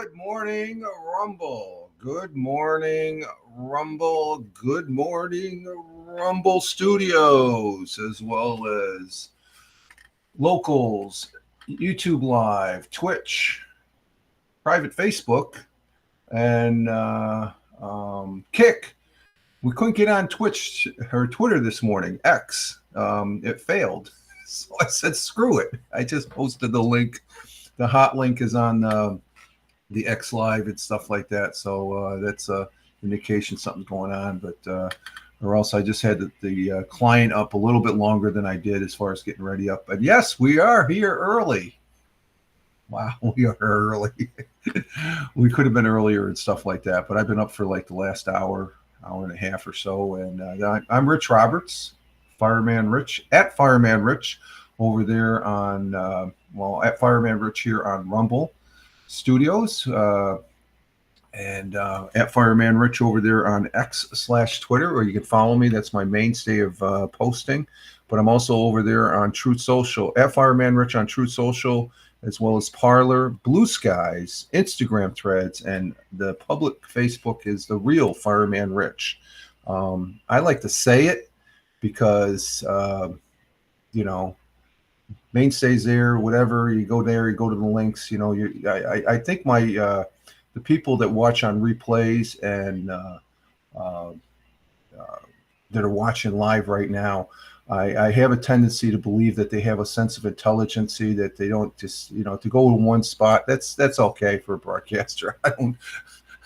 Good morning, Rumble. Good morning, Rumble. Good morning, Rumble Studios, as well as locals, YouTube Live, Twitch, private Facebook, and Kick. We couldn't get on Twitch or Twitter this morning. X. It failed. So I said, screw it. I just posted the link. The hot link is on the X Live and stuff like that. So that's a indication something's going on. But or else I just had the client up a little bit longer than I did as far as getting ready up. But yes, we are here early. Wow, we are early. We could have been earlier and stuff like that. But I've been up for like the last hour and a half or so. And I'm Rich Roberts, Fireman Rich, at Fireman Rich over there on, at Fireman Rich here on Rumble Studios, and at Fireman Rich over there on X/Twitter, or you can follow me. That's my mainstay of posting. But I'm also over there on Truth Social, at Fireman Rich on Truth Social, as well as Parler, Blue Skies, Instagram Threads, and the public Facebook is The Real Fireman Rich. I like to say it because, mainstays there, whatever, you go there, you go to the links, I think the people that watch on replays and that are watching live right now, I have a tendency to believe that they have a sense of intelligence, that they don't just, to go to one spot. That's okay for a broadcaster.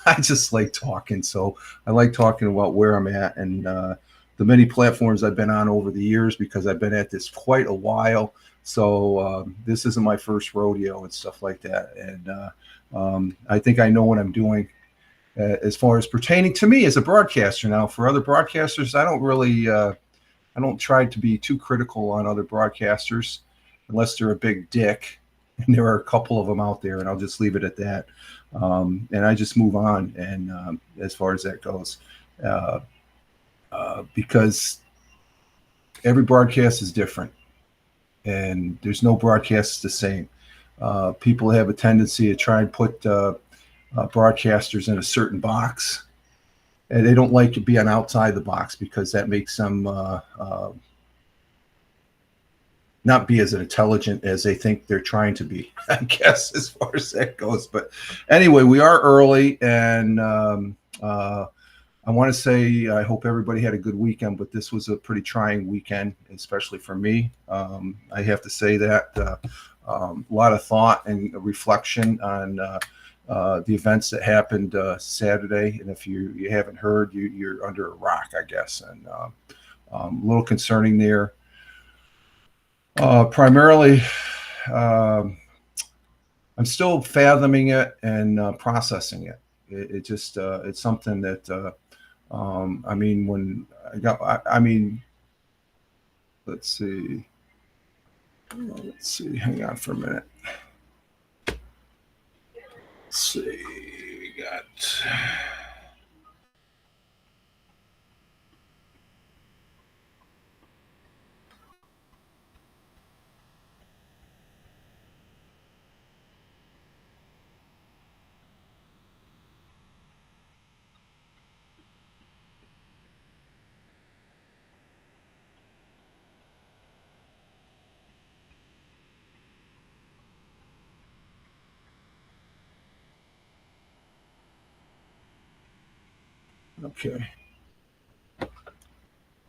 I just like talking. So I like talking about where I'm at and the many platforms I've been on over the years, because I've been at this quite a while. So this isn't my first rodeo and stuff like that. And I think I know what I'm doing as far as pertaining to me as a broadcaster. Now, for other broadcasters, I don't try to be too critical on other broadcasters unless they're a big dick. And there are a couple of them out there, and I'll just leave it at that. And I just move on. And as far as that goes, because every broadcast is different. And there's no broadcast the same. People have a tendency to try and put broadcasters in a certain box, and they don't like to be on outside the box because that makes them not be as intelligent as they think they're trying to be, I guess, as far as that goes. But anyway, we are early, and I want to say I hope everybody had a good weekend, but this was a pretty trying weekend, especially for me. I have to say that a lot of thought and reflection on the events that happened Saturday. And if you haven't heard, you're under a rock, I guess, and a little concerning there. Primarily, I'm still fathoming it and processing it. It just it's something that when let's see, hang on for a minute. Let's see, we got, okay.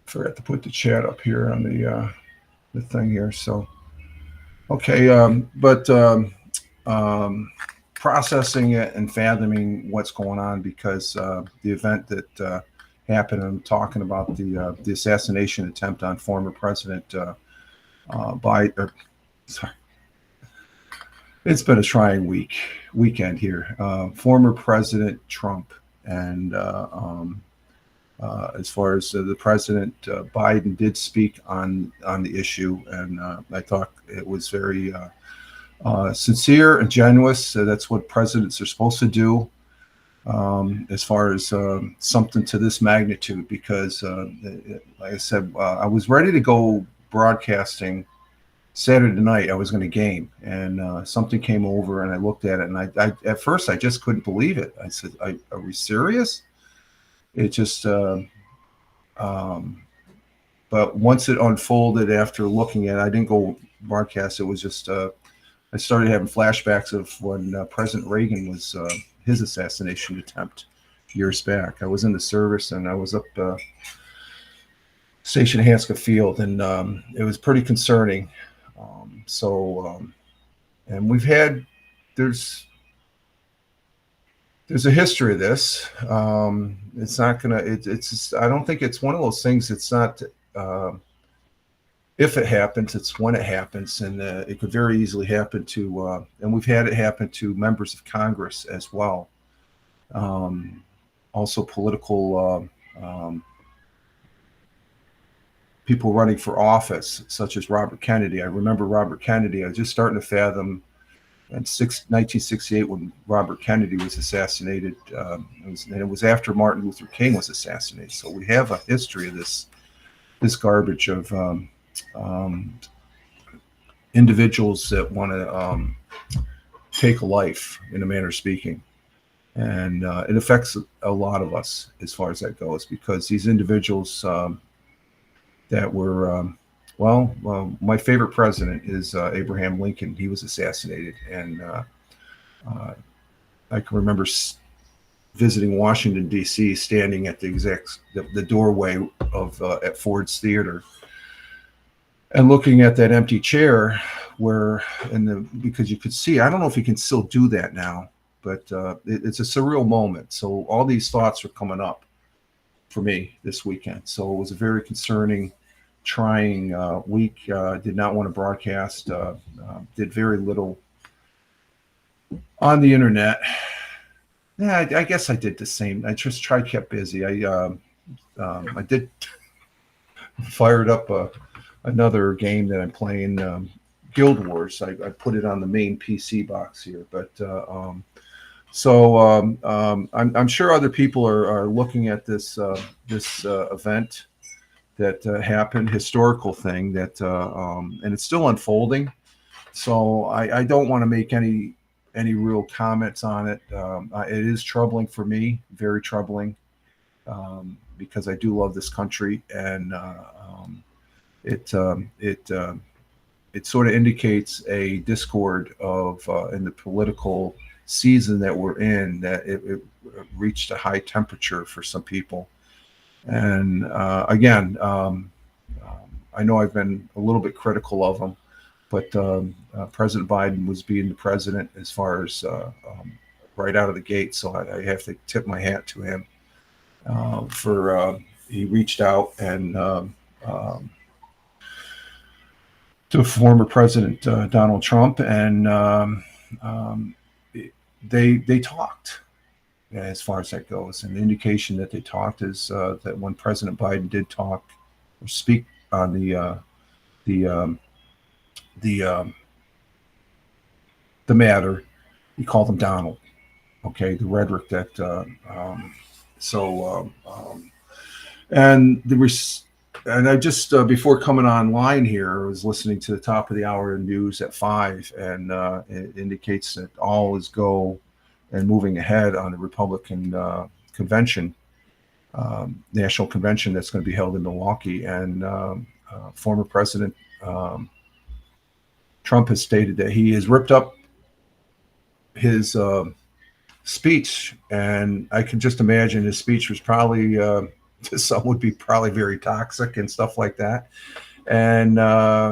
Forgot to put the chat up here on the thing here. So, okay, processing it and fathoming what's going on, because the event that happened, I'm talking about the assassination attempt on former President Biden. Sorry. It's been a trying weekend here. Former President Trump, and as far as the President Biden did speak on the issue, and I thought it was very sincere and genuine. So that's what presidents are supposed to do, as far as something to this magnitude, because like I said, I was ready to go broadcasting Saturday night I was going to game, and something came over, and I looked at it, and I at first I just couldn't believe it. I said, "Are we serious?" It just, but once it unfolded after looking at it, I didn't go broadcast. It was just I started having flashbacks of when President Reagan was his assassination attempt years back. I was in the service, and I was up stationed at Haskell Field, and it was pretty concerning. And we've had there's a history of this. It's not gonna. It's just, I don't think it's one of those things. It's not. If it happens, it's when it happens, and it could very easily happen to. And we've had it happen to members of Congress as well. Also, political people running for office, such as Robert Kennedy. I remember Robert Kennedy. I was just starting to fathom in 1968 when Robert Kennedy was assassinated. It was after Martin Luther King was assassinated. So we have a history of this garbage of individuals that want to take a life, in a manner of speaking. And it affects a lot of us as far as that goes, because these individuals that were, my favorite president is Abraham Lincoln. He was assassinated. And I can remember visiting Washington, D.C., standing at the doorway of at Ford's Theater and looking at that empty chair because you could see, I don't know if you can still do that now, but it's a surreal moment. So all these thoughts were coming up for me this weekend. So it was a very concerning, trying week. Did not want to broadcast, did very little on the internet. Yeah, I guess I did the same. I just kept busy. I did fired up another game that I'm playing, Guild Wars. I put it on the main PC box here, but I'm sure other people are looking at this event that happened, historical thing that and it's still unfolding. So I don't want to make any real comments on it. It is troubling for me, very troubling, because I do love this country, and it sort of indicates a discord of in the political season that we're in, that it reached a high temperature for some people. And again, I know I've been a little bit critical of them, but President Biden was being the president as far as right out of the gate. So I have to tip my hat to him for he reached out and to former President Donald Trump, and they talked. As far as that goes, and the indication that they talked is that when President Biden did talk or speak on the matter, he called him Donald. Okay, the rhetoric that and I just before coming online here, I was listening to the top of the hour news at 5, and it indicates that all is go and moving ahead on the Republican convention, national convention that's going to be held in Milwaukee. And former President Trump has stated that he has ripped up his speech, and I can just imagine his speech was probably to some would be probably very toxic and stuff like that, and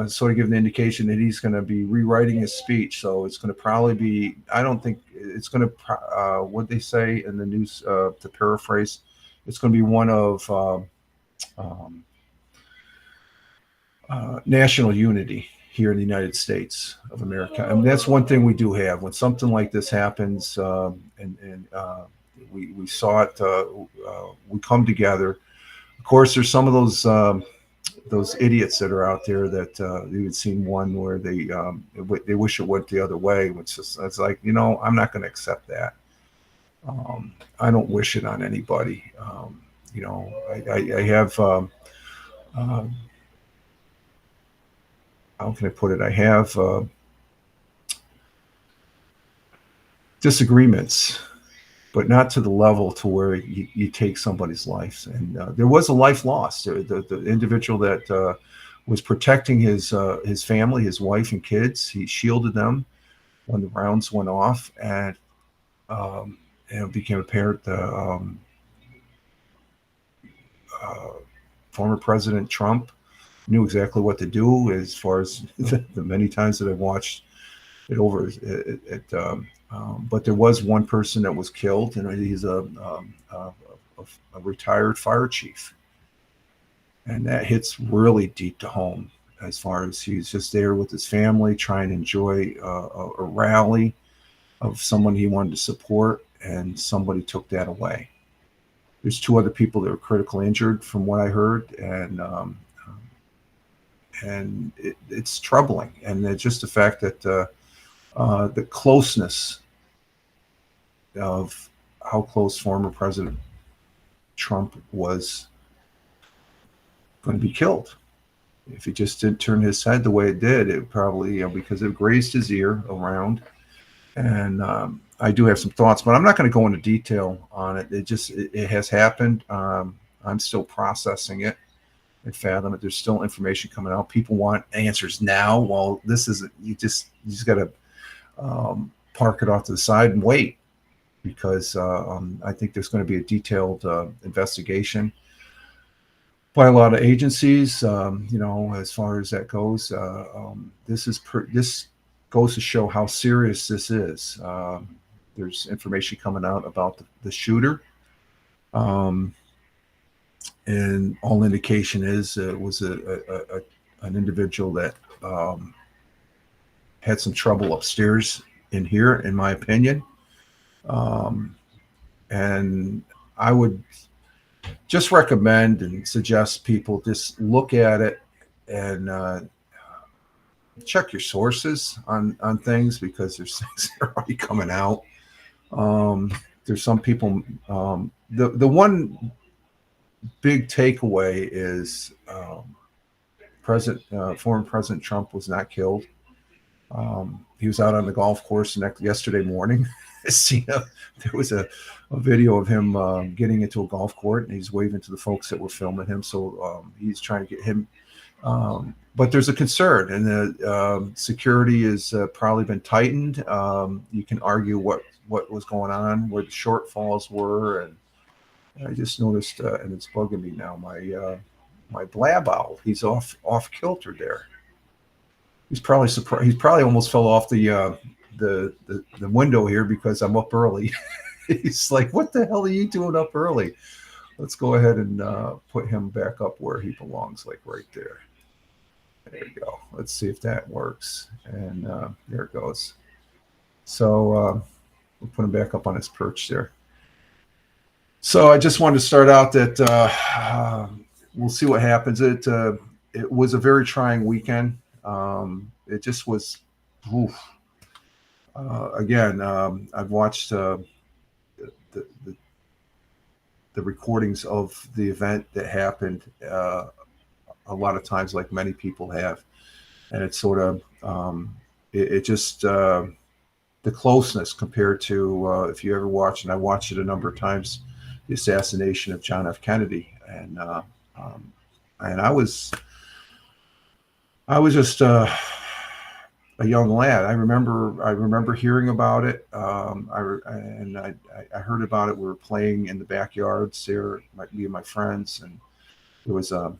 sort of give an indication that he's going to be rewriting his speech. So it's going to probably be, I don't think it's going to, what they say in the news, to paraphrase, it's going to be one of national unity here in the United States of America. I mean, that's one thing we do have. When something like this happens, we saw it, we come together. Of course, there's some of those idiots that are out there that you had seen one where they wish it went the other way, which is, it's like, I'm not going to accept that. I don't wish it on anybody. I have how can I put it? I have disagreements, but not to the level to where you take somebody's life. And there was a life lost. The individual that was protecting his family, his wife and kids, he shielded them when the rounds went off, and it became apparent uh, former President Trump knew exactly what to do. As far as the many times that I've watched it over, but there was one person that was killed, and he's a retired fire chief, and that hits really deep to home. As far as he's just there with his family, trying to enjoy a rally of someone he wanted to support, and somebody took that away. There's two other people that were critically injured, from what I heard, and it's troubling. And it's just the fact that the closeness of how close former President Trump was going to be killed. If he just didn't turn his head the way it did, it probably, because it grazed his ear around. And I do have some thoughts, but I'm not going to go into detail on it. It has happened. I'm still processing it and fathom it. There's still information coming out. People want answers now. Well, this isn't. You just got to park it off to the side and wait, because I think there's going to be a detailed investigation by a lot of agencies. As far as that goes, this goes to show how serious this is. There's information coming out about the shooter, and all indication is it was an individual that had some trouble upstairs in here, in my opinion. And I would just recommend and suggest people just look at it and check your sources on things, because there's things that are already coming out. There's some people. The one big takeaway is former President Trump was not killed. He was out on the golf course yesterday morning. There was a video of him getting into a golf court, and he's waving to the folks that were filming him. So he's trying to get him. But there's a concern, and the security has probably been tightened. You can argue what was going on, where the shortfalls were, and I just noticed, and it's bugging me now. My blab owl, he's off kilter there. He's probably surprised. He probably almost fell off the window here because I'm up early. He's like, "What the hell are you doing up early?" Let's go ahead and put him back up where he belongs, like right there. There you go. Let's see if that works. And there it goes. So we'll put him back up on his perch there. So I just wanted to start out that we'll see what happens. It was a very trying weekend. It just was. Again, I've watched the recordings of the event that happened a lot of times, like many people have, and it's sort of it just the closeness compared to if you ever watch, and I watched it a number of times, the assassination of John F. Kennedy, and I was just a young lad. I remember hearing about it. I heard about it. We were playing in the backyards there, me and my friends, and there was a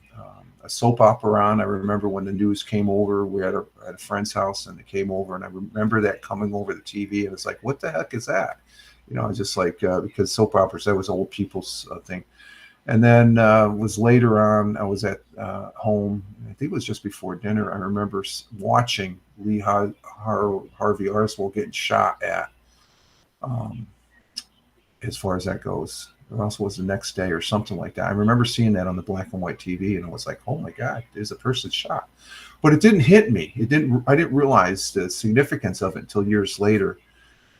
soap opera on. I remember when the news came over. We had at a friend's house, and it came over, and I remember that coming over the TV, and it's like, what the heck is that? Just like because soap operas, that was old people's thing. And then was later on, I was at home. I think it was just before dinner. I remember watching Lee Harvey Oswald getting shot at. As far as that goes, it also was the next day or something like that. I remember seeing that on the black and white TV, and I was like, "Oh my God, there's a person shot." But it didn't hit me. I didn't realize the significance of it until years later.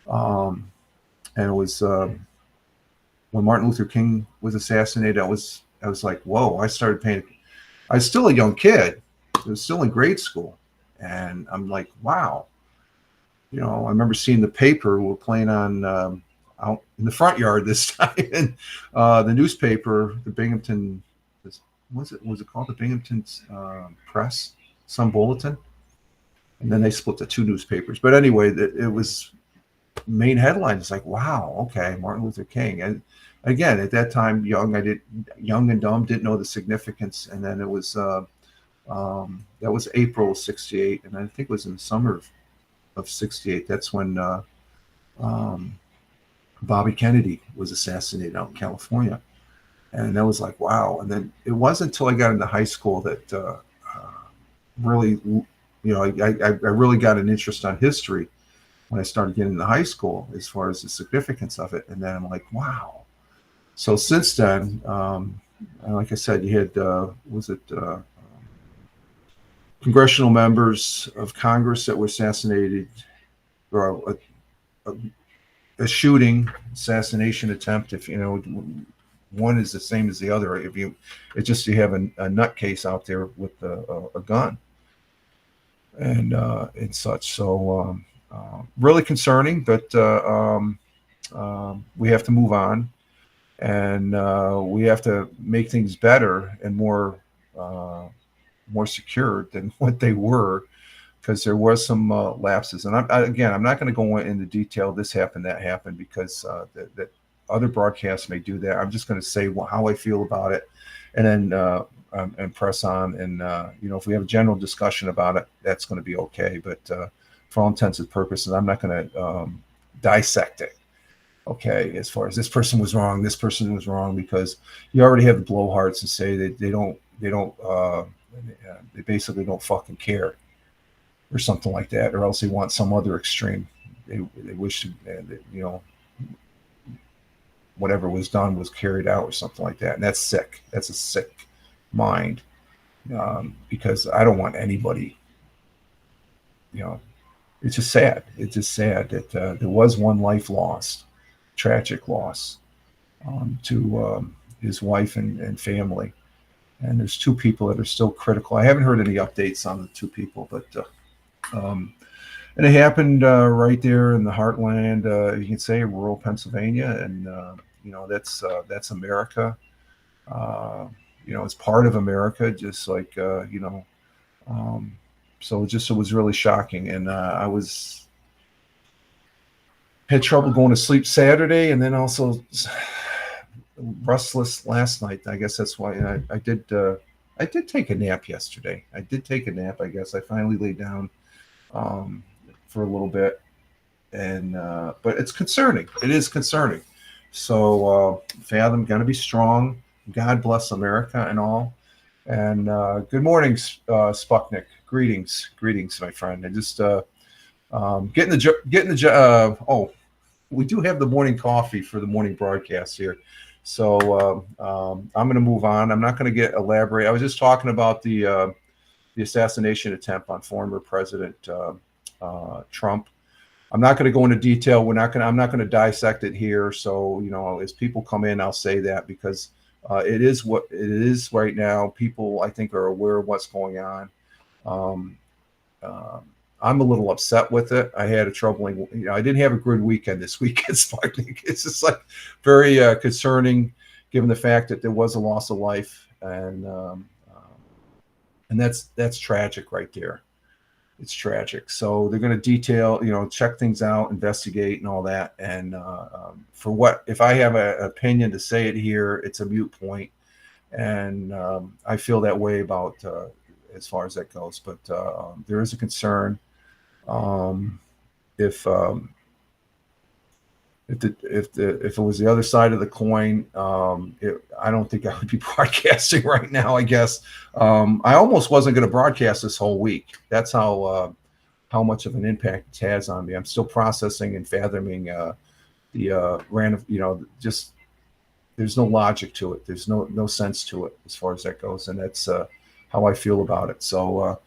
And it was. When Martin Luther King was assassinated, I was like, whoa, I started paying. I was still a young kid. I was still in grade school. And I'm like, wow. I remember seeing the paper. We're playing on out in the front yard this time, and the newspaper, the Binghamton, was it called the Binghamton Press, some bulletin, and then they split the two newspapers. But anyway, it was main headline. It's like, wow, okay, Martin Luther King. And again, at that time, young and dumb, didn't know the significance. And then it was that was April of '68, and I think it was in the summer of '68. That's when Bobby Kennedy was assassinated out in California. And that was like, wow. And then it wasn't until I got into high school that really, I really got an interest on history when I started getting into high school as far as the significance of it. And then I'm like, wow. So since then, like I said, you had, congressional members of Congress that were assassinated, or a shooting, assassination attempt. If one is the same as the other. You have a nutcase out there with a gun and such. So really concerning, but we have to move on, and we have to make things better and more secure than what they were, because there was some lapses. And I'm not going to go into detail. This happened, that happened, because that other broadcasts may do that. I'm just going to say how I feel about it, and then and press on. And if we have a general discussion about it, that's going to be okay. But for all intents and purposes, I'm not going to dissect it. Okay, as far as this person was wrong, because you already have the blowhards and say that they basically don't fucking care, or something like that, or else they want some other extreme. They wish whatever was done was carried out, or something like that. And that's sick. That's a sick mind, because I don't want anybody, it's just sad. It's just sad that there was one life lost, tragic loss, to his wife and family. And there's two people that are still critical. I haven't heard any updates on the two people, but and it happened right there in the heartland, you can say, rural Pennsylvania, and that's America. It's part of America, just like so it was really shocking, and I had trouble going to sleep Saturday, and then also restless last night. I guess that's why I did take a nap yesterday. I guess I finally laid down for a little bit, and but it's concerning. It is concerning. So Fathom, gonna be strong. God bless America and all. And good morning, Sputnik. Greetings, my friend. I just we do have the morning coffee for the morning broadcast here. So I'm going to move on. I'm not going to get elaborate. I was just talking about the assassination attempt on former President Trump. I'm not going to go into detail. I'm not going to dissect it here. So as people come in, I'll say that, because it is what it is right now. People, I think, are aware of what's going on. I'm a little upset with it. I had a troubling, I didn't have a good weekend this weekend. It's just like very concerning, given the fact that there was a loss of life, and that's tragic right there. It's tragic. So they're going to detail, check things out, investigate, and all that. And for what, if I have an opinion to say it here, it's a moot point, and I feel that way about as far as that goes. But there is a concern. If it was the other side of the coin, I don't think I would be broadcasting right now. I guess I almost wasn't going to broadcast this whole week. That's how much of an impact it has on me. I'm still processing and fathoming the random. Just there's no logic to it. There's no sense to it as far as that goes, and that's how I feel about it. So.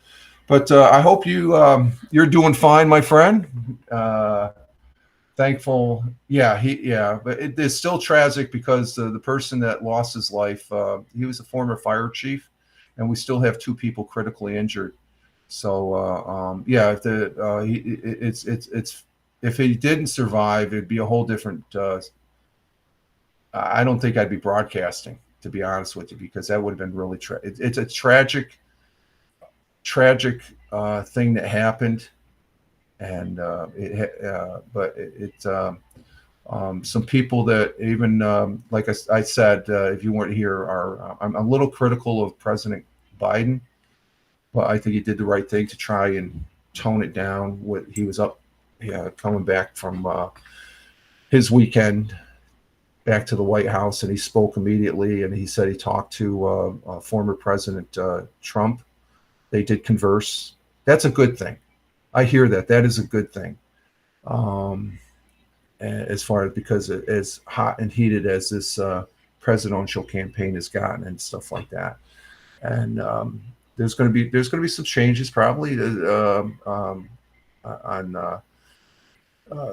But I hope you're doing fine, my friend. Thankful, but it is still tragic, because the person that lost his life, he was a former fire chief, and we still have two people critically injured. So yeah, if it's if he didn't survive, it'd be a whole different. I don't think I'd be broadcasting, to be honest with you, because that would have been really it's a tragic thing that happened, and but some people that even like I said, if you weren't here, are I'm a little critical of President Biden, but I think he did the right thing to try and tone it down. What he was up, yeah, coming back from his weekend back to the White House, and he spoke immediately, and he said he talked to former President Trump. They did converse. That's a good thing. I hear that. That is a good thing. As far as, because as hot and heated as this presidential campaign has gotten and stuff like that, and there's going to be some changes probably on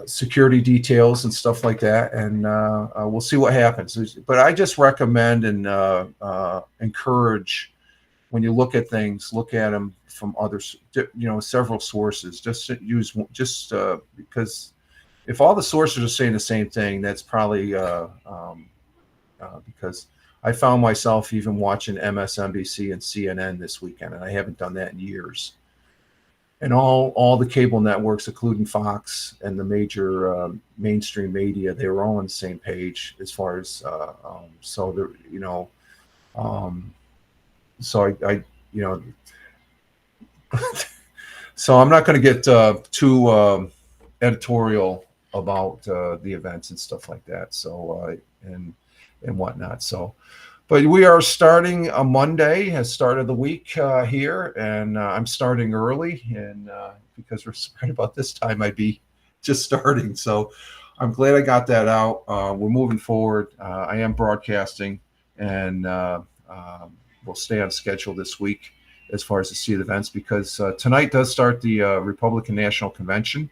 security details and stuff like that, and we'll see what happens. But I just recommend and encourage, when you look at things, look at them from others, several sources. Just use because if all the sources are saying the same thing, that's probably because I found myself even watching MSNBC and CNN this weekend, and I haven't done that in years. And all the cable networks, including Fox and the major mainstream media, they were all on the same page as far as so there, so I so I'm not going to get too editorial about the events and stuff like that. So and whatnot. So, but we are starting a Monday, has started the week here, and I'm starting early, and because we're right about this time, I'd be just starting. So I'm glad I got that out. We're moving forward. I am broadcasting, and we'll stay on schedule this week as far as the seat events, because tonight does start the Republican National Convention.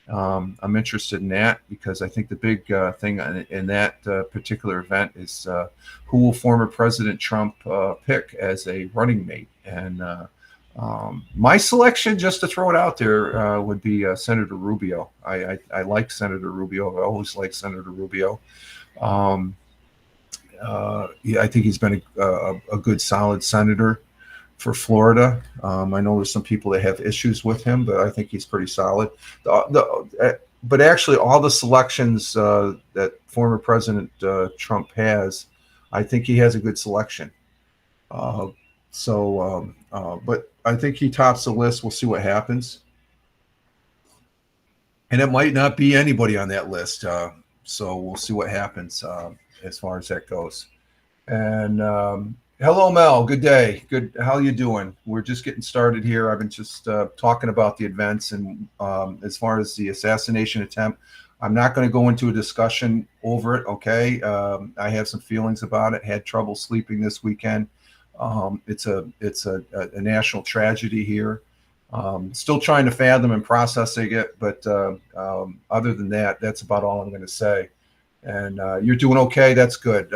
I'm interested in that because I think the big thing in that particular event is who will former President Trump pick as a running mate. And my selection, just to throw it out there, would be Senator Rubio. I like Senator Rubio. I always like Senator Rubio. Yeah, I think he's been a good, solid senator for Florida. I know there's some people that have issues with him, but I think he's pretty solid. But actually, all the selections that former President Trump has, I think he has a good selection. But I think he tops the list. We'll see what happens. And it might not be anybody on that list. So we'll see what happens as far as that goes. And hello, Mel. Good day. Good. How you doing? We're just getting started here. I've been just talking about the events, and as far as the assassination attempt, I'm not going to go into a discussion over it. Okay. I have some feelings about it. Had trouble sleeping this weekend. It's a national tragedy here. Still trying to fathom and processing it, but other than that, that's about all I'm going to say. And you're doing okay. That's good.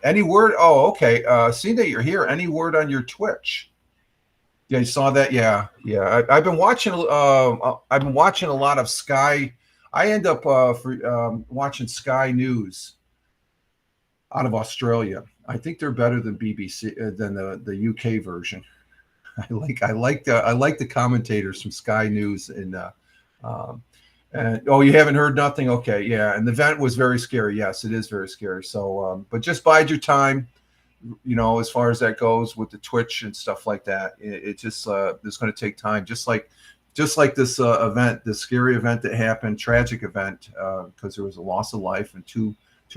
Any word? Oh, okay. Seeing that you're here, any word on your Twitch? Yeah, you saw that. Yeah. I've been watching. I've been watching a lot of Sky. I end up watching Sky News out of Australia. I think they're better than BBC than the UK version. I like the commentators from Sky News and oh, you haven't heard nothing? Okay, yeah. And the event was very scary. Yes, it is very scary. So, but just bide your time, as far as that goes with the Twitch and stuff like that. It just it's going to take time. Just like this event, this scary event that happened, tragic event, because there was a loss of life and two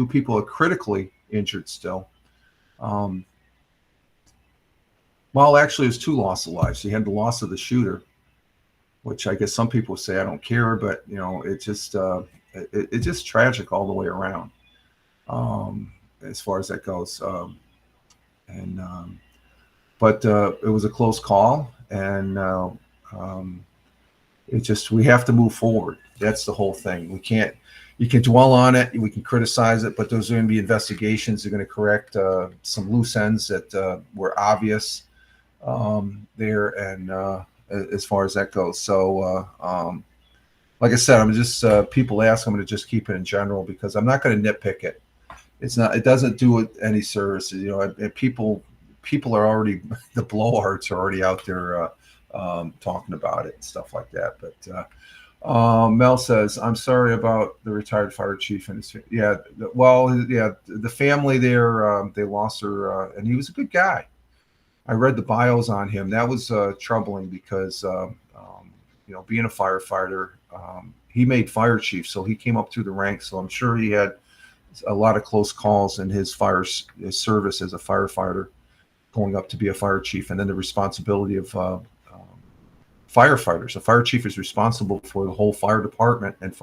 people are critically injured still. Well, actually, it was two loss of lives. You had the loss of the shooter, which I guess some people say I don't care, but it's just tragic all the way around, as far as that goes. But it was a close call, and we have to move forward. That's the whole thing. You can dwell on it, we can criticize it, but there's going to be investigations. They're going to correct some loose ends that were obvious there, and as far as that goes. So, like I said, I'm just people ask, I'm going to just keep it in general because I'm not going to nitpick it. It's not. It doesn't do it any service. You know, and people are already the blowhards are already out there talking about it and stuff like that. But Mel says, "I'm sorry about the retired fire chief and his yeah. Well, yeah, the family there they lost her, and he was a good guy. I read the bios on him. That was troubling because you know, being a firefighter, he made fire chief, so he came up through the ranks. So I'm sure he had a lot of close calls in his service as a firefighter, going up to be a fire chief, and then the responsibility of firefighters. A fire chief is responsible for the whole fire department and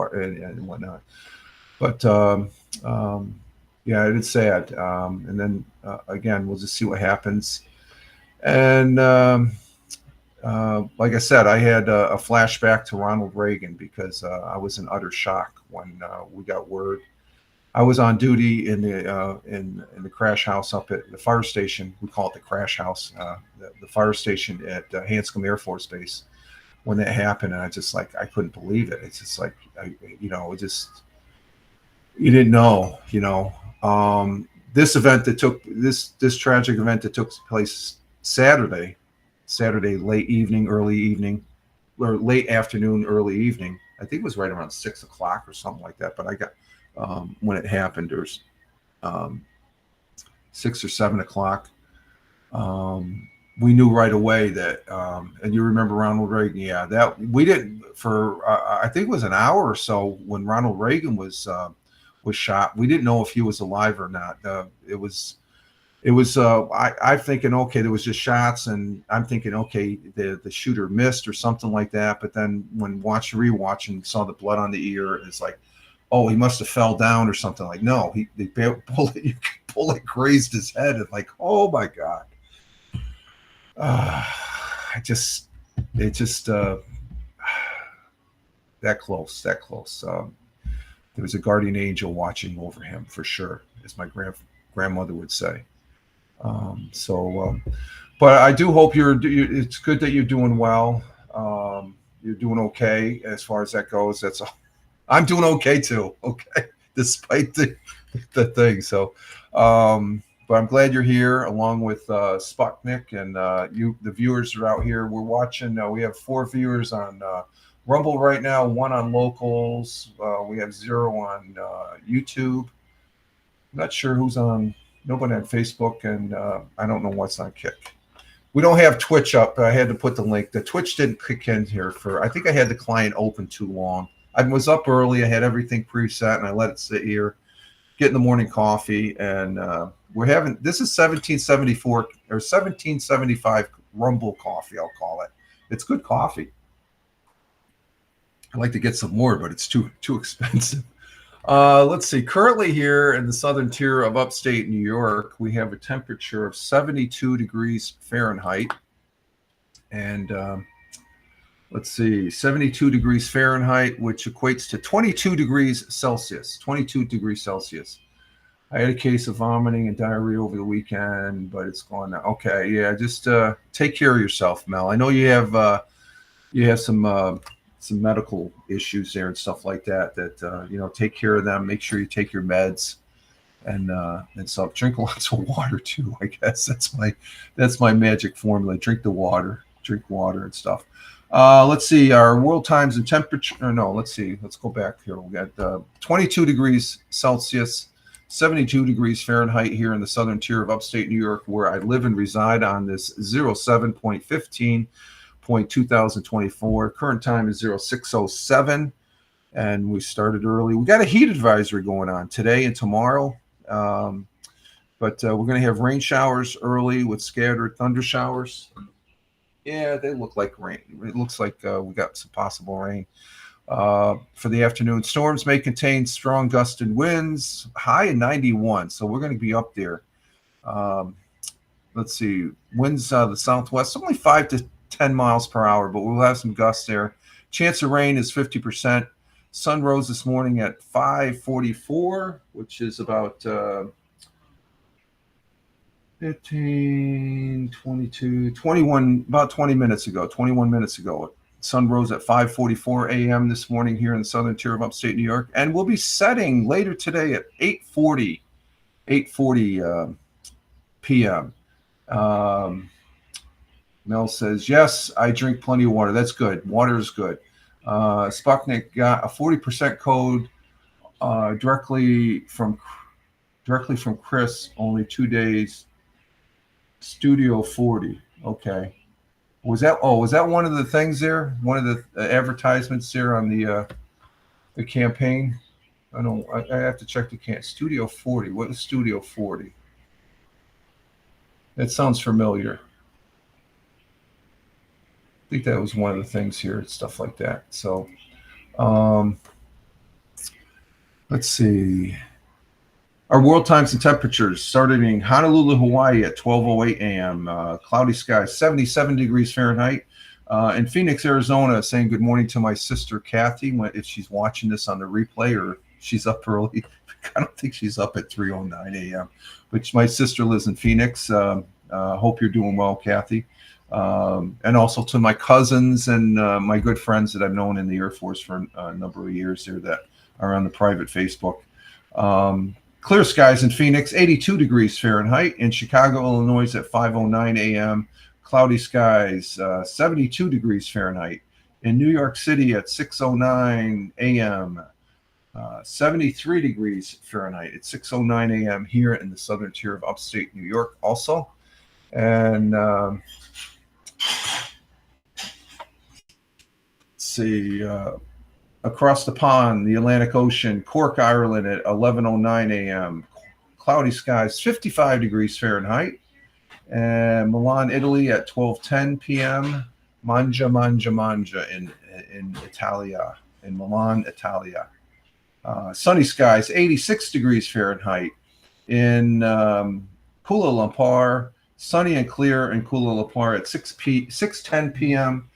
whatnot. But yeah, it is sad. And then again, we'll just see what happens. And like I said, I had a flashback to Ronald Reagan because I was in utter shock when we got word. I was on duty in the crash house up at the fire station. We call it the crash house, the fire station at Hanscom Air Force Base when that happened, and I couldn't believe it. It's just like you know, you didn't know, you know. This tragic event that took place Saturday late evening, early evening, or late afternoon, early evening. I think it was right around 6 o'clock or something like that. But I got when it happened, there's 6 or 7 o'clock. We knew right away that, and you remember Ronald Reagan, yeah, that we didn't for I think it was an hour or so when Ronald Reagan was shot. We didn't know if he was alive or not. It was I'm thinking, okay, there was just shots, and I'm thinking, okay, the shooter missed or something like that. But then when rewatch and saw the blood on the ear, it's like, oh, he must have fell down or something. Like, no, the bullet grazed his head, and like, oh my God. That close. There was a guardian angel watching over him for sure, as my grandmother would say. But I do hope it's good that you're doing well. You're doing okay as far as that goes. That's all. I'm doing okay too. Okay, despite the thing. So, but I'm glad you're here along with Sputnik and the viewers are out here. We're watching. We have 4 viewers on Rumble right now, 1 on Locals. We have 0 on YouTube. I'm not sure who's on. Nobody on Facebook, and I don't know what's on Kick. We don't have Twitch up. I had to put the link. The Twitch didn't kick in here I think I had the client open too long. I was up early. I had everything preset, and I let it sit here, getting the morning coffee, and this is 1774 or 1775 Rumble coffee, I'll call it. It's good coffee. I'd like to get some more, but it's too expensive. Let's see. Currently here in the southern tier of upstate New York, we have a temperature of 72 degrees Fahrenheit. And let's see, 72 degrees Fahrenheit, which equates to 22 degrees Celsius. 22 degrees Celsius. I had a case of vomiting and diarrhea over the weekend, but it's gone now. Okay, yeah, just take care of yourself, Mel. I know you have some medical issues there and stuff like that. Take care of them. Make sure you take your meds, and stuff. Drink lots of water too. I guess that's my magic formula. Drink water and stuff. Let's see our world times and temperature. Or no, let's see. Let's go back here. We got 22 degrees Celsius, 72 degrees Fahrenheit here in the southern tier of upstate New York, where I live and reside on this 07.15.2024. Current time is 06:07, and we started early. We got a heat advisory going on today and tomorrow, but we're going to have rain showers early with scattered thunder showers. Yeah, they look like rain. It looks like we got some possible rain for the afternoon. Storms may contain strong gusted winds, high in 91, so we're going to be up there. Let's see, winds the southwest, only 5 to 10 miles per hour, but we'll have some gusts there. Chance of rain is 50%. Sun rose this morning at 5:44, which is about 15, 22, 21, about 20 minutes ago, 21 minutes ago. Sun rose at 5:44 a.m. this morning here in the southern tier of upstate New York, and we'll be setting later today at 8:40 p.m. Mel says, yes, I drink plenty of water. That's good. Water is good. Sputnik got a 40% code directly from Chris, only 2 days. Studio 40. Okay. Was that one of the things there? One of the advertisements there on the campaign? I have to check the Studio 40. What is Studio 40? That sounds familiar. I think that was one of the things here, stuff like that. So, let's see. Our world times and temperatures started in Honolulu, Hawaii at 12:08 a.m. Cloudy skies, 77 degrees Fahrenheit. In Phoenix, Arizona, saying good morning to my sister Kathy. If she's watching this on the replay or she's up early, I don't think she's up at 3:09 a.m. But my sister lives in Phoenix. Hope you're doing well, Kathy. And also to my cousins and my good friends that I've known in the Air Force for a number of years here that are on the private Facebook. Clear skies in Phoenix, 82 degrees Fahrenheit. In Chicago, Illinois at 5:09 a.m. Cloudy skies, 72 degrees Fahrenheit. In New York City at 6:09 a.m., 73 degrees Fahrenheit. It's 6:09 a.m. here in the southern tier of upstate New York also. And let's see, across the pond, the Atlantic Ocean, Cork, Ireland at 11:09 a.m. Cloudy skies, 55 degrees Fahrenheit. And Milan, Italy at 12:10 p.m. Mangia in Italia, in Milan, Italia. Sunny skies, 86 degrees Fahrenheit. In Kuala Lumpur, sunny and clear in Kuala Lumpur at 6:10 p.m.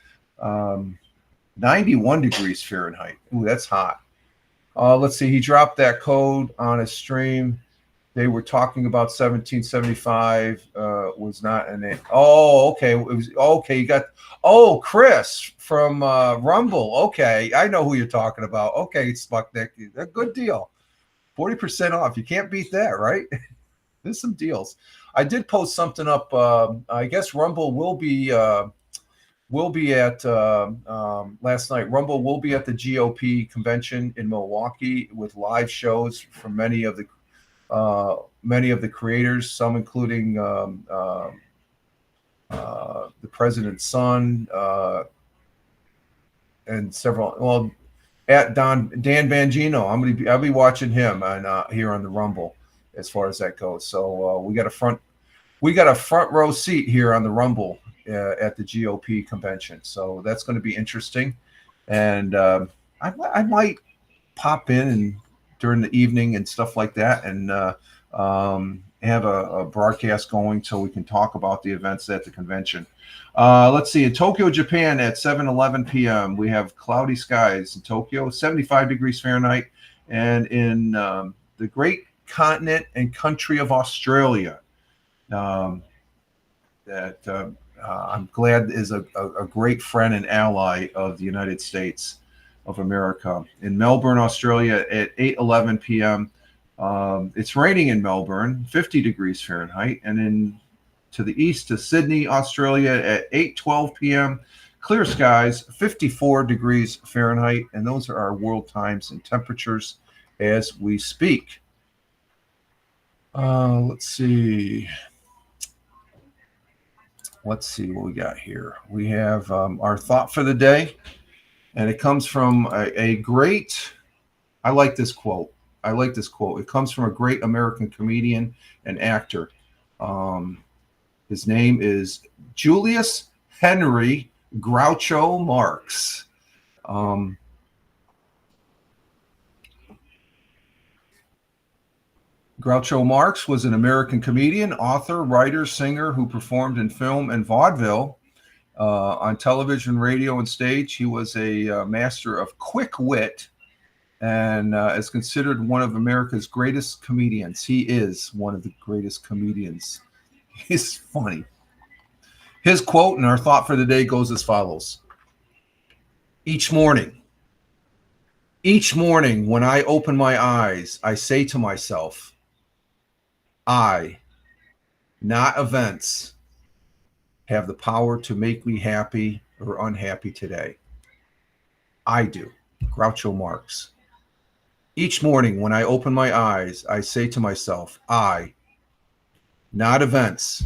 91 degrees Fahrenheit. Ooh, that's hot. Let's see. He dropped that code on his stream. They were talking about 1775 was not an it. Oh, okay. It was okay. You got Chris from Rumble. Okay, I know who you're talking about. Okay, Sputnik, a good deal. 40% off. You can't beat that, right? There's some deals. I did post something up. I guess Rumble will be at last night. Rumble will be at the GOP convention in Milwaukee with live shows from many of the creators, some including the president's son and several. Well, at Dan Bongino, I'll be watching him on here on the Rumble as far as that goes. So we got a front row seat here on the Rumble at the GOP convention. So that's going to be interesting, and I might pop in and during the evening and stuff like that, and have a broadcast going so we can talk about the events at the convention. Let's see, in Tokyo, Japan at 7:11 p.m. we have cloudy skies in Tokyo, 75 degrees Fahrenheit, and in the great continent and country of Australia, that I'm glad is a great friend and ally of the United States of America. In Melbourne, Australia at 8:11 p.m. It's raining in Melbourne, 50 degrees Fahrenheit. And to the east to Sydney, Australia at 8:12 p.m. Clear skies, 54 degrees Fahrenheit. And those are our world times and temperatures as we speak. Let's see what we got here. We have our thought for the day. And it comes from a great, I like this quote. It comes from a great American comedian and actor. His name is Julius Henry Groucho Marx. Groucho Marx was an American comedian, author, writer, singer who performed in film and vaudeville. On television, radio, and stage, he was a master of quick wit and is considered one of America's greatest comedians. He is one of the greatest comedians He's funny. His quote and our thought for the day goes as follows. Each morning when I open my eyes, I say to myself, I, not events, have the power to make me happy or unhappy today. I do. Groucho Marx. Each morning when I open my eyes, I say to myself, I, not events,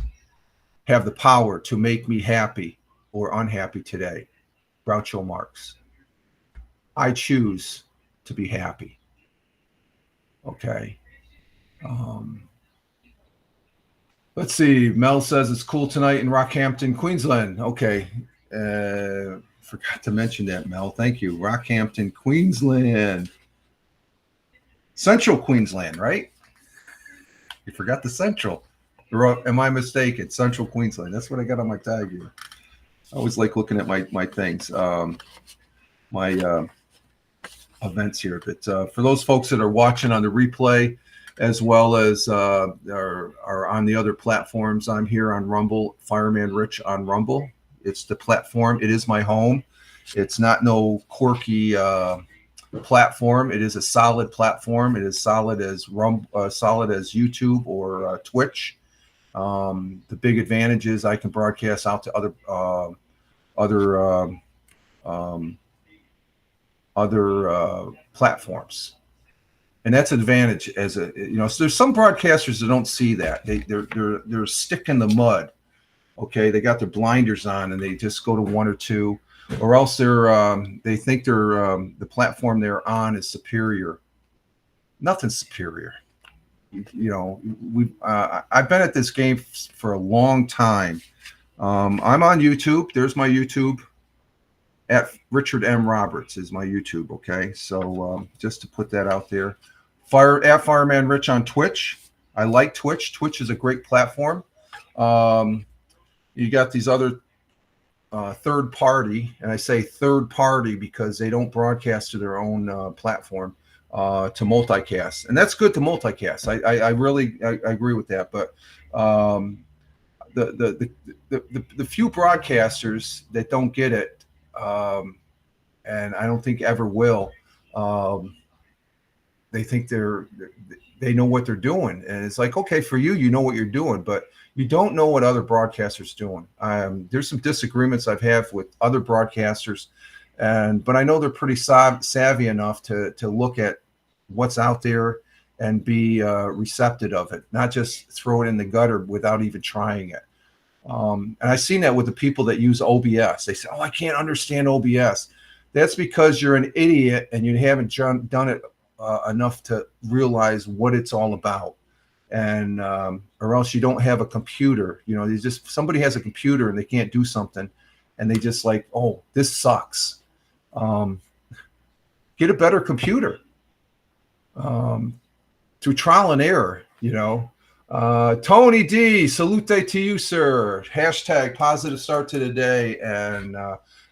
have the power to make me happy or unhappy today. Groucho Marx. I choose to be happy. Okay. Let's see. Mel says it's cool tonight in Rockhampton, Queensland. Okay. Forgot to mention that, Mel. Thank you. Rockhampton, Queensland. Central Queensland, right? You forgot the Central. Or am I mistaken? Central Queensland. That's what I got on my tag here. I always like looking at my things, my events here. But for those folks that are watching on the replay, as well as are on the other platforms, I'm here on Rumble, Fireman Rich on Rumble. It's the platform. It is my home. It's not no quirky platform. It is a solid platform. It is solid as YouTube or Twitch. The big advantage is I can broadcast out to other platforms, and that's an advantage. As a so there's some broadcasters that don't see that. They're stick in the mud. Okay, they got their blinders on and they just go to one or two, or else they think the platform they're on is superior. Nothing's superior. I've been at this game for a long time. I'm on YouTube. There's my YouTube. At Richard M. Roberts is my YouTube. Okay, so just to put that out there. At Fireman Rich on Twitch. I like Twitch. Twitch is a great platform. You got these other third party, and I say third party because they don't broadcast to their own platform to multicast, and that's good to multicast. I really agree with that. But the few broadcasters that don't get it, and I don't think ever will, they think they know what they're doing, and it's like, okay, for you know what you're doing, but you don't know what other broadcasters doing. There's some disagreements I've had with other broadcasters, but I know they're pretty savvy enough to look at what's out there and be receptive of it, not just throw it in the gutter without even trying it. And I've seen that with the people that use OBS. They say, "Oh, I can't understand OBS." That's because you're an idiot and you haven't done it enough to realize what it's all about. And or else you don't have a computer. Somebody has a computer and they can't do something, and they just like, oh, this sucks. Get a better computer through trial and error. Tony D, salute to you, sir. Hashtag positive start to the day, and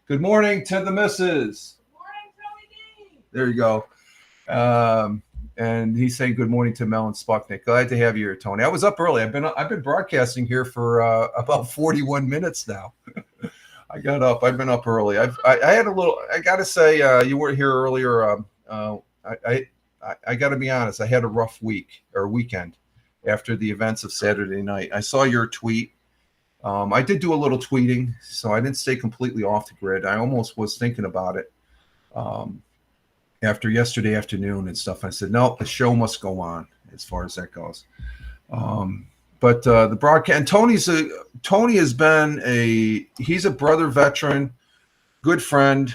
good morning to the missus. Good morning, Tony D. There you go. And he's saying good morning to Mel and Spucknick. Glad to have you here, Tony. I was up early. I've been broadcasting here for about 41 minutes now. I got up. I've been up early. I had a little. I got to say, you weren't here earlier. I got to be honest. I had a rough weekend after the events of Saturday night. I saw your tweet. I did do a little tweeting, so I didn't stay completely off the grid. I almost was thinking about it. After yesterday afternoon and stuff, I said, no, the show must go on as far as that goes. But the broadcast, and Tony has been he's a brother veteran, good friend,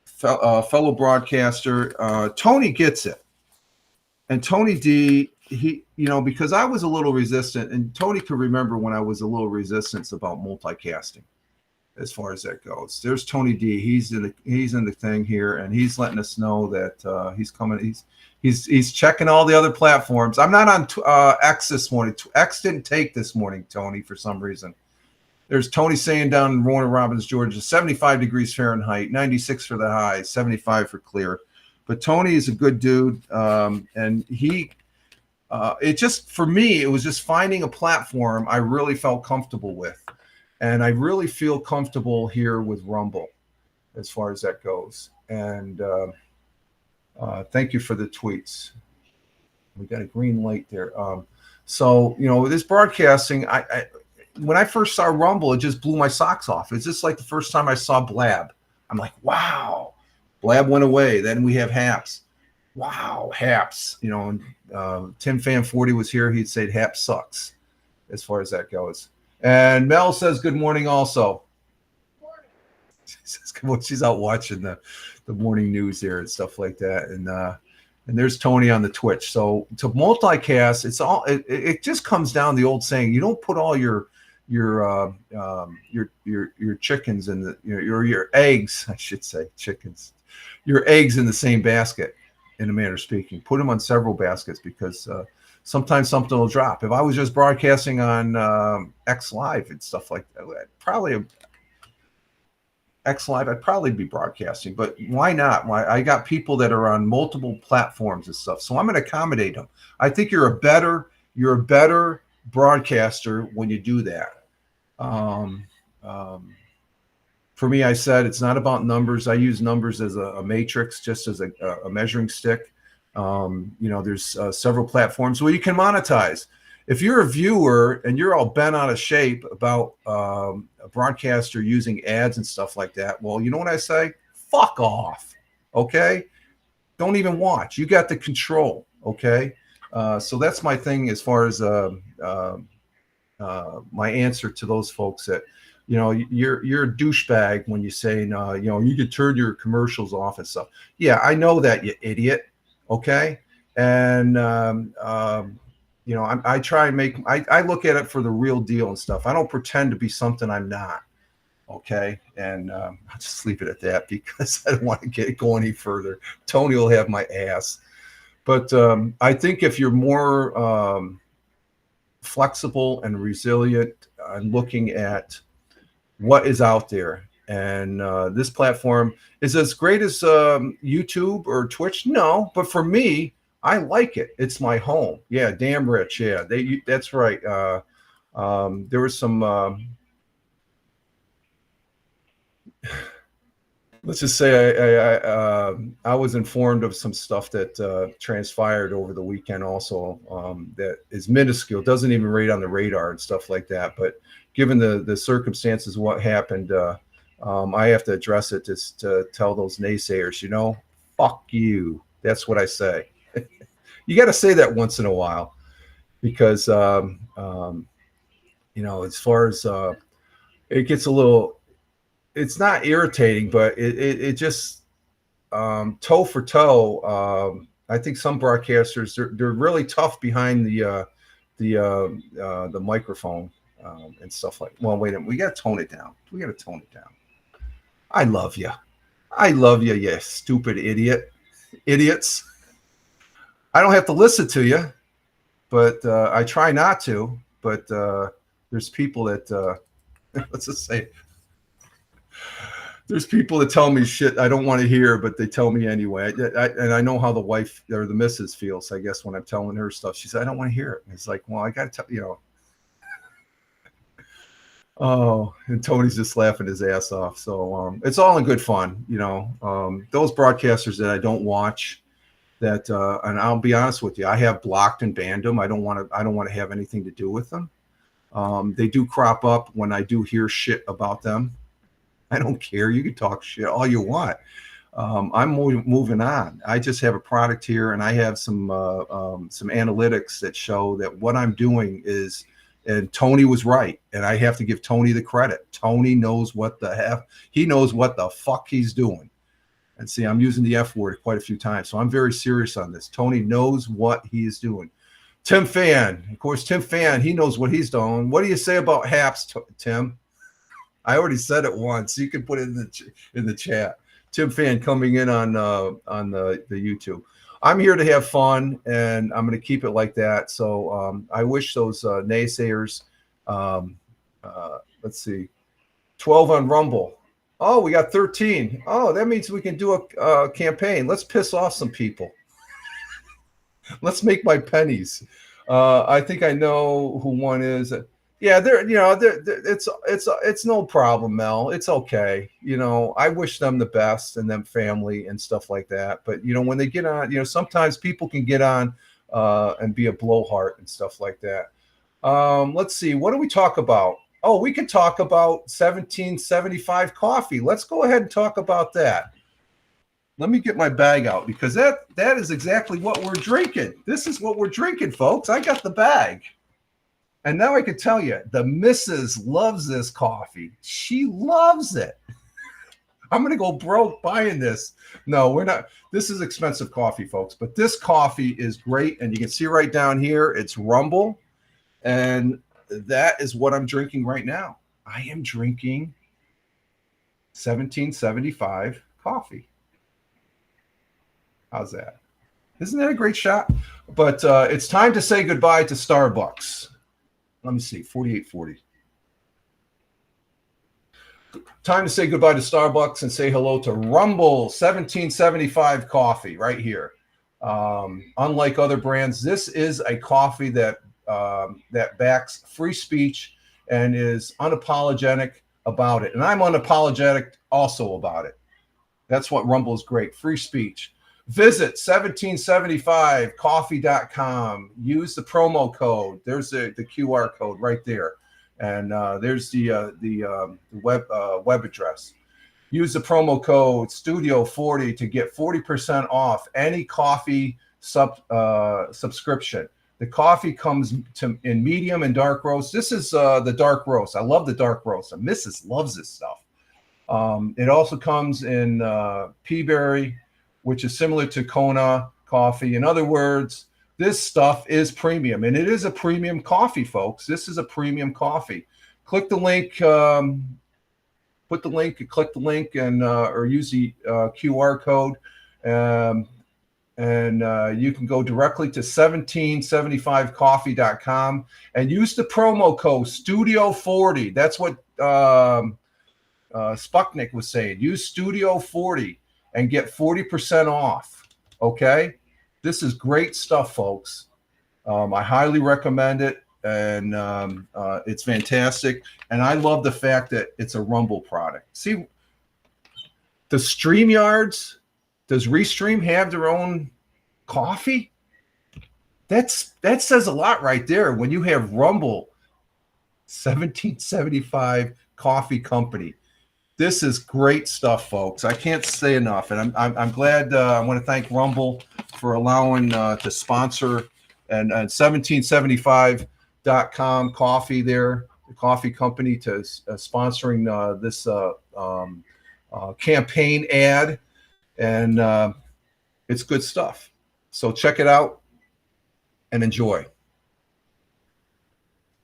fellow broadcaster. Tony gets it. And Tony D, because I was a little resistant, and Tony can remember when I was a little resistant about multicasting. As far as that goes, there's Tony D. He's in the thing here, and he's letting us know that he's coming. He's checking all the other platforms. I'm not on X this morning. X didn't take this morning, Tony, for some reason. There's Tony saying down in Warner Robins, Georgia, 75 degrees Fahrenheit, 96 for the high, 75 for clear. But Tony is a good dude, and he it just, for me, it was just finding a platform I really felt comfortable with. And I really feel comfortable here with Rumble as far as that goes. And thank you for the tweets. We got a green light there. So, this broadcasting, when I first saw Rumble, it just blew my socks off. It's just like the first time I saw Blab. I'm like, wow, Blab went away. Then we have Haps. Wow, Haps. And Tim Fan 40 was here. He'd say Haps sucks as far as that goes. And Mel says good morning also. She's out watching the morning news there and stuff like that. And there's Tony on the Twitch. So to multicast, it just comes down to the old saying: you don't put all your chickens in your eggs, I should say, chickens, your eggs in the same basket, in a manner of speaking. Put them on several baskets, because sometimes something will drop. If I was just broadcasting on X Live and stuff like that, I'd probably be broadcasting, but why not? I got people that are on multiple platforms and stuff, so I'm going to accommodate them. I think you're a better broadcaster when you do that. For me, I said it's not about numbers. I use numbers as a matrix, just as a measuring stick. There's several platforms where you can monetize. If you're a viewer and you're all bent out of shape about a broadcaster using ads and stuff like that, well, you know what I say? Fuck off. Okay? Don't even watch. You got the control. Okay? So that's my thing as far as my answer to those folks that, you're a douchebag when you say, you can turn your commercials off and stuff. Yeah, I know that, you idiot. Okay? And, I try and I look at it for the real deal and stuff. I don't pretend to be something I'm not. Okay. And I'll just leave it at that, because I don't want to go any further. Tony will have my ass. But I think if you're more flexible and resilient and looking at what is out there, and this platform is as great as YouTube or Twitch. No, but for me, I like it. It's my home. Yeah, damn Rich. Yeah, that's right. There was some. Let's just say I was informed of some stuff that transpired over the weekend. Also, that is minuscule, doesn't even rate on the radar and stuff like that. But given the circumstances, what happened, I have to address it to tell those naysayers, fuck you. That's what I say. You got to say that once in a while, because, as far as it gets a little, it's not irritating, but it just toe for toe. I think some broadcasters, they're really tough behind the microphone and stuff like. Well, wait a minute, we got to tone it down. I love you, you stupid idiots. I don't have to listen to you, but I try not to. But there's people that let's just say. There's people that tell me shit I don't want to hear, but they tell me anyway. And I know how the wife or the missus feels, I guess, when I'm telling her stuff. She said, I don't want to hear it. And it's like, well, I got to tell, Oh, and Tony's just laughing his ass off. So it's all in good fun. Those broadcasters that I don't watch, that, and I'll be honest with you, I have blocked and banned them. I don't want to have anything to do with them. They do crop up when I do hear shit about them. I don't care. You can talk shit all you want. I'm moving on. I just have a product here, and I have some analytics that show that what I'm doing is, and Tony was right, and I have to give Tony the credit. Tony knows what he knows what the fuck he's doing. And see, I'm using the F word quite a few times, so I'm very serious on this. Tony knows what he is doing. Tim Fan, of course, he knows what he's doing. What do you say about Haps, Tim? I already said it once. You can put it in the chat. Tim Fan coming in on the YouTube. I'm here to have fun, and I'm going to keep it like that. So I wish those naysayers. Let's see, 12 on Rumble. Oh, we got 13. Oh, that means we can do a campaign. Let's piss off some people. Let's make my pennies. I think I know who one is. Yeah, it's no problem, Mel. It's okay. I wish them the best and them family and stuff like that. But when they get on, sometimes people can get on and be a blowhard and stuff like that. Let's see. What do we talk about? Oh, we could talk about 1775 coffee. Let's go ahead and talk about that. Let me get my bag out because that is exactly what we're drinking. This is what we're drinking, folks. I got the bag. And now I can tell you, the missus loves this coffee. She loves it. I'm going to go broke buying this. No, we're not. This is expensive coffee, folks. But this coffee is great. And you can see right down here, it's Rumble. And that is what I'm drinking right now. I am drinking 1775 coffee. How's that? Isn't that a great shot? But it's time to say goodbye to Starbucks. Let me see, 4840. Time to say goodbye to Starbucks and say hello to Rumble 1775 coffee right here. Unlike other brands, this is a coffee that backs free speech and is unapologetic about it. And I'm unapologetic also about it. That's what Rumble is great, free speech. Visit 1775coffee.com. Use the promo code. There's the QR code right there. And there's the web address. Use the promo code Studio40 to get 40% off any coffee subscription. The coffee comes in medium and dark roast. This is the dark roast. I love the dark roast. And Mrs. loves this stuff. It also comes in peaberry, which is similar to Kona coffee. In other words, this stuff is premium, and it is a premium coffee, folks. This is a premium coffee. Click the link, click the link, and or use the QR code, and you can go directly to 1775coffee.com and use the promo code Studio40. That's what Sputnik was saying. Use Studio40 and get 40% off. Okay? This is great stuff, folks. I highly recommend it, and it's fantastic. And I love the fact that it's a Rumble product. See, the StreamYards, does Restream have their own coffee? That says a lot right there when you have Rumble 1775 Coffee Company. This is great stuff, folks. I can't say enough, and I'm glad. I want to thank Rumble for allowing to sponsor and 1775.com coffee there, the coffee company, to sponsoring this campaign ad, and it's good stuff. So check it out and enjoy.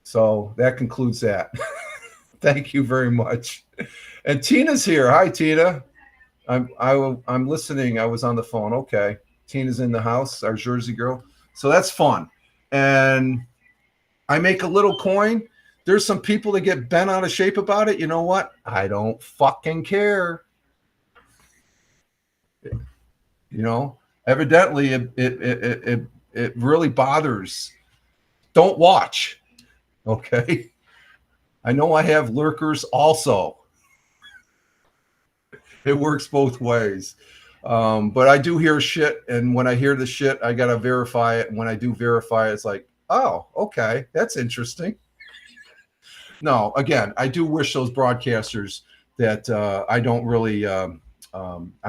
So that concludes that. Thank you very much. And Tina's here. Hi, Tina. I'm listening. I was on the phone. Okay. Tina's in the house, our Jersey girl. So that's fun. And I make a little coin. There's some people that get bent out of shape about it. You know what? I don't fucking care. Evidently it really bothers. Don't watch. Okay. I know I have lurkers also. It works both ways. But I do hear shit, and when I hear the shit, I got to verify it. And when I do verify it, it's like, oh, okay, that's interesting. No, again, I do wish those broadcasters that I don't really, I'm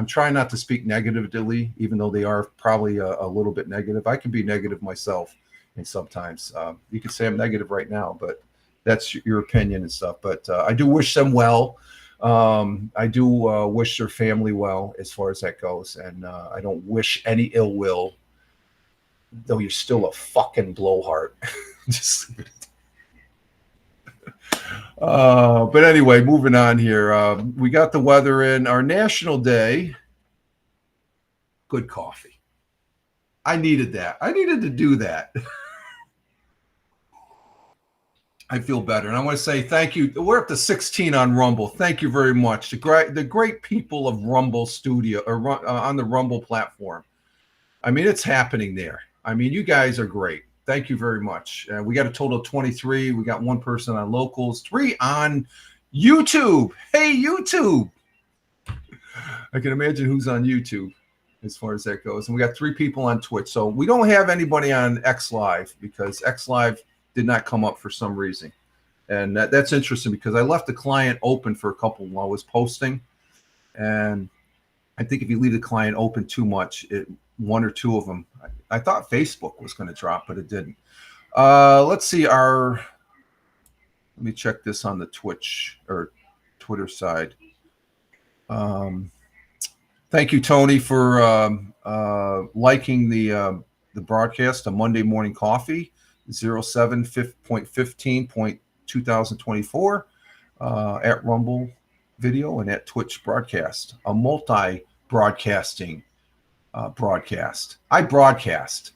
trying not to speak negatively, even though they are probably a little bit negative. I can be negative myself, and sometimes you can say I'm negative right now, but that's your opinion and stuff. But I do wish them well. I do wish their family well as far as that goes. And I don't wish any ill will, though you're still a fucking blowhard. Just but anyway, moving on here. We got the weather in. Our national day. Good coffee. I needed that. I needed to do that. I feel better. And I want to say thank you. We're up to 16 on Rumble. Thank you very much. The great people of Rumble Studio, or on the Rumble platform. I mean, it's happening there. I mean, you guys are great. Thank you very much. We got a total of 23. We got one person on locals, 3 on YouTube. Hey, YouTube. I can imagine who's on YouTube as far as that goes. And we got 3 people on Twitch. So we don't have anybody on X Live because X Live did not come up for some reason. And that's interesting because I left the client open for a couple while I was posting. And I think if you leave the client open too much, one or two of them, I thought Facebook was going to drop, but it didn't. Let's see let me check this on the Twitch or Twitter side. Thank you, Tony, for liking the broadcast of Monday Morning Coffee, 07.15.2024 at Rumble Video and at Twitch Broadcast, a multi-broadcasting broadcast. I broadcast.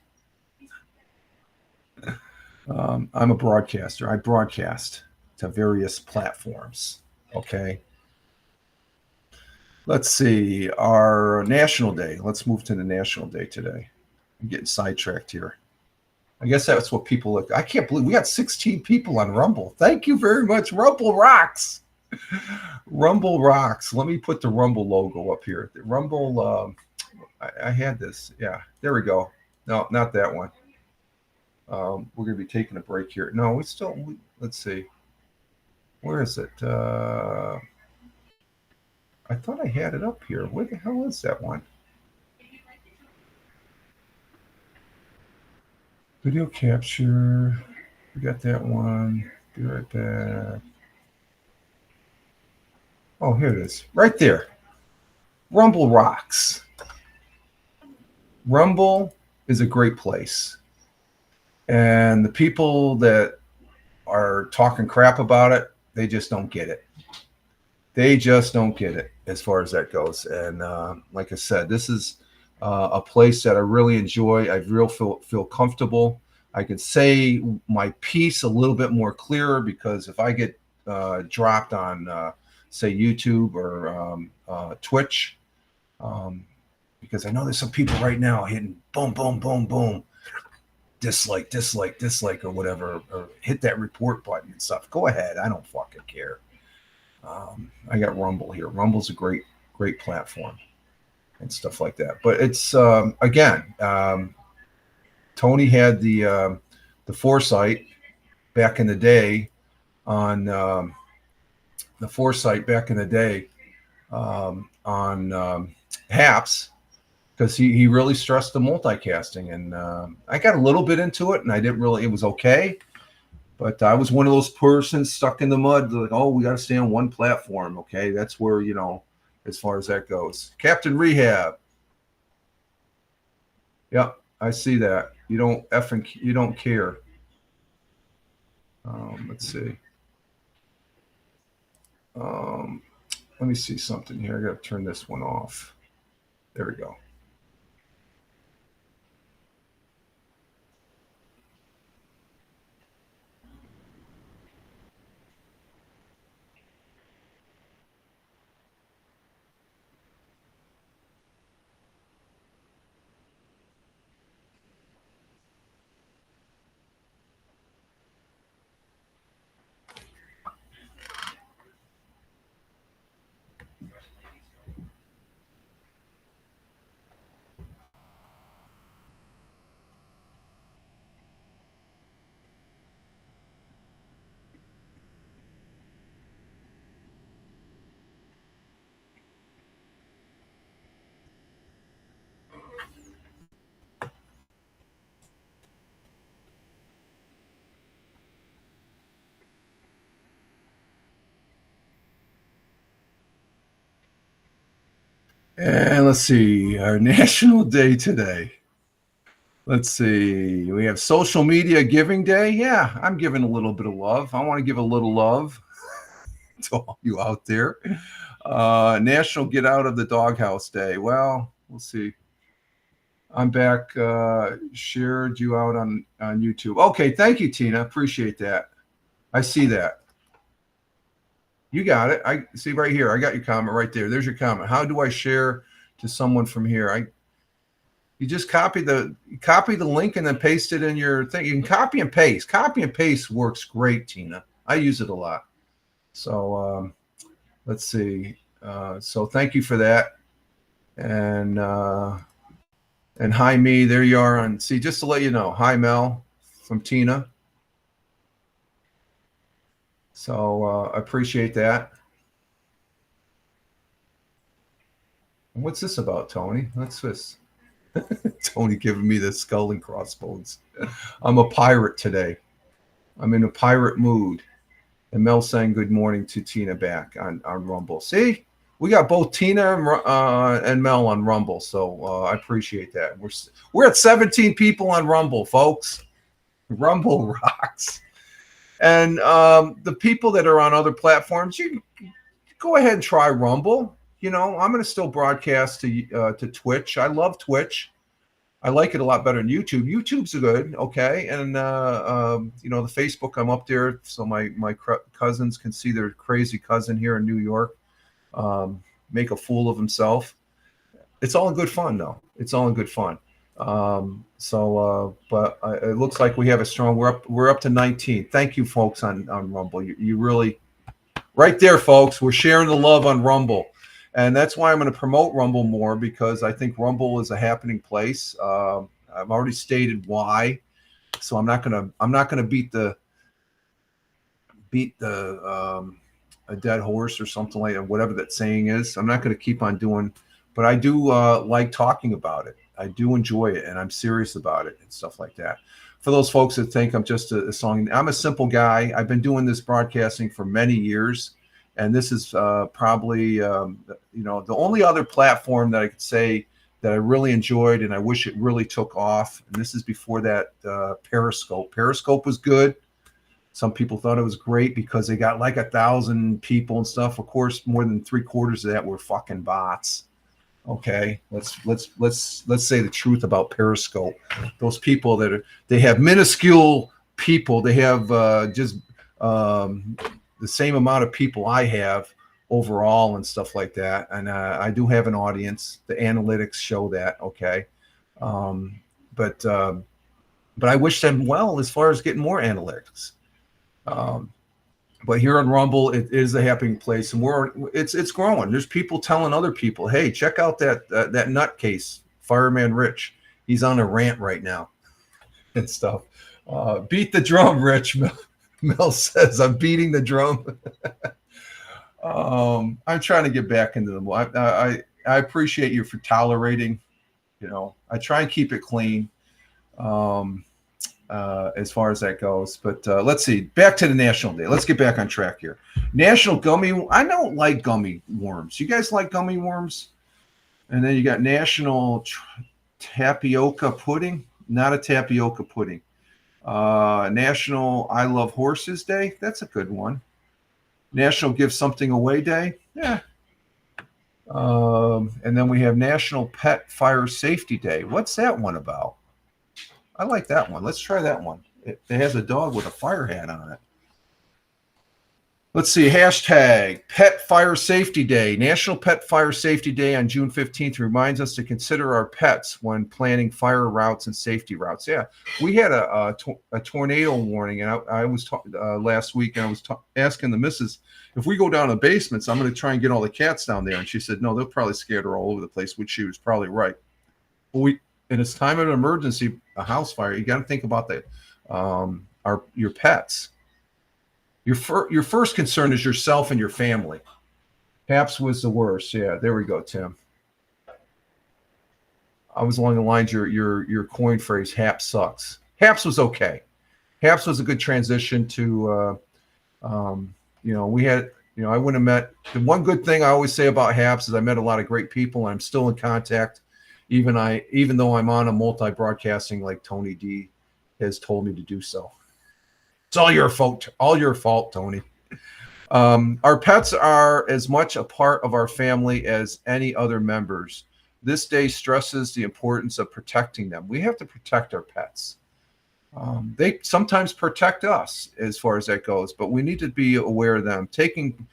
I'm a broadcaster. I broadcast to various platforms. Okay. Let's see, our National Day. Let's move to the National Day today. I'm getting sidetracked here. I guess that's what people look. I can't believe we got 16 people on Rumble. Thank you very much. Rumble rocks. Rumble rocks. Let me put the Rumble logo up here. The Rumble, I had this. Yeah, there we go. No, not that one. We're going to be taking a break here. No, let's see. Where is it? I thought I had it up here. Where the hell is that one? Video capture. We got that one. Be right back. Oh, here it is. Right there. Rumble rocks. Rumble is a great place. And the people that are talking crap about it, they just don't get it. They just don't get it as far as that goes. And like I said, this is a place that I really enjoy. I feel comfortable. I can say my piece a little bit more clearer because if I get dropped on, say, YouTube or Twitch, because I know there's some people right now hitting boom, boom, boom, boom, dislike, dislike, dislike, or whatever, or hit that report button and stuff. Go ahead. I don't fucking care. I got Rumble here. Rumble's a great platform and stuff like that. But it's again, Tony had the foresight back in the day on Haps because he really stressed the multicasting, and I got a little bit into it, and I didn't really. It was okay. But I was one of those persons stuck in the mud, like, oh, we got to stay on one platform. Okay, that's where, as far as that goes. Captain Rehab. Yep, I see that. You don't care. Let's see. Let me see something here. I got to turn this one off. There we go. And let's see, our National Day today. Let's see, we have Social Media Giving Day. Yeah, I'm giving a little bit of love. I want to give a little love to all you out there. National Get Out of the Doghouse Day. Well, we'll see. I'm back. Shared you out on YouTube. Okay, thank you, Tina. Appreciate that. I see that. You got it. I see right here. I got your comment right there. There's your comment. How do I share to someone from here? You just copy the link and then paste it in your thing. You can copy and paste. Copy and paste works great, Tina. I use it a lot. So let's see. So thank you for that. And hi me, there you are. And see, just to let you know, hi Mel from Tina. So I appreciate that. What's this about, Tony? What's this? Tony giving me the skull and crossbones. I'm a pirate today. I'm in a pirate mood. And Mel saying good morning to Tina back on Rumble. See, we got both Tina and Mel on Rumble, so I appreciate that. We're at 17 people on Rumble, folks. Rumble rocks. And the people that are on other platforms, you can go ahead and try Rumble. You know, I'm going to still broadcast to Twitch. I love Twitch. I like it a lot better than YouTube. YouTube's good, okay, and you know, the Facebook, I'm up there so my cousins can see their crazy cousin here in New York make a fool of himself. It's all in good fun, though. It's all in good fun. But it looks like we have a strong. We're up to 19. Thank you, folks on Rumble. You really, right there, folks. We're sharing the love on Rumble. And that's why I'm going to promote Rumble more, because I think Rumble is a happening place. I've already stated why, so I'm not going to beat a dead horse or something like that, whatever that saying is. I'm not going to keep on doing, but I do like talking about it. I do enjoy it, and I'm serious about it and stuff like that. For those folks that think I'm just a song, I'm a simple guy. I've been doing this broadcasting for many years. And this is probably, you know, the only other platform that I could say that I really enjoyed, and I wish it really took off. And this is before that Periscope. Periscope was good. Some people thought it was great because they got like 1,000 people and stuff. Of course, more than 3/4 of that were fucking bots. Okay, let's say the truth about Periscope. Those people they have minuscule people. They have just the same amount of people I have overall and stuff like that. And I do have an audience. The analytics show that. Okay. But I wish them well as far as getting more analytics. But here on Rumble, it is a happening place, and it's growing. There's people telling other people, hey, check out that nutcase, Fireman Rich. He's on a rant right now and stuff. Beat the drum, Rich. Mel says, I'm beating the drum. I'm trying to get back into the. I appreciate you for tolerating. You know, I try and keep it clean as far as that goes. But let's see. Back to the National Day. Let's get back on track here. National Gummy. I don't like gummy worms. You guys like gummy worms? And then you got National Tapioca Pudding. Not a tapioca pudding. National I Love Horses Day. That's a good one. National Give Something Away Day. Yeah. And then we have National Pet Fire Safety Day. What's that one about? I like that one. Let's try that one. It has a dog with a fire hat on it. Let's see. Hashtag Pet Fire Safety Day. National Pet Fire Safety Day on June 15th reminds us to consider our pets when planning fire routes and safety routes. Yeah, we had a tornado warning, and I was last week, and I was asking the missus, if we go down the basements, I'm going to try and get all the cats down there. And she said, no, they'll probably scare her all over the place, which she was probably right. But in this time of an emergency, a house fire, you got to think about your pets. Your first concern is yourself and your family. Haps was the worst. Yeah, there we go, Tim. I was along the lines your coin phrase. Haps sucks. Haps was okay. Haps was a good transition to. We had. I wouldn't have met. The one good thing I always say about Haps is I met a lot of great people, and I'm still in contact. Even though I'm on a multi-broadcasting like Tony D has told me to do so. It's all your fault. All your fault, Tony. Our pets are as much a part of our family as any other members. This day stresses the importance of protecting them. We have to protect our pets. They sometimes protect us as far as that goes, but we need to be aware of them. Taking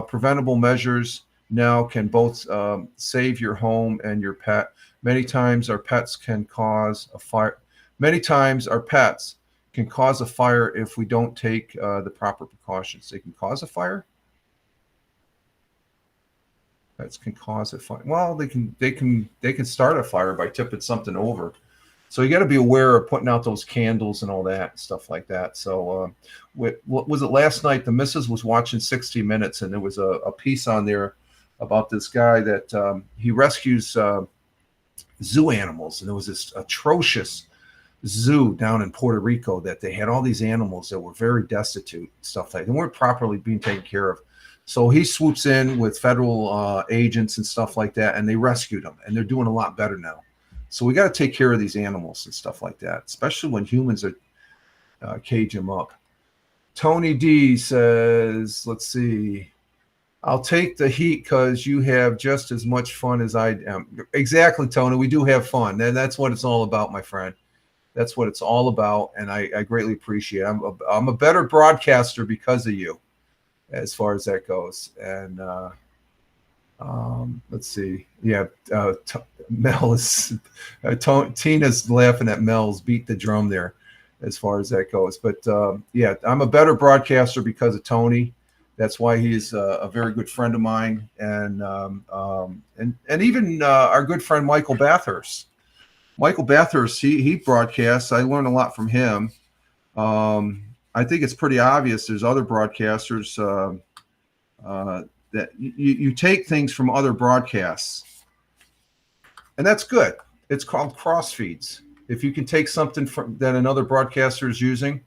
preventable measures now can both save your home and your pet. Many times our pets can cause a fire. Many times our pets can cause a fire if we don't take the proper precautions. They can cause a fire. Pets can cause a fire. Well, they can start a fire by tipping something over. So you got to be aware of putting out those candles and all that stuff like that. So what was it last night? The missus was watching 60 Minutes, and there was a piece on there about this guy that he rescues zoo animals, and there was this atrocious zoo down in Puerto Rico that they had all these animals that were very destitute, stuff like that. They weren't properly being taken care of. So he swoops in with federal agents and stuff like that, and they rescued them, and they're doing a lot better now. So we got to take care of these animals and stuff like that, especially when humans are cage them up. Tony D says, let's see, I'll take the heat because you have just as much fun as I am. Exactly, Tony. We do have fun, and that's what it's all about, my friend. That's what it's all about, and I greatly appreciate it. I'm a better broadcaster because of you, as far as that goes. And let's see. Yeah, Mel is Tina's laughing at Mel's beat the drum there, as far as that goes. But yeah, I'm a better broadcaster because of Tony. That's why he's a very good friend of mine, and even our good friend Michael Bathurst. Michael Bathurst, he broadcasts. I learn a lot from him. I think it's pretty obvious. There's other broadcasters that you take things from other broadcasts, and that's good. It's called cross feeds. If you can take something that another broadcaster is using,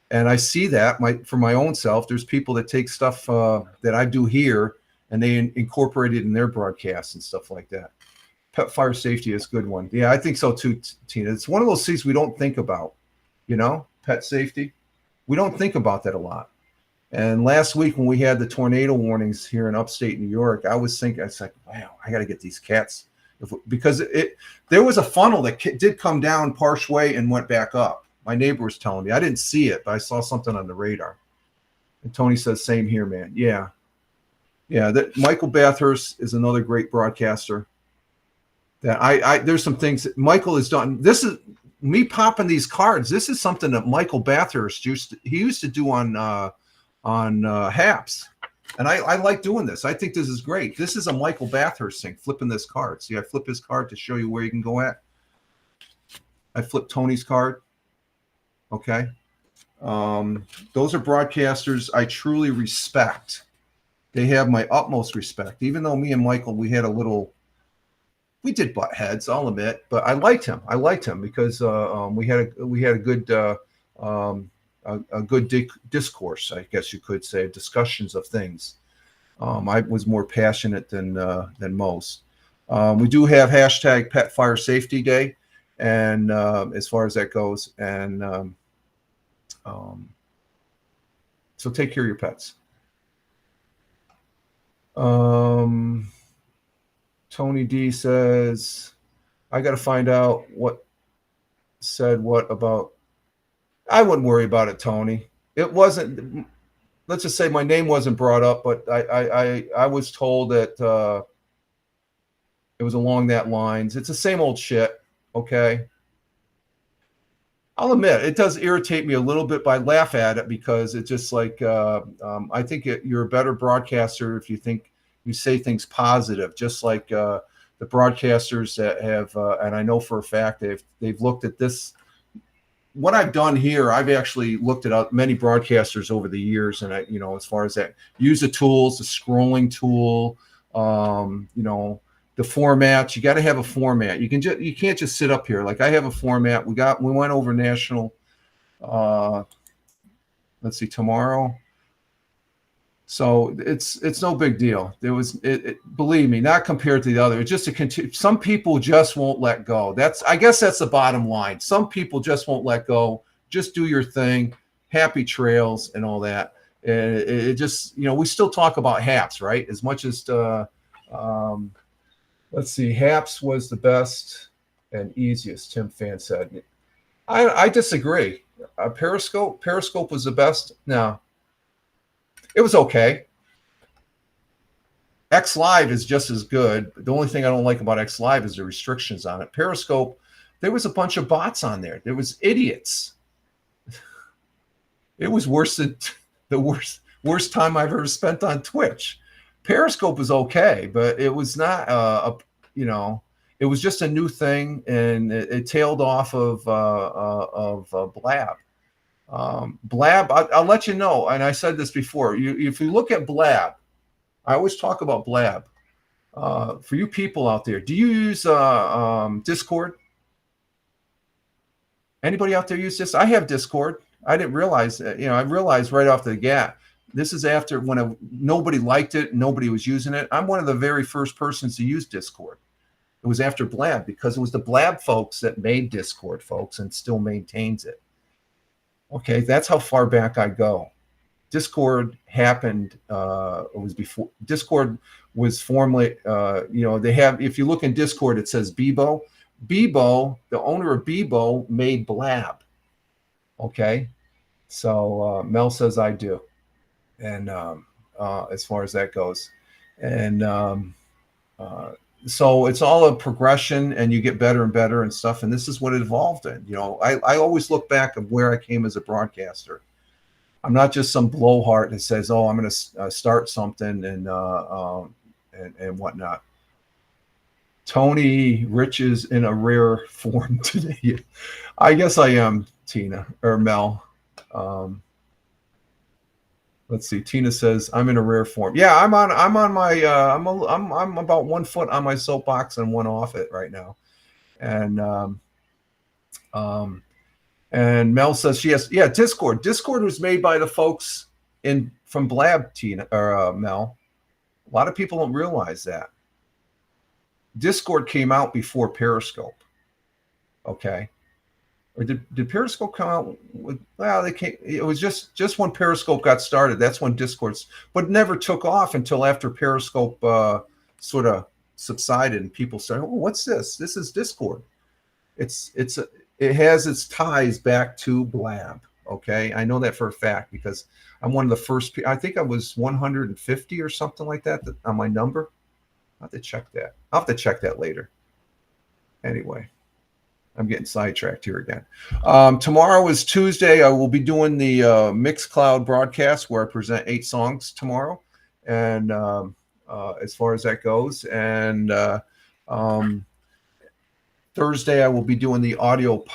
and I see that for my own self. There's people that take stuff that I do here, and they incorporate it in their broadcasts and stuff like that. Pet fire safety is a good one. Yeah, I think so too, Tina. It's one of those things we don't think about, pet safety. We don't think about that a lot. And last week when we had the tornado warnings here in upstate New York, I was thinking, it's like, wow, I got to get these cats. Because there was a funnel that did come down partially and went back up. My neighbor was telling me. I didn't see it, but I saw something on the radar. And Tony says, same here, man. Yeah. Michael Bathurst is another great broadcaster. That there's some things that Michael has done. This is me popping these cards. This is something that Michael Bathurst used to do on Haps, and I like doing this. I think this is great. This is a Michael Bathurst thing, flipping this card. See, I flip his card to show you where you can go at. I flip Tony's card. Okay, those are broadcasters I truly respect. They have my utmost respect. Even though me and Michael, we did butt heads, I'll admit, but I liked him. I liked him because we had a good discourse, I guess you could say, discussions of things. I was more passionate than most. We do have hashtag Pet Fire Safety Day, and as far as that goes, and so take care of your pets. Tony D says, I got to find out what said what about. I wouldn't worry about it, Tony. It wasn't. Let's just say my name wasn't brought up, but I was told that it was along that lines. It's the same old shit. Okay. I'll admit it does irritate me a little bit, but I laugh at it because it's just like I think you're a better broadcaster if you think you say things positive, just like the broadcasters that have, and I know for a fact they've looked at this. What I've done here, I've actually looked at many broadcasters over the years, and as far as that, use the tools, the scrolling tool, the formats. You got to have a format. You can't just sit up here. Like I have a format. We went over national. Let's see, tomorrow. So it's no big deal. There was believe me, not compared to the other. It's just a continue. Some people just won't let go. I guess that's the bottom line. Some people just won't let go. Just do your thing. Happy trails and all that. It just we still talk about Haps, right? As much as let's see, Haps was the best and easiest. Tim Fan said. I disagree. Periscope was the best. No. It was okay. X Live is just as good. The only thing I don't like about X Live is the restrictions on it. Periscope, there was a bunch of bots on there. There was idiots. It was worse than the worst time I've ever spent on Twitch. Periscope was okay, but it was not it was just a new thing, and it tailed off of Blab. Blab, I'll let you know, and I said this before. If you look at Blab, I always talk about Blab. For you people out there, do you use Discord? Anybody out there use this? I have Discord. I didn't realize, I realized right off the gap. This is after when nobody liked it, nobody was using it. I'm one of the very first persons to use Discord. It was after Blab, because it was the Blab folks that made Discord, folks, and still maintains it. Okay, that's how far back I go. Discord happened. It was before Discord was formerly. They have. If you look in Discord, it says Bebo. Bebo, the owner of Bebo, made Blab. Okay, so Mel says I do, and as far as that goes, and so it's all a progression, and you get better and better and stuff. And this is what it evolved in. I always look back of where I came as a broadcaster. I'm not just some blowhard that says, "Oh, I'm going to start something," and whatnot. Tony Rich is in a rare form today. I guess I am, Tina or Mel. Let's see. Tina says I'm in a rare form. Yeah, I'm on my. I'm about 1 foot on my soapbox and one off it right now, and Mel says she has. Yeah, Discord. Discord was made by the folks from Blab, Tina or Mel. A lot of people don't realize that. Discord came out before Periscope. Okay. Or did Periscope come out with? Well, they came. It was just when Periscope got started. That's when Discord's, but never took off until after Periscope sort of subsided and people started. Oh, what's this? This is Discord. It has its ties back to Blab. Okay, I know that for a fact because I'm one of the first. I think I was 150 or something like that on my number. I'll have to check that. I'll have to check that later. Anyway. I'm getting sidetracked here again. Tomorrow is Tuesday. I will be doing the Mixcloud broadcast where I present 8 songs tomorrow. And as far as that goes. And Thursday, I will be doing the audio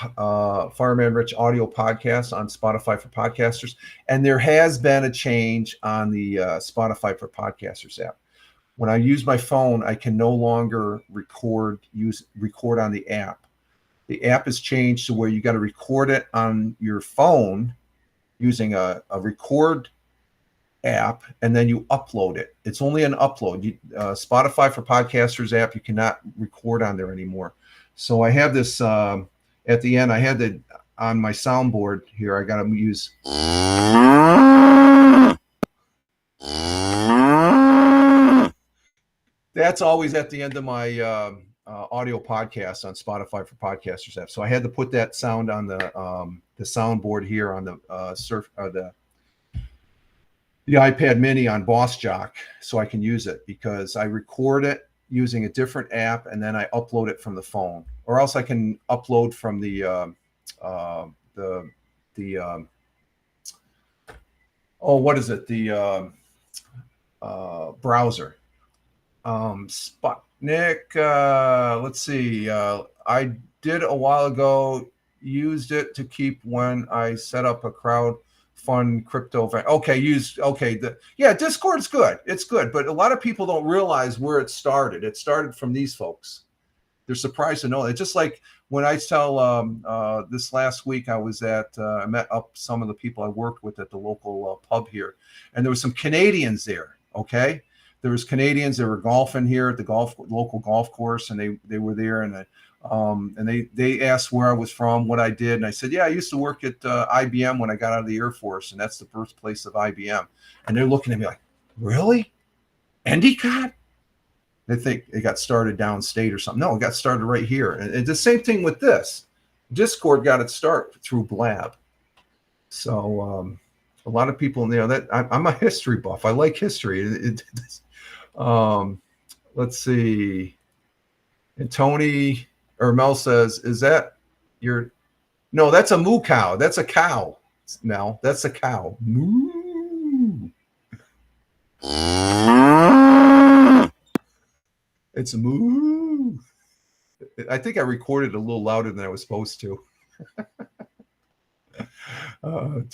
Fireman Rich audio podcast on Spotify for Podcasters. And there has been a change on the Spotify for Podcasters app. When I use my phone, I can no longer record on the app. The app has changed to where you got to record it on your phone using a record app, and then you upload it. It's only an upload. Spotify for Podcasters app, you cannot record on there anymore. So I have this at the end. I had the on my soundboard here. I got to use. That's always at the end of my audio podcast on Spotify for Podcasters app. So I had to put that sound on the soundboard here on the the iPad Mini on Boss Jock, so I can use it because I record it using a different app and then I upload it from the phone, or else I can upload from the browser. Nick, let's see. I did a while ago, used it to keep when I set up a crowdfund crypto event. Discord's good. It's good. But a lot of people don't realize where it started. It started from these folks. They're surprised to know it. Just like when I tell this last week, I was I met up some of the people I worked with at the local pub here, and there was some Canadians there. Okay. There was Canadians that were golfing here at the local golf course, and they were there, and they asked where I was from, what I did, and I said, yeah, I used to work at IBM when I got out of the Air Force, and that's the birthplace of IBM. And they're looking at me like, really? Endicott? They think it got started downstate or something. No, it got started right here. And the same thing with this. Discord got its start through Blab. So a lot of people, that I'm a history buff. I like history. Let's see. And Tony or Mel says, "Is that your?" No, that's a moo cow. That's a cow. Mel, that's a cow. Moo. It's a moo. I think I recorded a little louder than I was supposed to. And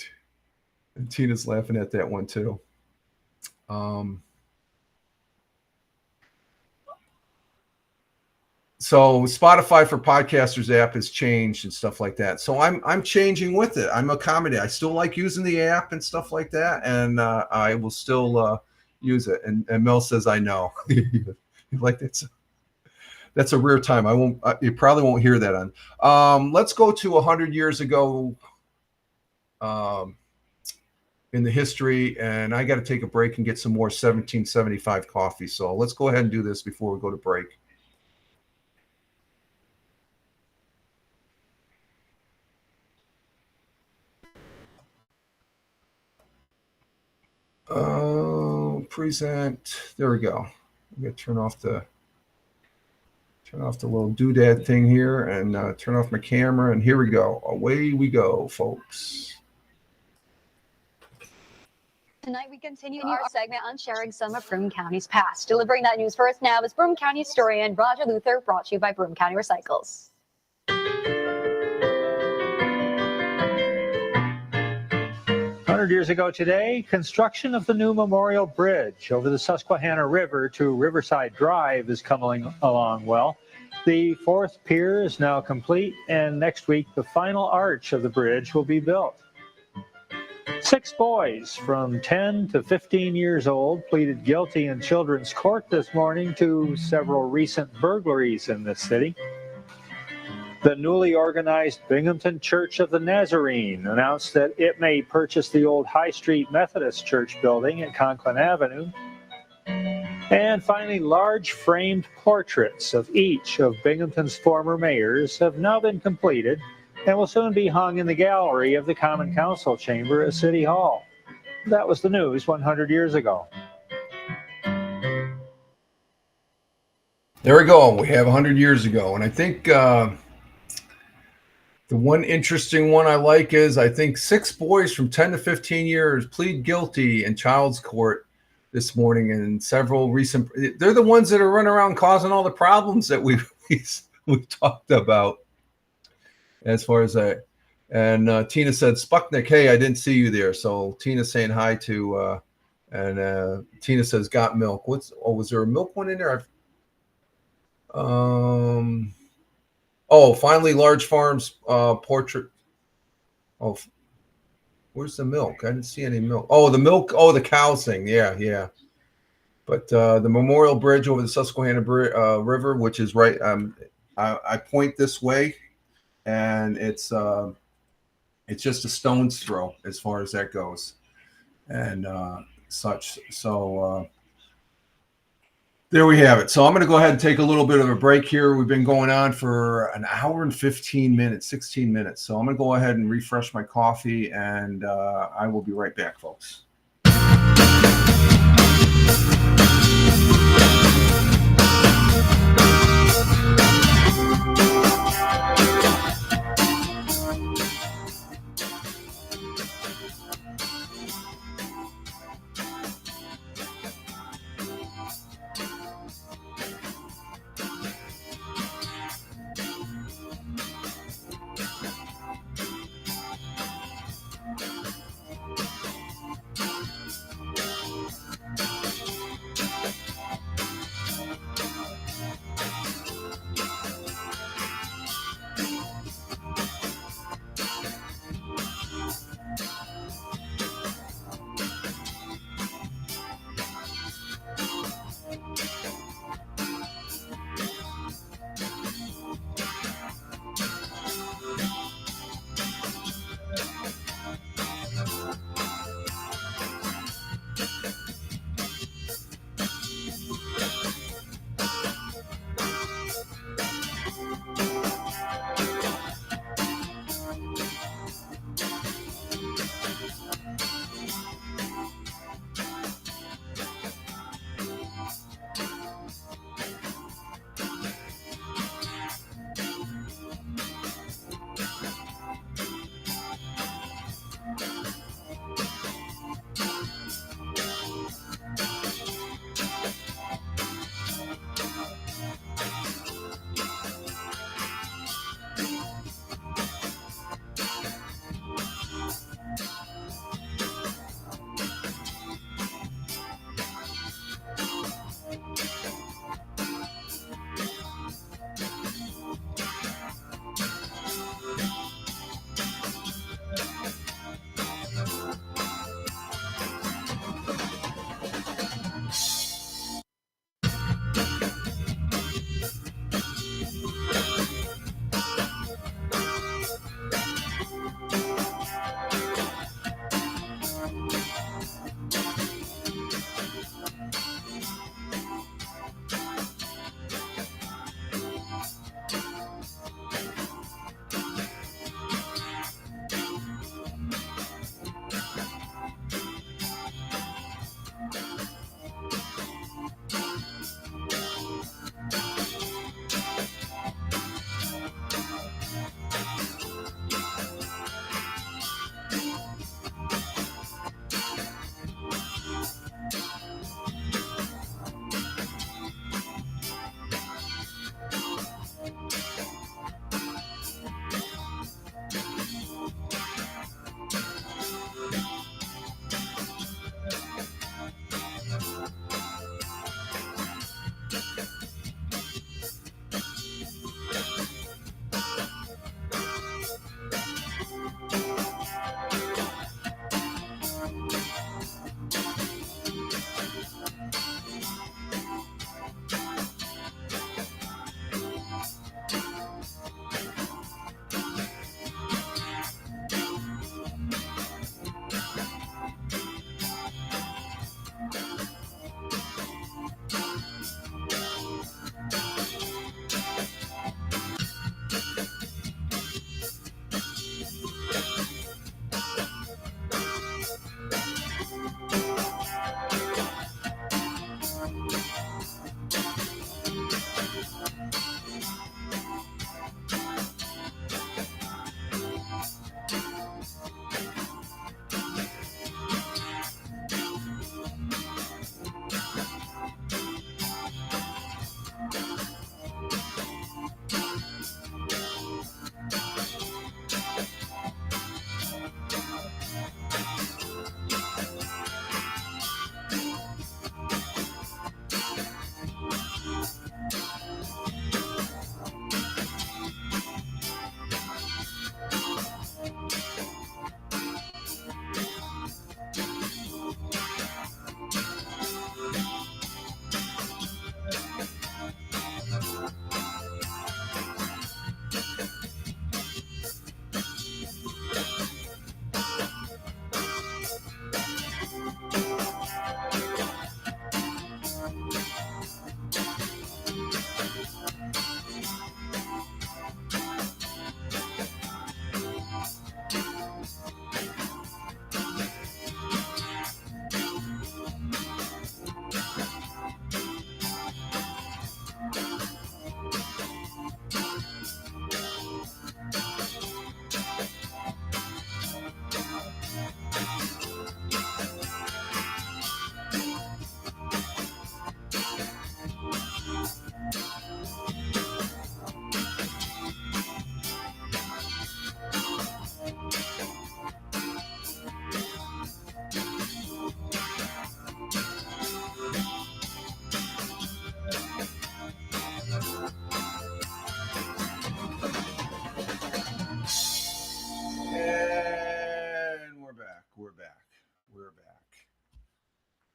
Tina's laughing at that one too. So Spotify for Podcasters app has changed and stuff like that. So I'm changing with it. I'm accommodating. I still like using the app and stuff like that, and I will still use it. And Mel says, "I know." Like that's a rare time. I won't. You probably won't hear that on. Let's go to 100 years ago. In the history, and I got to take a break and get some more 1775 coffee. So let's go ahead and do this before we go to break. Present. There we go. I'm gonna turn off the little doodad thing here and turn off my camera. And here we go. Away we go, folks. Tonight we continue our segment on sharing some of Broome County's past. Delivering that news for us now is Broome County historian Roger Luther, brought to you by Broome County Recycles. 100 years ago today, construction of the new Memorial Bridge over the Susquehanna River to Riverside Drive is coming along well. The fourth pier is now complete, and next week the final arch of the bridge will be built. 6 boys from 10 to 15 years old pleaded guilty in children's court this morning to several recent burglaries in the city. The newly organized Binghamton Church of the Nazarene announced that it may purchase the old High Street Methodist Church building at Conklin Avenue. And finally, large framed portraits of each of Binghamton's former mayors have now been completed and will soon be hung in the gallery of the Common Council chamber at City Hall. That was the news 100 years ago. There we go. We have 100 years ago. And I think the one interesting one I like is I think 6 boys from 10 to 15 years plead guilty in child's court this morning, and several recent. They're the ones that are running around causing all the problems that we've talked about. As far as that, and Tina said, Sputnik, hey, I didn't see you there. So Tina's saying hi to, and Tina says, got milk. Was there a milk one in there? Finally, Large Farms portrait. Oh, where's the milk? I didn't see any milk. Oh, the milk. Oh, the cows thing. Yeah. But the Memorial Bridge over the Susquehanna River, which is right. I point this way. And it's just a stone's throw as far as that goes, and such. So there we have it. So I'm going to go ahead and take a little bit of a break here. We've been going on for an hour and 15 minutes, 16 minutes. So I'm going to go ahead and refresh my coffee, and I will be right back, folks.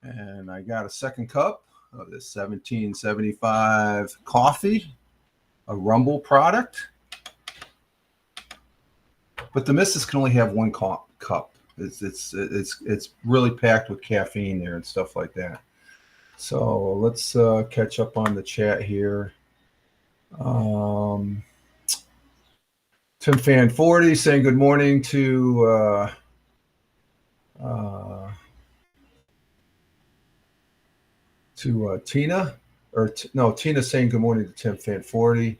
And I got a second cup of this 1775 coffee, a Rumble product. But the missus can only have one cup. It's really packed with caffeine there and stuff like that. So let's catch up on the chat here. Tim Fan 40 saying good morning to Tina, Tina saying good morning to Tim Fan 40.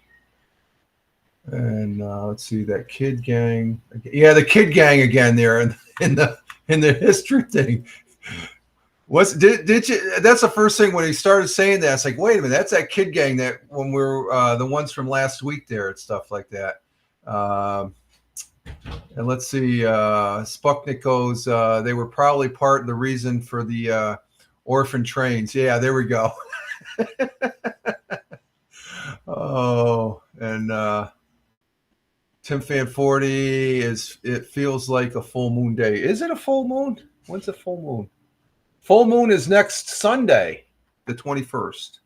And let's see that kid gang. Yeah, the kid gang again there in the history thing. Did you? That's the first thing when he started saying that. It's like, wait a minute, that's that kid gang that when we're the ones from last week there and stuff like that. And let's see, Sputnik goes. They were probably part of the reason for the orphan trains. Yeah, there we go. Oh, and Tim Fan 40 it feels like a full moon day. Is it a full moon? When's a full moon? Full moon is next Sunday, the 21st.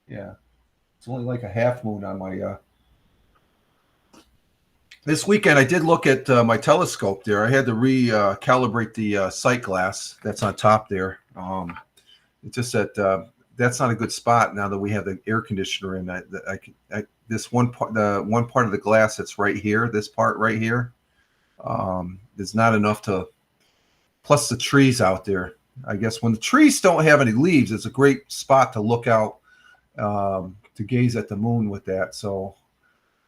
Yeah. It's only like a half moon on my this weekend I did look at my telescope there. I had to recalibrate the sight glass that's on top there. It's just that that's not a good spot now that we have the air conditioner in. This one part, the one part of the glass that's right here, this part right here, is not enough to. Plus the trees out there. I guess when the trees don't have any leaves, it's a great spot to look out to gaze at the moon with that. So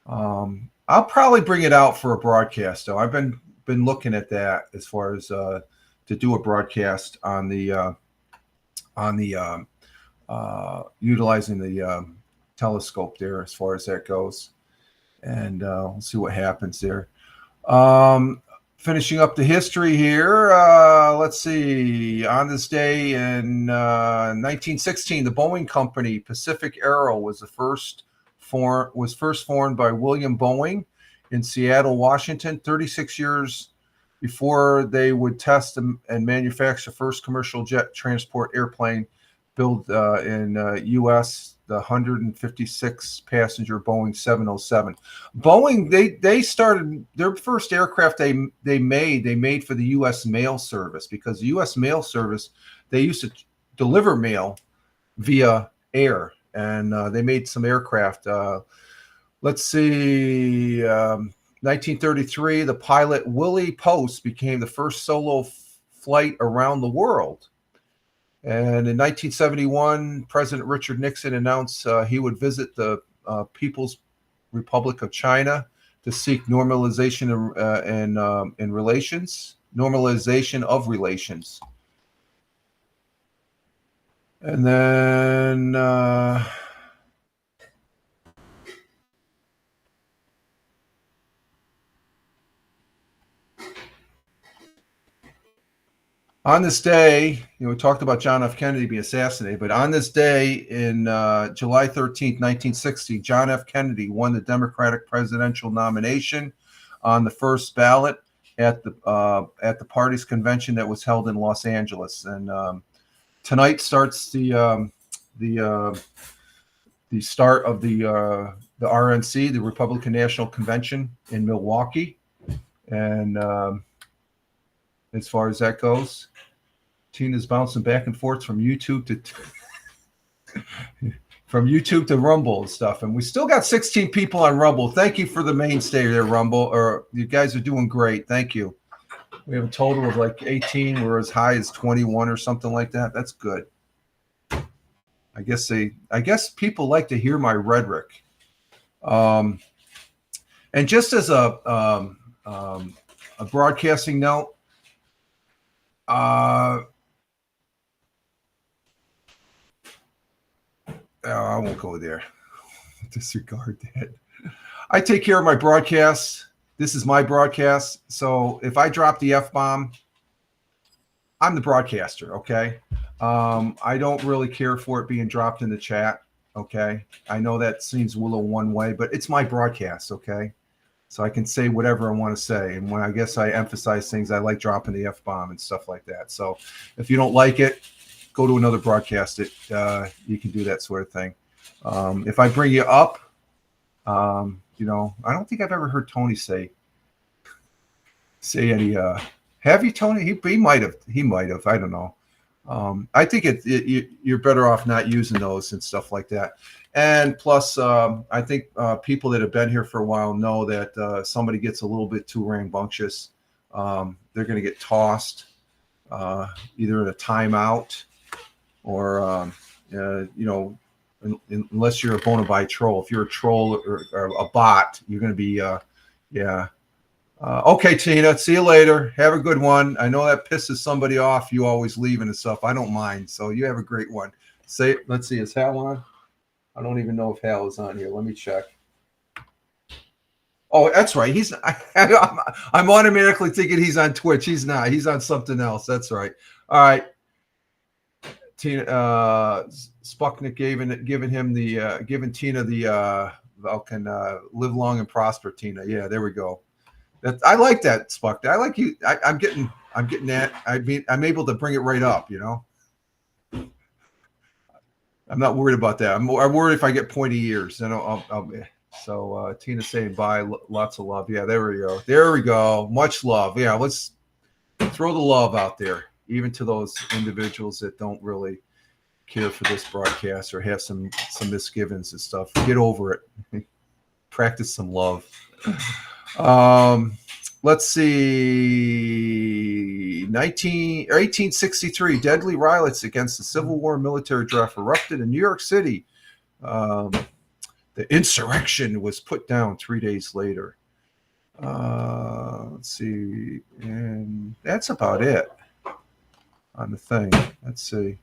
I'll probably bring it out for a broadcast. Though I've been looking at that as far as to do a broadcast on the utilizing the telescope there as far as that goes, and we'll see what happens there. Finishing up the history here, let's see. On this day in 1916, the Boeing Company Pacific Aero was first formed by William Boeing in Seattle, Washington. 36 years before they would test and manufacture the first commercial jet transport airplane built in U.S. The 156 passenger Boeing 707. Boeing, they started their first aircraft they made for the U.S. mail service, because the U.S. mail service, they used to deliver mail via air, and they made some aircraft. Let's see, 1933, the pilot Willie Post became the first solo flight around the world. And in 1971, President Richard Nixon announced he would visit the People's Republic of China to seek normalization in relations, normalization of relations. And then on this day, we talked about John F. Kennedy being assassinated, but on this day in July 13th, 1960, John F. Kennedy won the Democratic presidential nomination on the first ballot at the party's convention that was held in Los Angeles. And tonight starts the start of the RNC, the Republican National Convention in Milwaukee, and as far as that goes, Tina's bouncing back and forth from YouTube to Rumble and stuff, and we still got 16 people on Rumble. Thank you for the mainstay there, Rumble. Or you guys are doing great. Thank you. We have a total of like 18. We're as high as 21 or something like that. That's good. I guess people like to hear my rhetoric. And just as a broadcasting note. I won't go there. Disregard that. I take care of my broadcasts. This is my broadcast. So if I drop the F-bomb, I'm the broadcaster, okay? I don't really care for it being dropped in the chat, okay? I know that seems a little one way, but it's my broadcast, okay? So I can say whatever I want to say. And when I guess I emphasize things, I like dropping the F-bomb and stuff like that. So if you don't like it, go to another broadcast. You can do that sort of thing. If I bring you up, I don't think I've ever heard Tony say any. Have you, Tony? He might have. I don't know. I think you're better off not using those and stuff like that. And plus, I think people that have been here for a while know that somebody gets a little bit too rambunctious, they're going to get tossed either in a timeout or, unless you're a bona fide troll. If you're a troll or a bot, you're going to be, okay, Tina, see you later. Have a good one. I know that pisses somebody off, you always leaving and stuff. I don't mind. So you have a great one. Let's see, is Hal on? I don't even know if Hal is on here. Let me check. Oh, that's right. I'm automatically thinking he's on Twitch. He's not. He's on something else. That's right. All right. Tina, Sputnik giving Tina the Vulcan live long and prosper, Tina. Yeah, there we go. I like that, Sputnik. I like you. I'm getting that. I'm able to bring it right up. I'm not worried about that. I'm worried if I get pointy ears. Then So Tina's saying bye. Lots of love. Yeah, there we go. There we go. Much love. Yeah, let's throw the love out there, even to those individuals that don't really care for this broadcast or have some misgivings and stuff. Get over it. Practice some love. Let's see. 1863, deadly riots against the Civil War military draft erupted in New York City. The insurrection was put down 3 days later. Let's see. And that's about it on the thing. Let's see.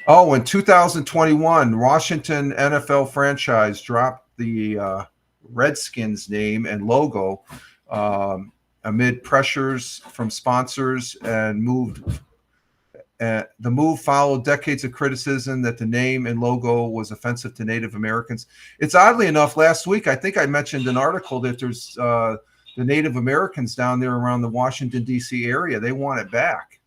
Oh, in 2021, Washington NFL franchise dropped the Redskins name and logo amid pressures from sponsors and moved. The move followed decades of criticism that the name and logo was offensive to Native Americans. It's oddly enough, last week, I think I mentioned an article that there's the Native Americans down there around the Washington, D.C. area. They want it back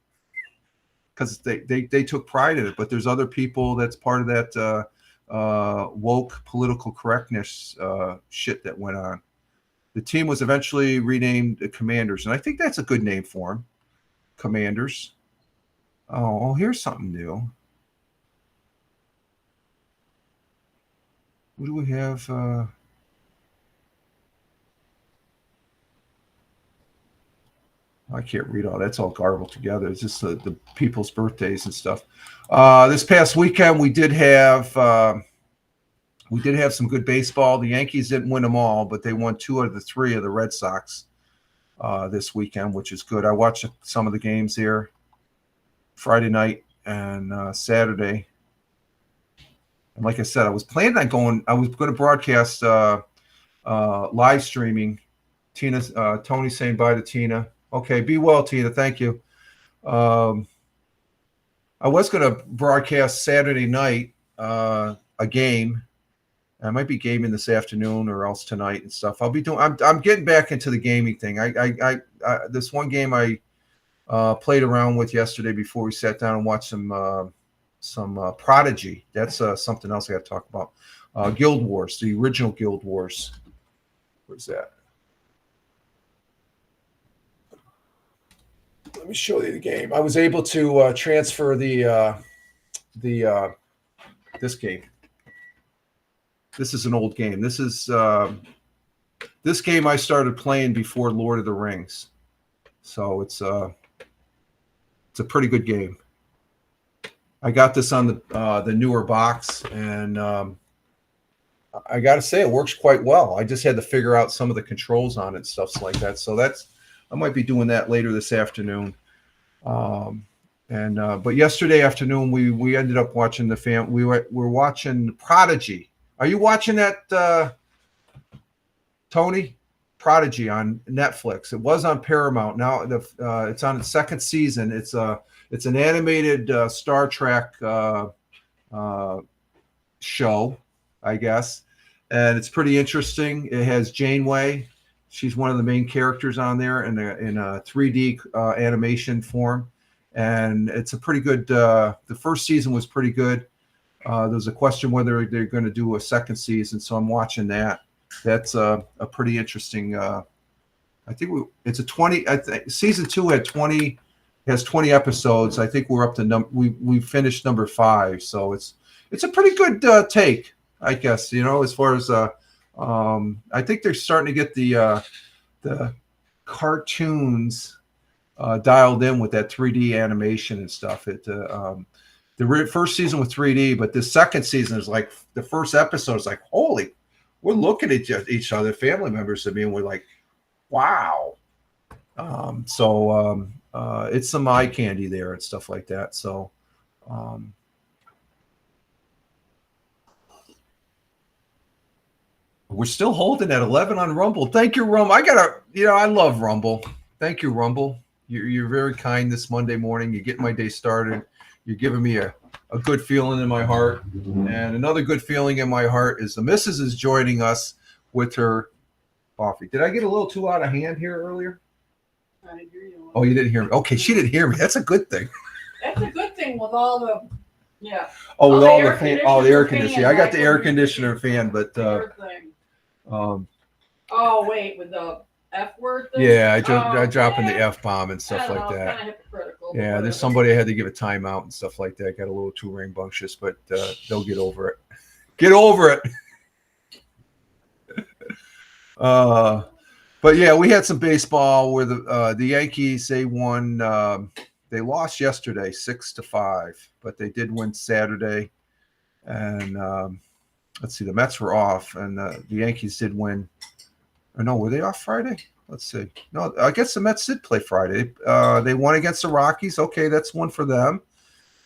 because they took pride in it. But there's other people that's part of that woke political correctness shit that went on. The team was eventually renamed the Commanders, and I think that's a good name for them, Commanders. Oh, here's something new. What do we have? I can't read all. That's all garbled together. It's just the people's birthdays and stuff. This past weekend, we did have some good baseball. The Yankees didn't win them all, but they won 2 out of the 3 of the Red Sox this weekend, which is good. I watched some of the games here Friday night and Saturday. And like I said, I was planning on going. I was going to broadcast live streaming. Tony saying bye to Tina. Okay, be well, Tina. Thank you. I was going to broadcast Saturday night a game. I might be gaming this afternoon or else tonight and stuff. I'll be doing. I'm getting back into the gaming thing. I this one game I played around with yesterday before we sat down and watched some Prodigy. That's something else I got to talk about. Guild Wars, the original Guild Wars. Where's that? Let me show you the game. I was able to transfer this game. This is an old game. This is this game I started playing before Lord of the Rings, so it's a pretty good game. I got this on the newer box, and I got to say it works quite well. I just had to figure out some of the controls on it and stuff like that. So I might be doing that later this afternoon. But yesterday afternoon we ended up watching we're watching Prodigy. Are you watching that, Tony? Prodigy on Netflix. It was on Paramount. Now it's on its second season. It's an animated Star Trek show, I guess. and it's pretty interesting. It has Janeway. She's one of the main characters on there in a 3D animation form, and it's a pretty good. The first season was pretty good. There's a question whether they're going to do a second season, so I'm watching that. That's a pretty interesting. I think it's a 20. Season 2 had 20. Has 20 episodes. I think we're up to we finished number 5, so it's a pretty good take, I guess. As far as I think they're starting to get the cartoons dialed in with that 3D animation and stuff. The first season was 3D, but the second season is like the first episode is like, holy, we're looking at each other, family members of me, and we're like, wow. It's some eye candy there and stuff like that. So, we're still holding at 11 on Rumble. Thank you, Rumble. I love Rumble. Thank you, Rumble. You're very kind this Monday morning. You get my day started. You're giving me a good feeling in my heart. And another good feeling in my heart is the missus is joining us with her coffee. Did I get a little too out of hand here earlier? I hear you. Oh, you didn't hear me. Okay, she didn't hear me. That's a good thing. That's a good thing with all the, yeah. Oh, with all the air conditioner conditioning. fan, I got like the air when you- conditioner fan, but Everything. um, Oh, wait, with the F word thing? yeah, I drop in the yeah. F-bomb and stuff like that. Kind of hypocritical. but Yeah, whatever. there's somebody I had to give a timeout and stuff like that. Got a little too rambunctious, but they'll get over it. Get over it. But yeah, we had some baseball where the Yankees, they won. They lost yesterday 6-5, but they did win Saturday. And let's see, the Mets were off, and the Yankees did win. Or no, were they off Friday? Let's see. No, I guess the Mets did play Friday. They won against the Rockies. Okay, that's one for them.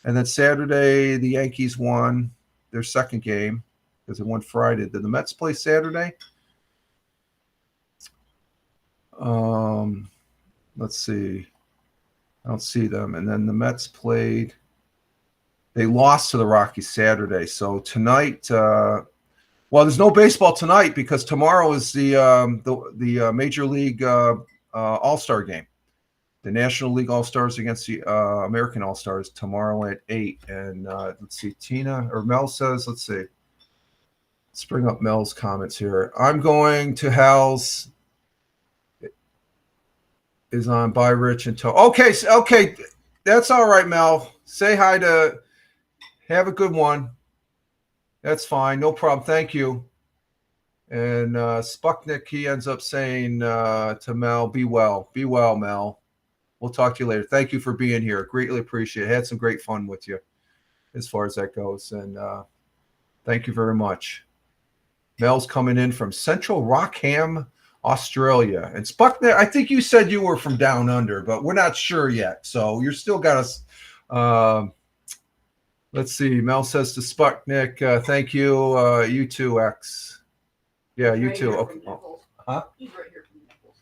And then Saturday, the Yankees won their second game because they won Friday. Did the Mets play Saturday? Let's see. I don't see them. And then the Mets played. They lost to the Rockies Saturday. So tonight, well, there's no baseball tonight because tomorrow is the Major League All-Star game. The National League All-Stars against the American All-Stars tomorrow at 8. And let's see, Tina or Mel says, let's see. Let's bring up Mel's comments here. I'm going to Hal's. Is on by Rich and Toe. Okay, that's all right, Mel. Say hi to. Have a good one. That's fine, no problem. Thank you. And Sputnik, he ends up saying to Mel, "Be well, Mel. We'll talk to you later. Thank you for being here. Greatly appreciate it. Had some great fun with you, as far as that goes. And thank you very much." Mel's coming in from Central Rockham, Australia. And Sputnik, I think you said you were from down under, but we're not sure yet. So you're still got us. Let's see. Mel says to Sputnik, thank you. You too, X. Yeah, He's you right too. here Okay. from Nichols. Huh? He's right here from Nichols.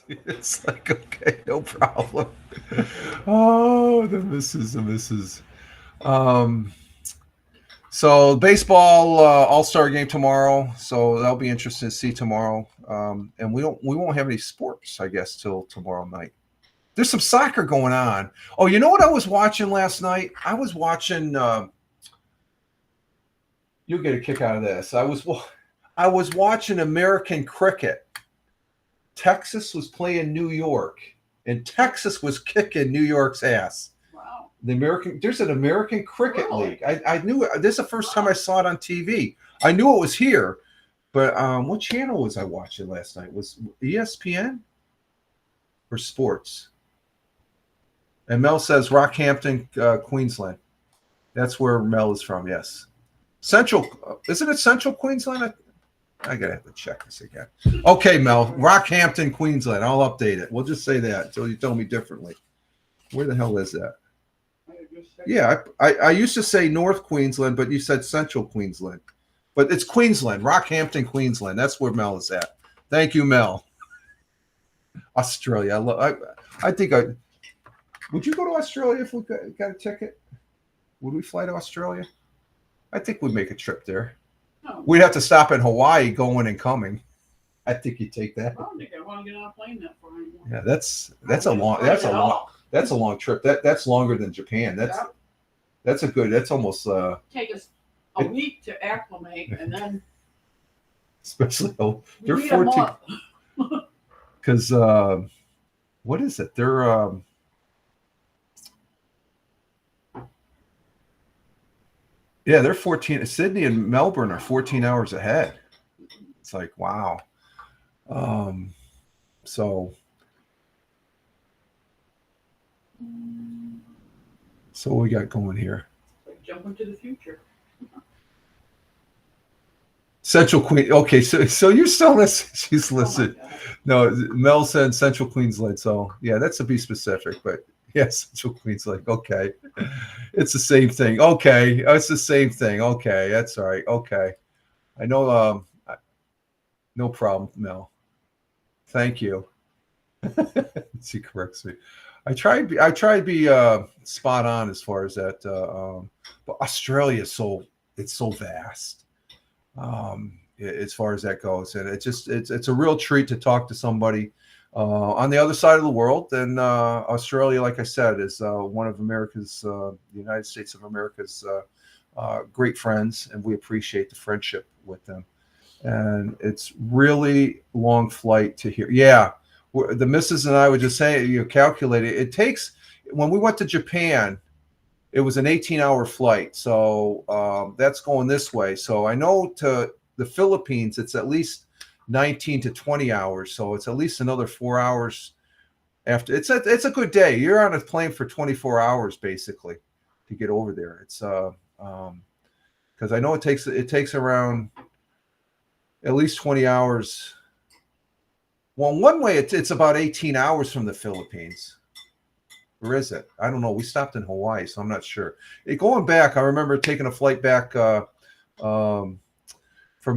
It's like, okay, no problem. Oh, the misses. So baseball all-star game tomorrow. So that'll be interesting to see tomorrow. And we won't have any sports, I guess, till tomorrow night. There's some soccer going on. Oh, you know what I was watching last night? I was watching. You'll get a kick out of this. I was watching American cricket. Texas was playing New York, and Texas was kicking New York's ass. Wow. There's an American Cricket Really? League. I knew it. This is the first time I saw it on TV. I knew it was here, but what channel was I watching last night? Was ESPN or sports? And Mel says Rockhampton, Queensland. That's where Mel is from. Yes, isn't it Central Queensland? I gotta have to check this again. Okay, Mel, Rockhampton, Queensland. I'll update it. We'll just say that until you tell me differently. Where the hell is that? Yeah, I used to say North Queensland, but you said Central Queensland. But it's Queensland, Rockhampton, Queensland. That's where Mel is at. Thank you, Mel. Australia. I think would you go to Australia if we got a ticket? Would we fly to Australia? I think we'd make a trip there. No, We'd have to stop in Hawaii, going and coming. I think you'd take that. I don't think I want to get on a plane that far anymore. Yeah, that's a long trip. That's longer than Japan. That's a good. That's almost Take us a week to acclimate, and then especially they're we need a 14 month. because what is it? They're yeah, they're 14. Sydney and Melbourne are 14 hours ahead. It's like wow. So what we got going here? Like jump into the future. Central Queen. Okay, so you're still listening. She's Oh my listening. God. No, Mel said Central Queensland. So yeah, that's to be specific, but yeah, Central Queensland. Okay, it's the same thing. Okay, it's the same thing. Okay, that's all right. Okay, I know. No problem, Mel. Thank you. She corrects me. I try to be spot on as far as that. But Australia is it's so vast. As far as that goes, and it's a real treat to talk to somebody on the other side of the world. And Australia, like I said, is one of America's, the United States of America's great friends, and we appreciate the friendship with them. And it's really long flight to here. Yeah, the missus and I would just say, you calculate it. It takes, when we went to Japan, it was an 18-hour flight. So that's going this way. So I know to the Philippines, it's at least 19 to 20 hours. So it's at least another 4 hours after. It's a good day. You're on a plane for 24 hours basically to get over there. It's because I know it takes around at least 20 hours. Well, one way it's about 18 hours from the Philippines. Or is it? I don't know. We stopped in Hawaii, so I'm not sure. Going back, I remember taking a flight back from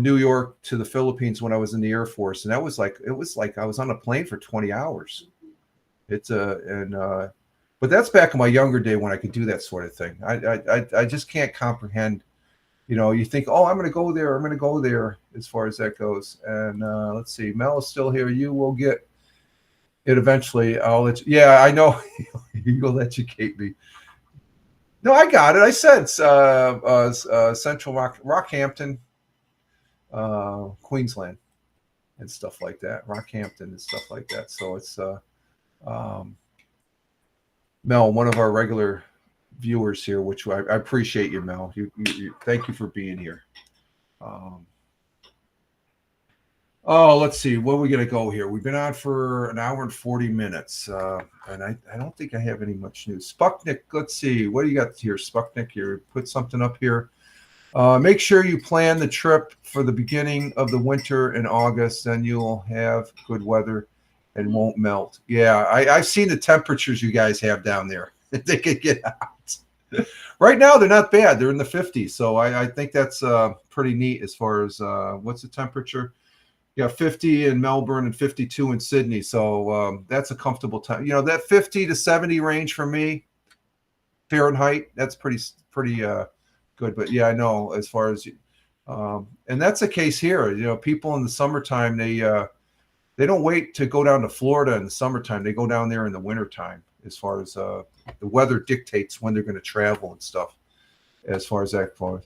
New York to the Philippines when I was in the Air Force, and it was like I was on a plane for 20 hours. But that's back in my younger day when I could do that sort of thing. I just can't comprehend. You know, you think, oh, I'm going to go there as far as that goes. And let's see, Mel is still here. You will get it eventually. I'll let you. Yeah, I know. You will educate me. No, I got it. I said Central Rockhampton, Queensland, and stuff like that. Rockhampton and stuff like that. So it's Mel, one of our regular viewers here, which I appreciate you, Mel. You thank you for being here. Let's see. Where are we going to go here? We've been on for an hour and 40 minutes. And I don't think I have any much news. Sputnik, let's see. What do you got here, Sputnik? You put something up here. Make sure you plan the trip for the beginning of the winter in August. Then you'll have good weather and won't melt. Yeah, I've seen the temperatures you guys have down there. They could get out. Right now, they're not bad. They're in the 50s. So I think that's pretty neat as far as what's the temperature? Yeah, 50 in Melbourne and 52 in Sydney. So that's a comfortable time. You know, that 50 to 70 range for me, Fahrenheit, that's pretty good. But yeah, I know as far as, and that's the case here. You know, people in the summertime, they don't wait to go down to Florida in the summertime. They go down there in the wintertime as far as the weather dictates when they're going to travel and stuff as far as that goes.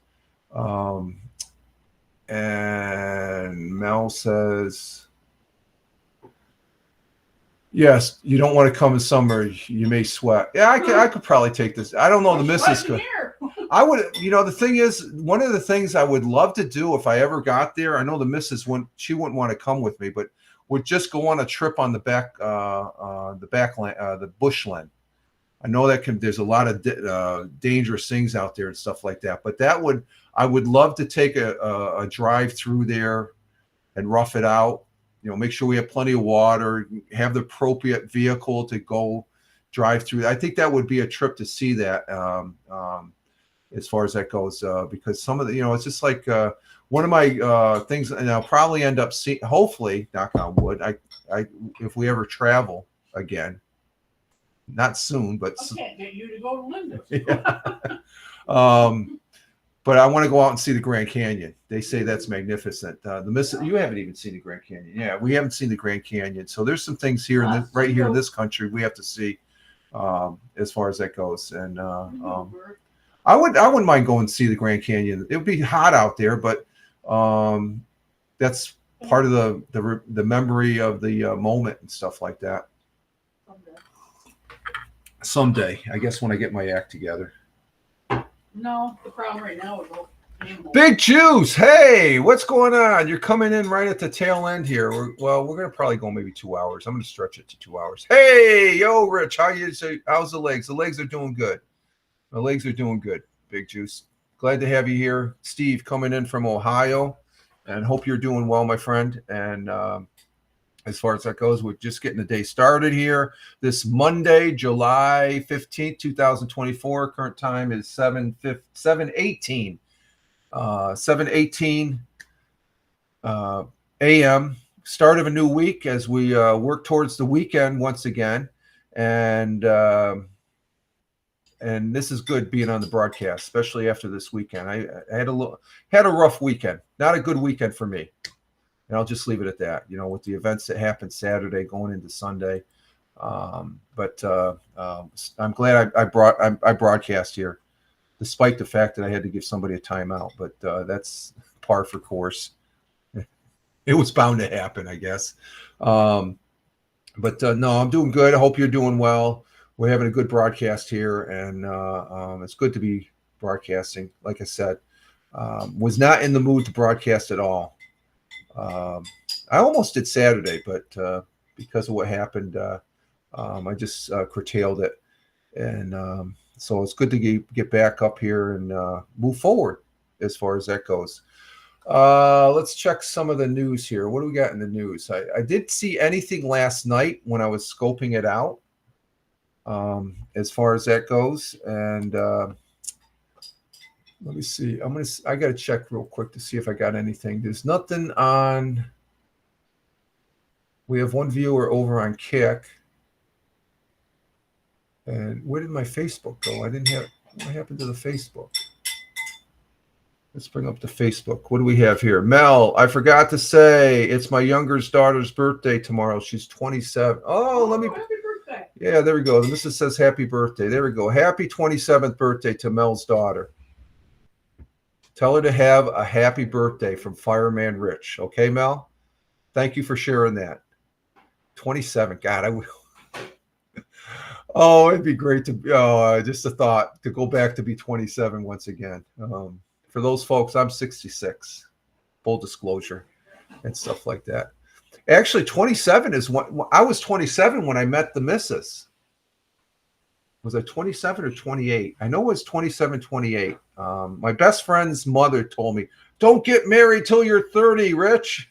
And Mel says, yes, you don't want to come in summer. You may sweat. Yeah, I could probably take this. I don't know. The missus could. I would, you know, the thing is, one of the things I would love to do if I ever got there, I know the missus wouldn't want to come with me, but would just go on a trip on the bushland. I know there's a lot of dangerous things out there and stuff like that, but I would love to take a drive through there and rough it out. You know, make sure we have plenty of water, have the appropriate vehicle to go drive through. I think that would be a trip to see that. as far as that goes, because some of the, it's just like one of my things, and I'll probably end up seeing, hopefully, knock on wood, I if we ever travel again, not soon, but I can't get you to go to Linda's. yeah. But I want to go out and see the Grand Canyon. They say that's magnificent. You haven't even seen the Grand Canyon. Yeah, we haven't seen the Grand Canyon. So there's some things here, right here in this country, we have to see as far as that goes. And I wouldn't mind going to see the Grand Canyon. It would be hot out there, but that's part of the memory of the moment and stuff like that. Someday, I guess, when I get my act together. No, the problem right now is animals. Big Juice, hey, what's going on? You're coming in right at the tail end here. We're gonna probably go maybe 2 hours. I'm gonna stretch it to 2 hours. Hey, yo, Rich, how's the legs? The legs are doing good. The legs are doing good. Big Juice, glad to have you here. Steve coming in from Ohio, and hope you're doing well, my friend. And as far as that goes, we're just getting the day started here. This Monday, July 15th, 2024. Current time is 7:18 a.m. Start of a new week as we work towards the weekend once again. And this is good being on the broadcast, especially after this weekend. I had a rough weekend, not a good weekend for me. And I'll just leave it at that, with the events that happened Saturday going into Sunday. But I'm glad I broadcast here, despite the fact that I had to give somebody a timeout. But that's par for course. It was bound to happen, I guess. No, I'm doing good. I hope you're doing well. We're having a good broadcast here, and it's good to be broadcasting. Like I said, was not in the mood to broadcast at all. I almost did Saturday, but because of what happened, I just curtailed it. And so it's good to get back up here and move forward as far as that goes. Let's check some of the news here. What do we got in the news? I did see anything last night when I was scoping it out, as far as that goes. And let me see. I got to check real quick to see if I got anything. There's nothing on. We have one viewer over on Kick. And where did my Facebook go? What happened to the Facebook? Let's bring up the Facebook. What do we have here? Mel, I forgot to say, it's my younger daughter's birthday tomorrow. She's 27. Oh, let me. Happy birthday. Yeah, there we go. The missus says happy birthday. There we go. Happy 27th birthday to Mel's daughter. Tell her to have a happy birthday from Fireman Rich. Okay, Mel? Thank you for sharing that. 27. God, I will. Oh, it'd be great to, just a thought, to go back to be 27 once again. For those folks, I'm 66. Full disclosure and stuff like that. Actually, 27 is when I was 27 when I met the missus. Was I 27 or 28? I know it was 27, 28. My best friend's mother told me, don't get married till you're 30, Rich.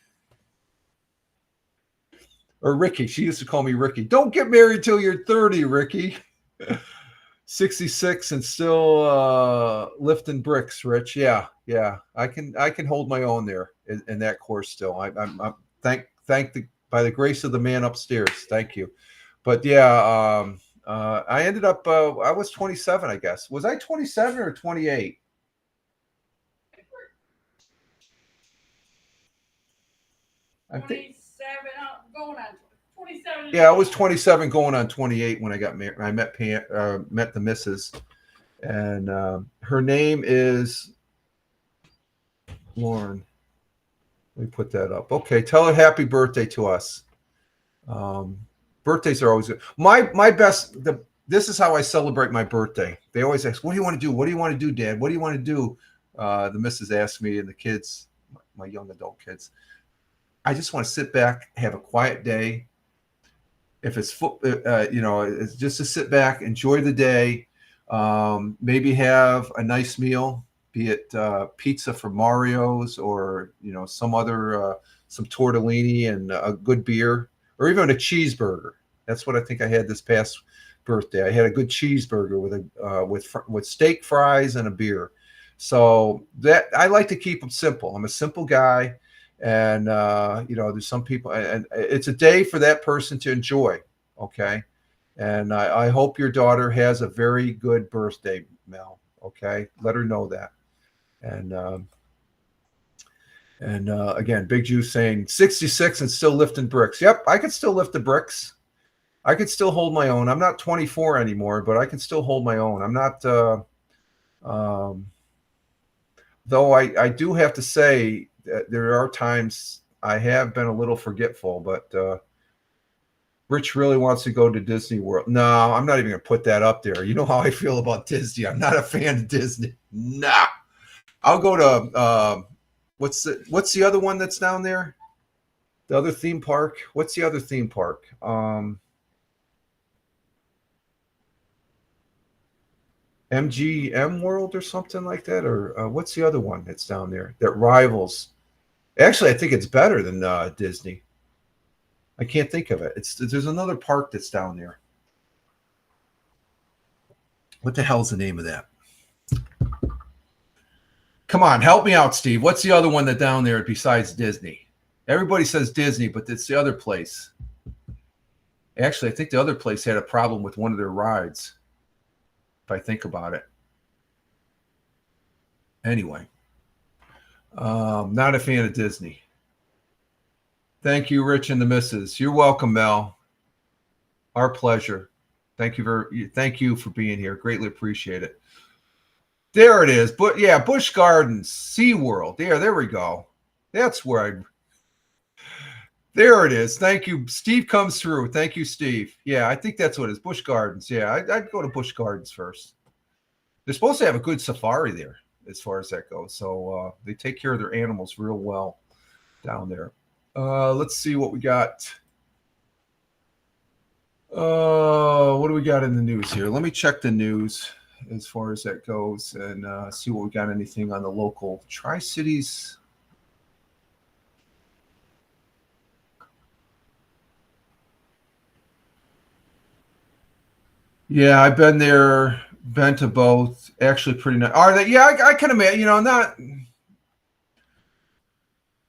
Or Ricky. She used to call me Ricky. Don't get married till you're 30, Ricky. 66 and still lifting bricks, Rich. Yeah. I can hold my own there in that course still. I'm by the grace of the man upstairs. Thank you. But yeah, I ended up, I was 27, I guess. Was I 27 or 28? I think 27, going on 27. Yeah, I was 27 going on 28 when I got married. I met the missus, and her name is Lauren. Let me put that up. Okay, tell her happy birthday to us. Birthdays are always good. My best. This is how I celebrate my birthday. They always ask, "What do you want to do? What do you want to do, Dad? What do you want to do?" The missus asked me, and the kids, my young adult kids. I just want to sit back, have a quiet day. If it's it's just to sit back, enjoy the day, maybe have a nice meal, be it pizza from Mario's or some other some tortellini and a good beer, or even a cheeseburger. That's what I think I had this past birthday. I had a good cheeseburger with steak, fries, and a beer. So that I like to keep them simple. I'm a simple guy, and there's some people, and it's a day for that person to enjoy. Okay, and I hope your daughter has a very good birthday, Mel. Okay, let her know that. And again, Big Juice saying 66 and still lifting bricks. Yep, I can still lift the bricks. I could still hold my own. I'm not 24 anymore, but I can still hold my own. I'm not. Though I do have to say that there are times I have been a little forgetful, but Rich really wants to go to Disney World. No, I'm not even going to put that up there. You know how I feel about Disney. I'm not a fan of Disney. Nah. I'll go to what's the other one that's down there? The other theme park? What's the other theme park? MGM World or something like that, or what's the other one that's down there that rivals? Actually, I think it's better than Disney. I can't think of it. There's another park that's down there. What the hell's the name of that? Come on, help me out, Steve. What's the other one that down there besides Disney? Everybody says Disney, but it's the other place. Actually, I think the other place had a problem with one of their rides, if I think about it. Anyway, not a fan of Disney. Thank you, Rich and the missus. You're welcome, Mel. Our pleasure. Thank you for being here. Greatly appreciate it. There it is. But yeah, Busch Gardens, SeaWorld. There we go. That's where there it is. Thank you. Steve comes through. Thank you, Steve. Yeah, I think that's what it is. Busch Gardens. Yeah, I'd go to Busch Gardens first. They're supposed to have a good safari there as far as that goes. So they take care of their animals real well down there. Let's see what we got. What do we got in the news here? Let me check the news as far as that goes and see what we got. Anything on the local Tri-Cities. Yeah, I've been there, been to both. Actually, pretty nice. Are they? Yeah, I can imagine. Not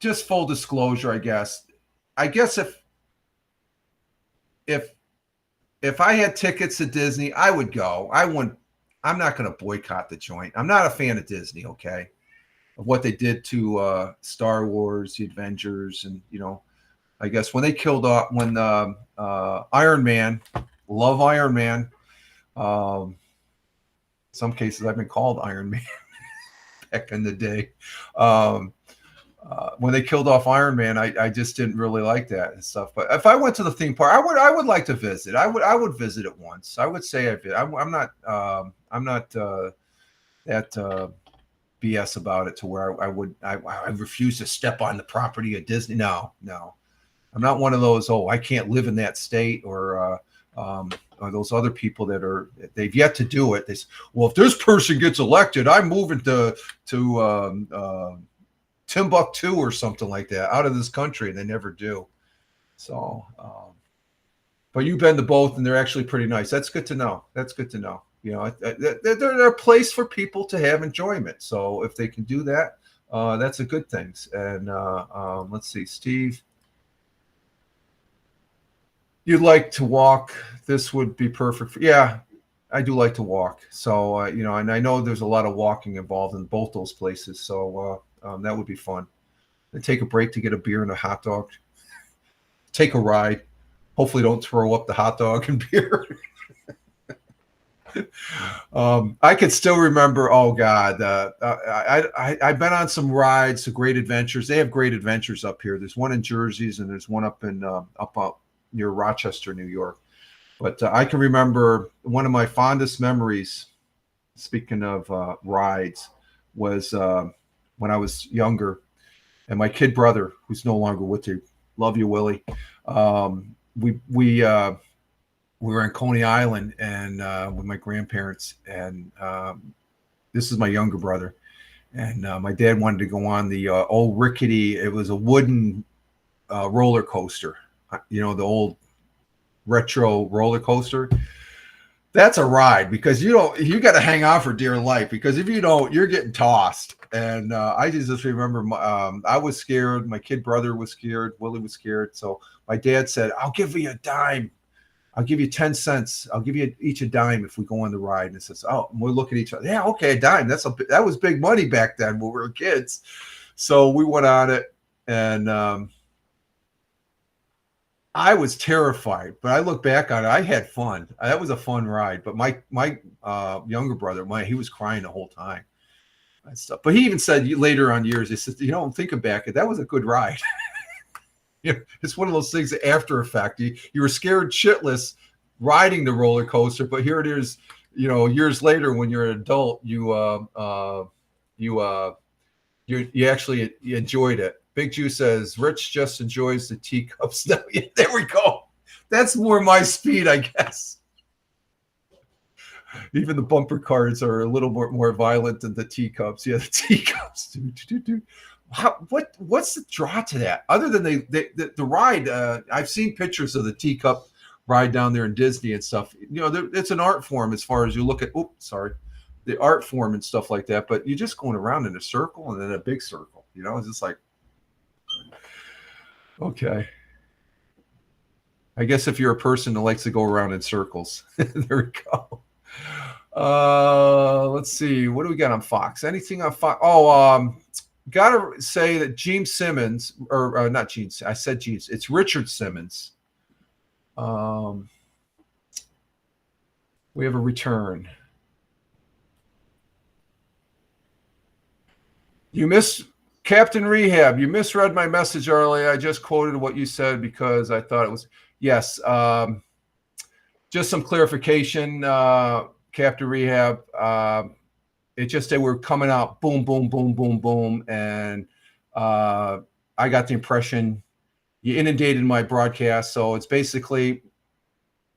just full disclosure, I guess. I guess if I had tickets to Disney, I would go. I wouldn't. I'm not going to boycott the joint. I'm not a fan of Disney. Okay, of what they did to Star Wars, the Avengers, and I guess when they killed off Iron Man. Love Iron Man. Some cases I've been called Iron Man back in the day. When they killed off Iron Man, I just didn't really like that and stuff. But if I went to the theme park, I would like to visit. I would visit it once. I would say I'm not that BS about it to where I refuse to step on the property of Disney. No, I'm not one of those. Oh, I can't live in that state or those other people they've yet to do it. They say, well, if this person gets elected, I'm moving to Timbuktu or something like that, out of this country, and they never do. So, but you've been to both, and they're actually pretty nice. That's good to know. They're a place for people to have enjoyment. So if they can do that, that's a good thing. And let's see, Steve. You'd like to walk. This would be perfect. Yeah, I do like to walk. So, and I know there's a lot of walking involved in both those places. So that would be fun. And take a break to get a beer and a hot dog. Take a ride. Hopefully don't throw up the hot dog and beer. I could still remember, oh God, I've been on some rides, some great adventures. They have great adventures up here. There's one in Jersey's and there's one up near Rochester, New York. But I can remember one of my fondest memories, speaking of rides, was when I was younger, and my kid brother, who's no longer with you, love you, Willie. We were in Coney Island and with my grandparents, and this is my younger brother, and my dad wanted to go on the old rickety. It was a wooden roller coaster. The old retro roller coaster. That's a ride because you got to hang on for dear life, because if you don't, you're getting tossed. And I just remember I was scared. My kid brother was scared. Willie was scared. So my dad said, I'll give you a dime. I'll give you 10 cents. I'll give you each a dime if we go on the ride. And it says, oh, and we look at each other. Yeah, okay, a dime. That was big money back then when we were kids. So we went on it, and I was terrified, but I look back on it. I had fun. That was a fun ride. But my younger brother, he was crying the whole time and stuff. But he even said later on years, he said, thinking back, that was a good ride. It's one of those things, after effect. You were scared shitless riding the roller coaster, but here it is. Years later, when you're an adult, you actually enjoyed it. Big Jew says, Rich just enjoys the teacups. There we go. That's more my speed, I guess. Even the bumper cars are a little more violent than the teacups. Yeah, the teacups. What's the draw to that? Other than the ride, I've seen pictures of the teacup ride down there in Disney and stuff. It's an art form as far as you look at. The art form and stuff like that. But you're just going around in a circle and then a big circle. It's just like, okay. I guess if you're a person that likes to go around in circles, there we go. Let's see. What do we got on Fox? Anything on Fox? Gotta say that Gene Simmons, or not Gene, I said Gene, it's Richard Simmons. We have a return. You missed Captain Rehab. You misread my message earlier. I just quoted what you said because I thought it was, yes. Just some clarification, Captain Rehab. It just said we're coming out, boom, boom, boom, boom, boom. And I got the impression you inundated my broadcast. So it's basically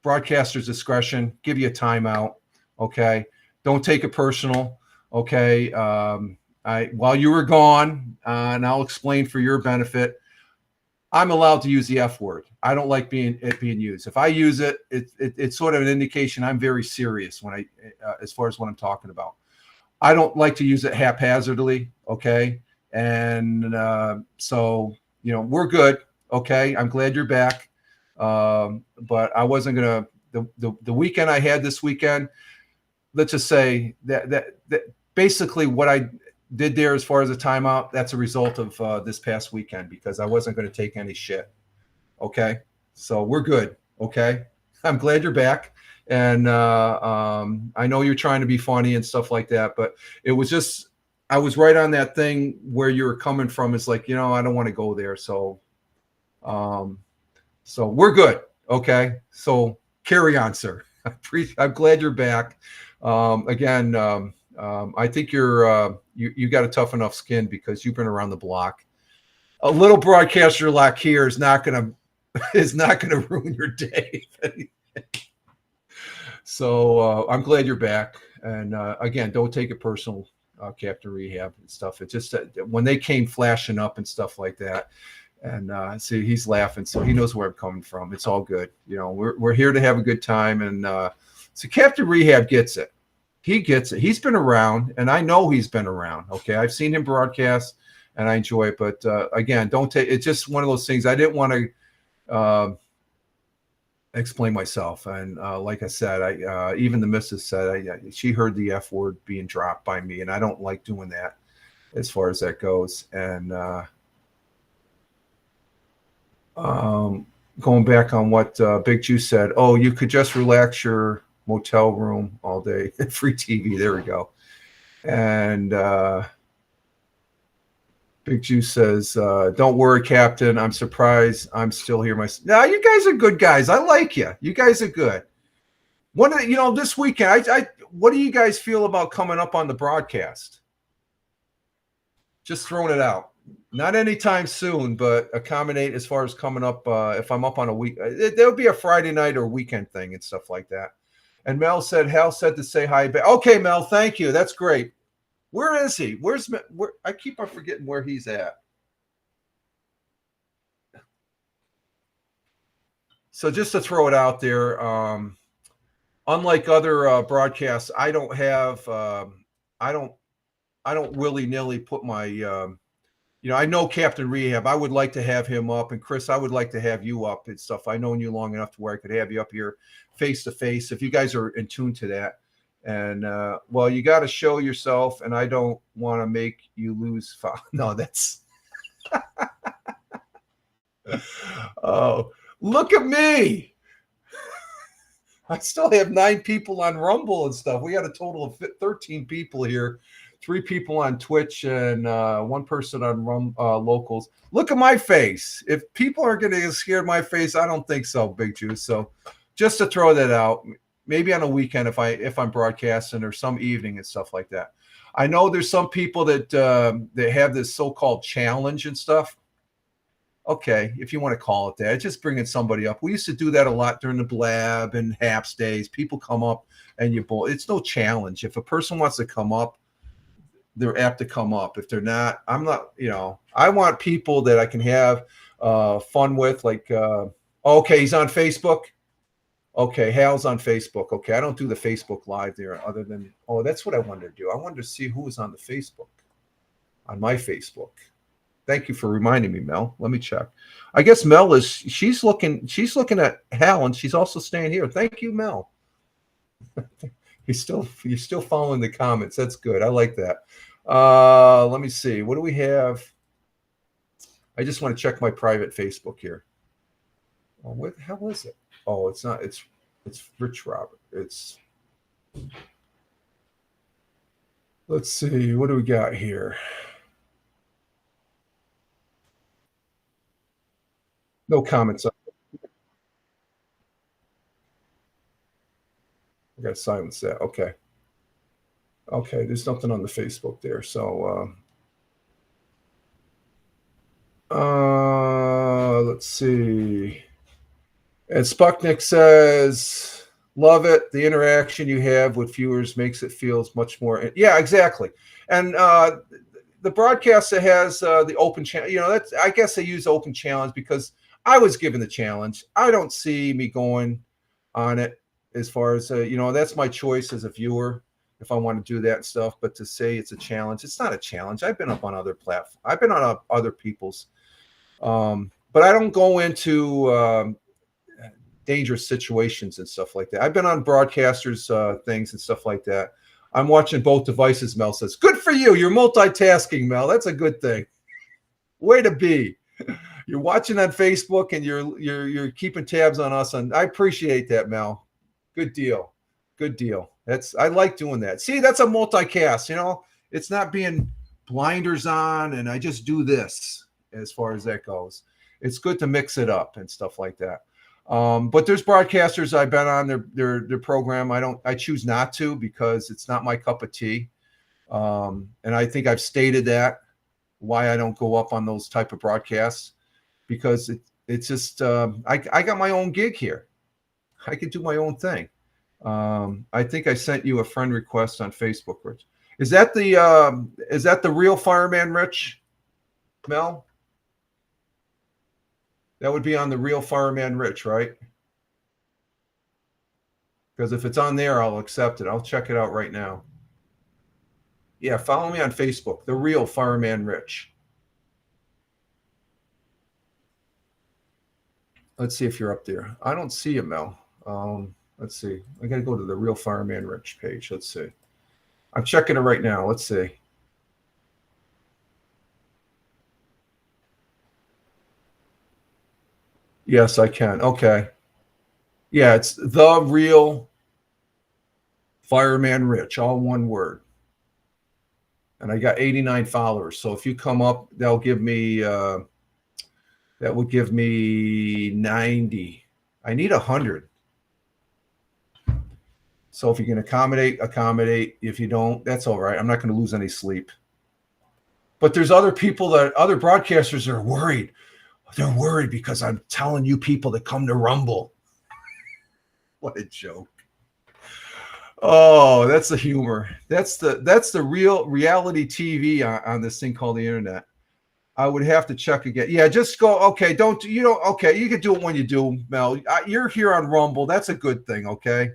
broadcaster's discretion. Give you a timeout. Okay. Don't take it personal. Okay. While you were gone, and I'll explain for your benefit, I'm allowed to use the F word. I don't like being used. If I use it, it's sort of an indication I'm very serious when as far as what I'm talking about. I don't like to use it haphazardly. Okay. And so, we're good. Okay. I'm glad you're back. But I wasn't going to, the weekend I had this weekend, let's just say that basically what I did there as far as a timeout, that's a result of this past weekend, because I wasn't going to take any shit. Okay. So we're good. Okay. I'm glad you're back. And I know you're trying to be funny and stuff like that, but it was just, I was right on that thing where you're coming from. It's like, I don't want to go there. So, so we're good. Okay. So carry on, sir. I'm glad you're back. Again, I think you got a tough enough skin because you've been around the block. A little broadcaster like here is not gonna ruin your day. So I'm glad you're back. And again, don't take it personal, Captain Rehab and stuff. It's just that when they came flashing up and stuff like that, and see, he's laughing, so he knows where I'm coming from. It's all good. We're here to have a good time, and so Captain Rehab gets it. He gets it. He's been around, and I know he's been around. Okay, I've seen him broadcast, and I enjoy it. But again, don't take. It's just one of those things. I didn't want to explain myself, and like I said, even the missus said she heard the F word being dropped by me, and I don't like doing that as far as that goes. And going back on what Big Juice said, oh, you could just relax your motel room all day. Free TV. There we go. And Big Juice says, don't worry, Captain. I'm surprised I'm still here. Now, you guys are good guys. I like you. You guys are good. This weekend, what do you guys feel about coming up on the broadcast? Just throwing it out. Not anytime soon, but accommodate as far as coming up. If I'm up on a week, there'll be a Friday night or weekend thing and stuff like that. And Hal said to say hi. Okay, Mel, thank you. That's great. Where is he? Where I keep on forgetting where he's at. So just to throw it out there, unlike other broadcasts, I don't have I don't willy-nilly put my I know Captain Rehab. I would like to have him up, and Chris, I would like to have you up and stuff. I known you long enough to where I could have you up here face to face if you guys are in tune to that. And well, you got to show yourself, and I don't want to make you lose. No, that's oh, look at me. I still have 9 people on Rumble and stuff. We had a total of 13 people here, 3 people on Twitch, and 1 person on Locals. Look at my face. If people are going to get scared of my face, I don't think so, Big Juice. So just to throw that out, maybe on a weekend if I'm broadcasting or some evening and stuff like that. I know there's some people that have this so-called challenge and stuff. Okay, if you want to call it that, just bringing somebody up. We used to do that a lot during the Blab and Haps days. People come up and you bowl. It's no challenge. If a person wants to come up, they're apt to come up. If they're not, I'm not, I want people that I can have fun with. Like, okay, he's on Facebook. Okay, Hal's on Facebook. Okay, I don't do the Facebook Live there other than, that's what I wanted to do. I wanted to see who was on the Facebook, on my Facebook. Thank you for reminding me, Mel. Let me check. I guess Mel she's looking at Hal, and she's also staying here. Thank you, Mel. You're still following the comments. That's good. I like that. Let me see. What do we have? I just want to check my private Facebook here. Oh, what the hell is it? Oh, it's not. It's Rich Robert. Let's see. What do we got here? No comments. I got to silence that. Okay. There's nothing on the Facebook there. So let's see. And Spucknick says, love it. The interaction you have with viewers makes it feels much more. Yeah, exactly. And the broadcast that has the open channel, I guess they use open challenge because I was given the challenge. I don't see me going on it as far as, that's my choice as a viewer if I want to do that stuff. But to say it's a challenge, it's not a challenge. I've been up on other platforms. I've been on other people's. But I don't go into dangerous situations and stuff like that. I've been on broadcasters' things and stuff like that. I'm watching both devices, Mel says. Good for you. You're multitasking, Mel. That's a good thing. Way to be. You're watching on Facebook and you're keeping tabs on us, and I appreciate that, Mel. Good deal. I like doing that. See, that's a multicast. It's not being blinders on and I just do this as far as that goes. It's good to mix it up and stuff like that. But there's broadcasters I've been on their program. I choose not to because it's not my cup of tea. And I think I've stated that why I don't go up on those type of broadcasts. Because it's just I got my own gig here. I can do my own thing. I think I sent you a friend request on Facebook, Rich. Is that the real Fireman Rich, Mel? That would be on the real Fireman Rich, right? Because if it's on there, I'll accept it. I'll check it out right now. Yeah, follow me on Facebook, the real Fireman Rich. Let's see if you're up there. I don't see you, Mel. Let's see. I got to go to the Real Fireman Rich page. Let's see. I'm checking it right now. Let's see. Yes, I can. Okay. Yeah, it's the Real Fireman Rich, all one word. And I got 89 followers. So if you come up, that'll give me that would give me 90. I need 100. So if you can accommodate. If you don't, that's all right. I'm not going to lose any sleep. But there's other broadcasters are worried. They're worried because I'm telling you people to come to Rumble. What a joke. Oh, that's the humor. That's the real reality TV on this thing called the internet. I would have to check again. Yeah, just go. Okay, okay. You can do it when you do, Mel. You're here on Rumble. That's a good thing. Okay.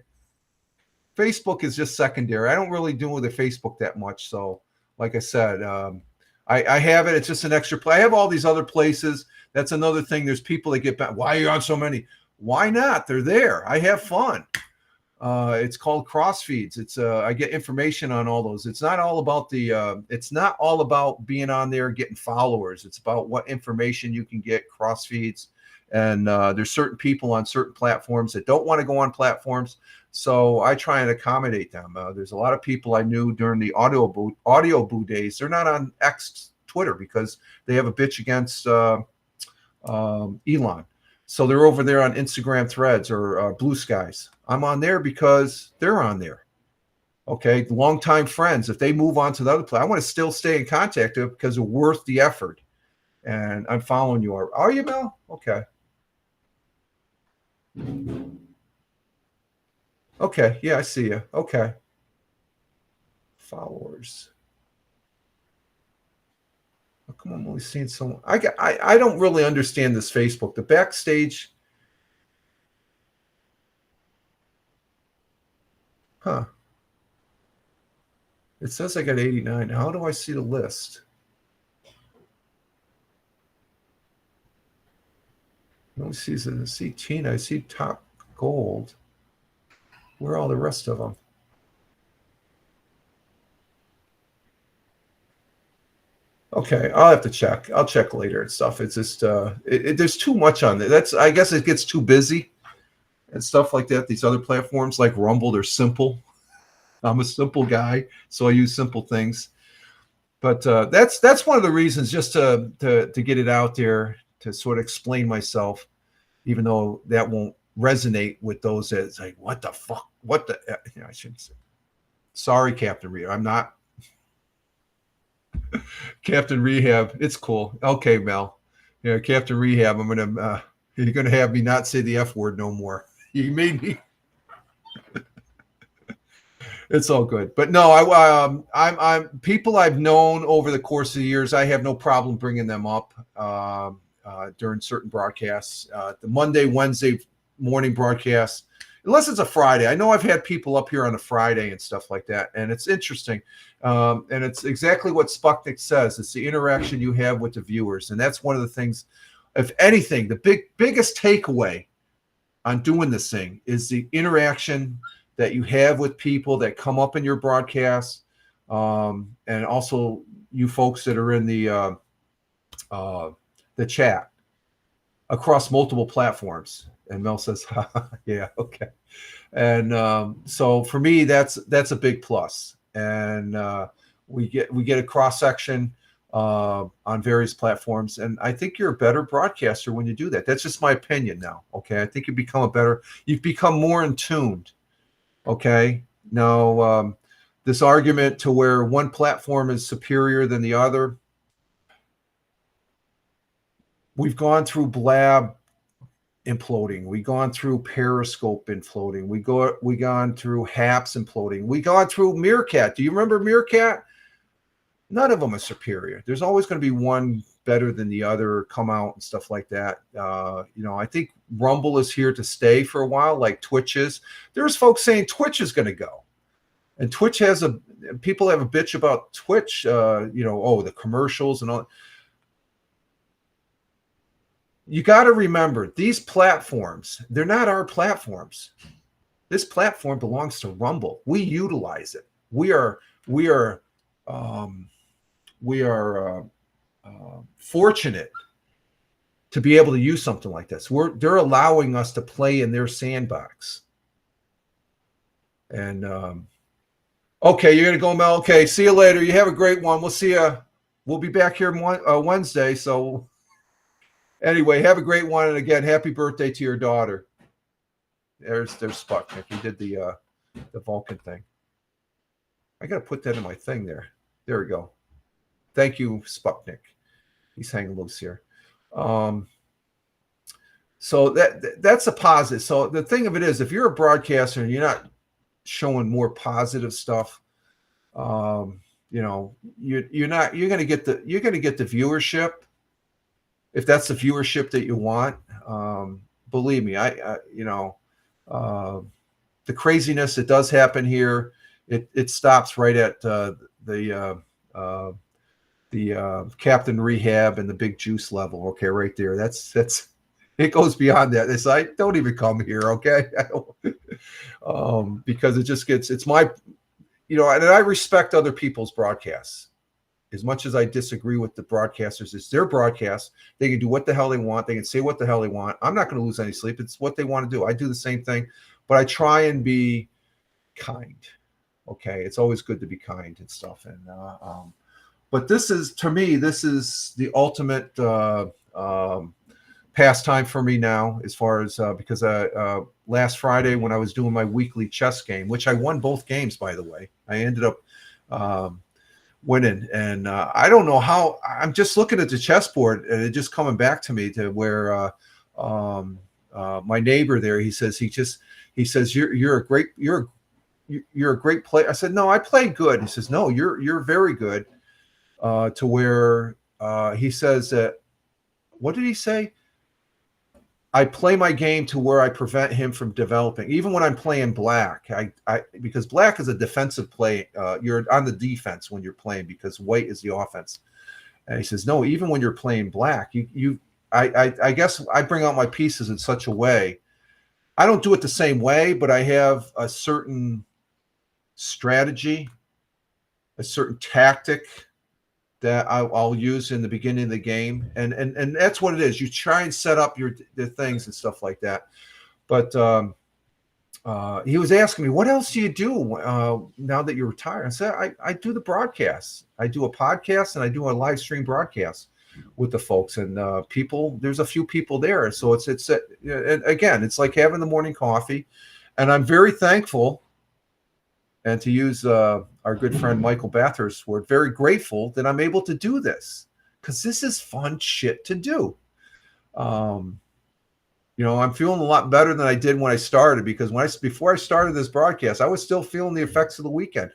Facebook is just secondary. I don't really do with the Facebook that much. So, like I said, I have it. It's just an extra play. I have all these other places. That's another thing. There's people that get back. Why are you on so many? Why not? They're there. I have fun. It's called cross feeds. It's I get information on all those. It's not all about it's not all about being on there getting followers. It's about what information you can get, cross feeds. And there's certain people on certain platforms that don't want to go on platforms. So I try and accommodate them. There's a lot of people I knew during the audio boo days. They're not on X Twitter because they have a bitch against Elon. So they're over there on Instagram Threads or Blue Skies. I'm on there because they're on there. Okay, longtime friends. If they move on to the other platform, I want to still stay in contact with because it's worth the effort. And I'm following you. Are you, Mel? Okay. Okay, yeah, I see you. Okay. Followers. How come I'm only seeing someone? I don't really understand this Facebook. The backstage. Huh. It says I got 89. How do I see the list? I don't see Tina. I see top gold. Where are all the rest of them? Okay, I'll have to check. I'll check later and stuff. It's just there's too much on there. I guess it gets too busy and stuff like that. These other platforms like Rumble, they're simple. I'm a simple guy, so I use simple things. But that's one of the reasons, just to get it out there, to sort of explain myself, even though that won't resonate with those that's like, what the fuck? What the? I shouldn't say. Sorry, Captain Rehab. I'm not Captain Rehab. It's cool. Okay, Mel. Yeah, Captain Rehab. You're gonna have me not say the F word no more. You made me. It's all good, but no, I'm people I've known over the course of the years. I have no problem bringing them up during certain broadcasts. The Monday, Wednesday morning broadcasts, unless it's a Friday. I know I've had people up here on a Friday and stuff like that, and it's interesting. And it's exactly what Sputnik says. It's the interaction you have with the viewers, and that's one of the things. If anything, the biggest takeaway on doing this thing is the interaction that you have with people that come up in your broadcasts, and also you folks that are in the chat across multiple platforms. And Mel says, "Yeah, okay." And so for me, that's a big plus. And we get a cross section on various platforms, and I think you're a better broadcaster when you do that. That's just my opinion now. Okay, I think you've become more in tuned. Okay. Now, this argument to where one platform is superior than the other, we've gone through Blab imploding. We've gone through Periscope imploding. We've gone through Haps imploding. We've gone through Meerkat. Do you remember Meerkat? None of them are superior. There's always going to be one better than the other come out and stuff like that. I think Rumble is here to stay for a while, like Twitch is. There's folks saying Twitch is going to go, and Twitch people have a bitch about Twitch. The commercials and all. You got to remember, these platforms, they're not our platforms. This platform belongs to Rumble. We utilize it. We are fortunate to be able to use something like this. They're allowing us to play in their sandbox. And okay, you're gonna go, Mel. Okay, see you later. You have a great one. We'll see you. We'll be back here Wednesday. So anyway, have a great one. And again, happy birthday to your daughter. There's Sputnik. He did the Vulcan thing. I gotta put that in my thing there. There we go. Thank you, Sputnik. He's hanging loose here. So that's a positive. So the thing of it is, if you're a broadcaster and you're not showing more positive stuff, you're going to get the viewership. If that's the viewership that you want, believe me, the craziness that does happen here, it stops right at the Captain Rehab and the Big Juice level. Okay, right there. That's it goes beyond that. It's like, don't even come here, okay? Because it just gets, it's my, and I respect other people's broadcasts. As much as I disagree with the broadcasters, it's their broadcast. They can do what the hell they want. They can say what the hell they want. I'm not going to lose any sleep. It's what they want to do. I do the same thing, but I try and be kind. Okay, it's always good to be kind and stuff. And but this is, to me, this is the ultimate pastime for me now, as far as because last Friday when I was doing my weekly chess game, which I won both games, by the way, I ended up winning. And I don't know how. I'm just looking at the chessboard and it just coming back to me to where my neighbor there, he says you're a great player. I said, no, I play good. He says, no, you're very good. To where he says that, what did he say? I play my game to where I prevent him from developing. Even when I'm playing black, because black is a defensive play. You're on the defense when you're playing because white is the offense. And he says, no, even when you're playing black, I guess I bring out my pieces in such a way. I don't do it the same way, but I have a certain strategy, a certain tactic that I'll use in the beginning of the game, and that's what it is. You try and set up the things and stuff like that. But he was asking me, what else do you do now that you're retired? I said, I do the broadcasts. I do a podcast and I do a live stream broadcast with the folks, and there's a few people there. So it's and again, it's like having the morning coffee, and I'm very thankful. And to use our good friend Michael Bathurst's word, very grateful that I'm able to do this, because this is fun shit to do. I'm feeling a lot better than I did when I started, because before I started this broadcast, I was still feeling the effects of the weekend.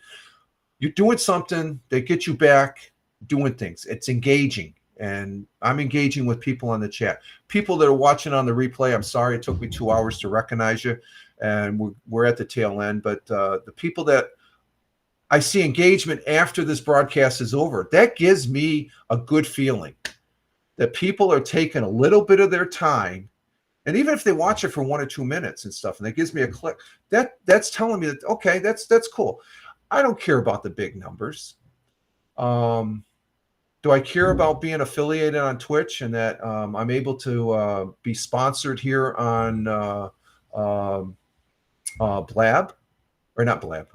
You're doing something that gets you back doing things. It's engaging, and I'm engaging with people on the chat. People that are watching on the replay, I'm sorry it took me 2 hours to recognize you. And we're at the tail end, but the people that I see engagement after this broadcast is over, that gives me a good feeling that people are taking a little bit of their time, and even if they watch it for 1 or 2 minutes and stuff, and that gives me a click, that's telling me that, okay, that's cool. I don't care about the big numbers. Do I care about being affiliated on Twitch and that I'm able to be sponsored here on Blab, or not Blab?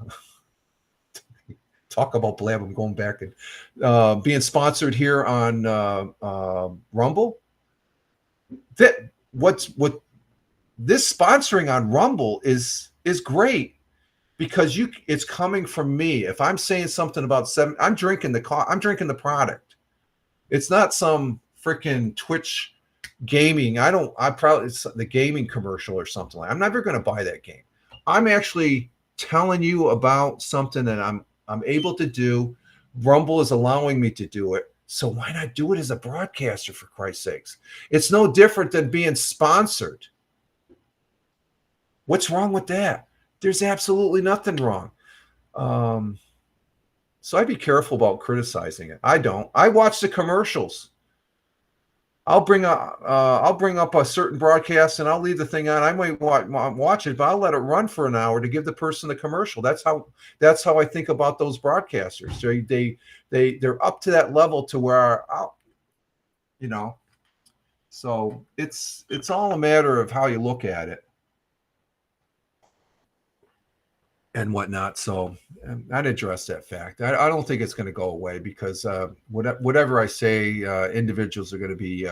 Talk about Blab. I'm going back and being sponsored here on Rumble. What this sponsoring on Rumble is great, because it's coming from me. If I'm saying something about I'm drinking the product. It's not some freaking Twitch gaming. It's the gaming commercial or something. I'm never going to buy that game. I'm actually telling you about something that I'm able to do. Rumble is allowing me to do it. So why not do it as a broadcaster, for Christ's sakes? It's no different than being sponsored. What's wrong with that? There's absolutely nothing wrong. So I'd be careful about criticizing it. I don't. I watch the commercials. I'll bring up a certain broadcast and I'll leave the thing on. I might watch it, but I'll let it run for an hour to give the person the commercial. That's how I think about those broadcasters. They're up to that level to where So it's all a matter of how you look at it and whatnot. So I'd address that fact. I don't think it's going to go away, because whatever I say, individuals are going to be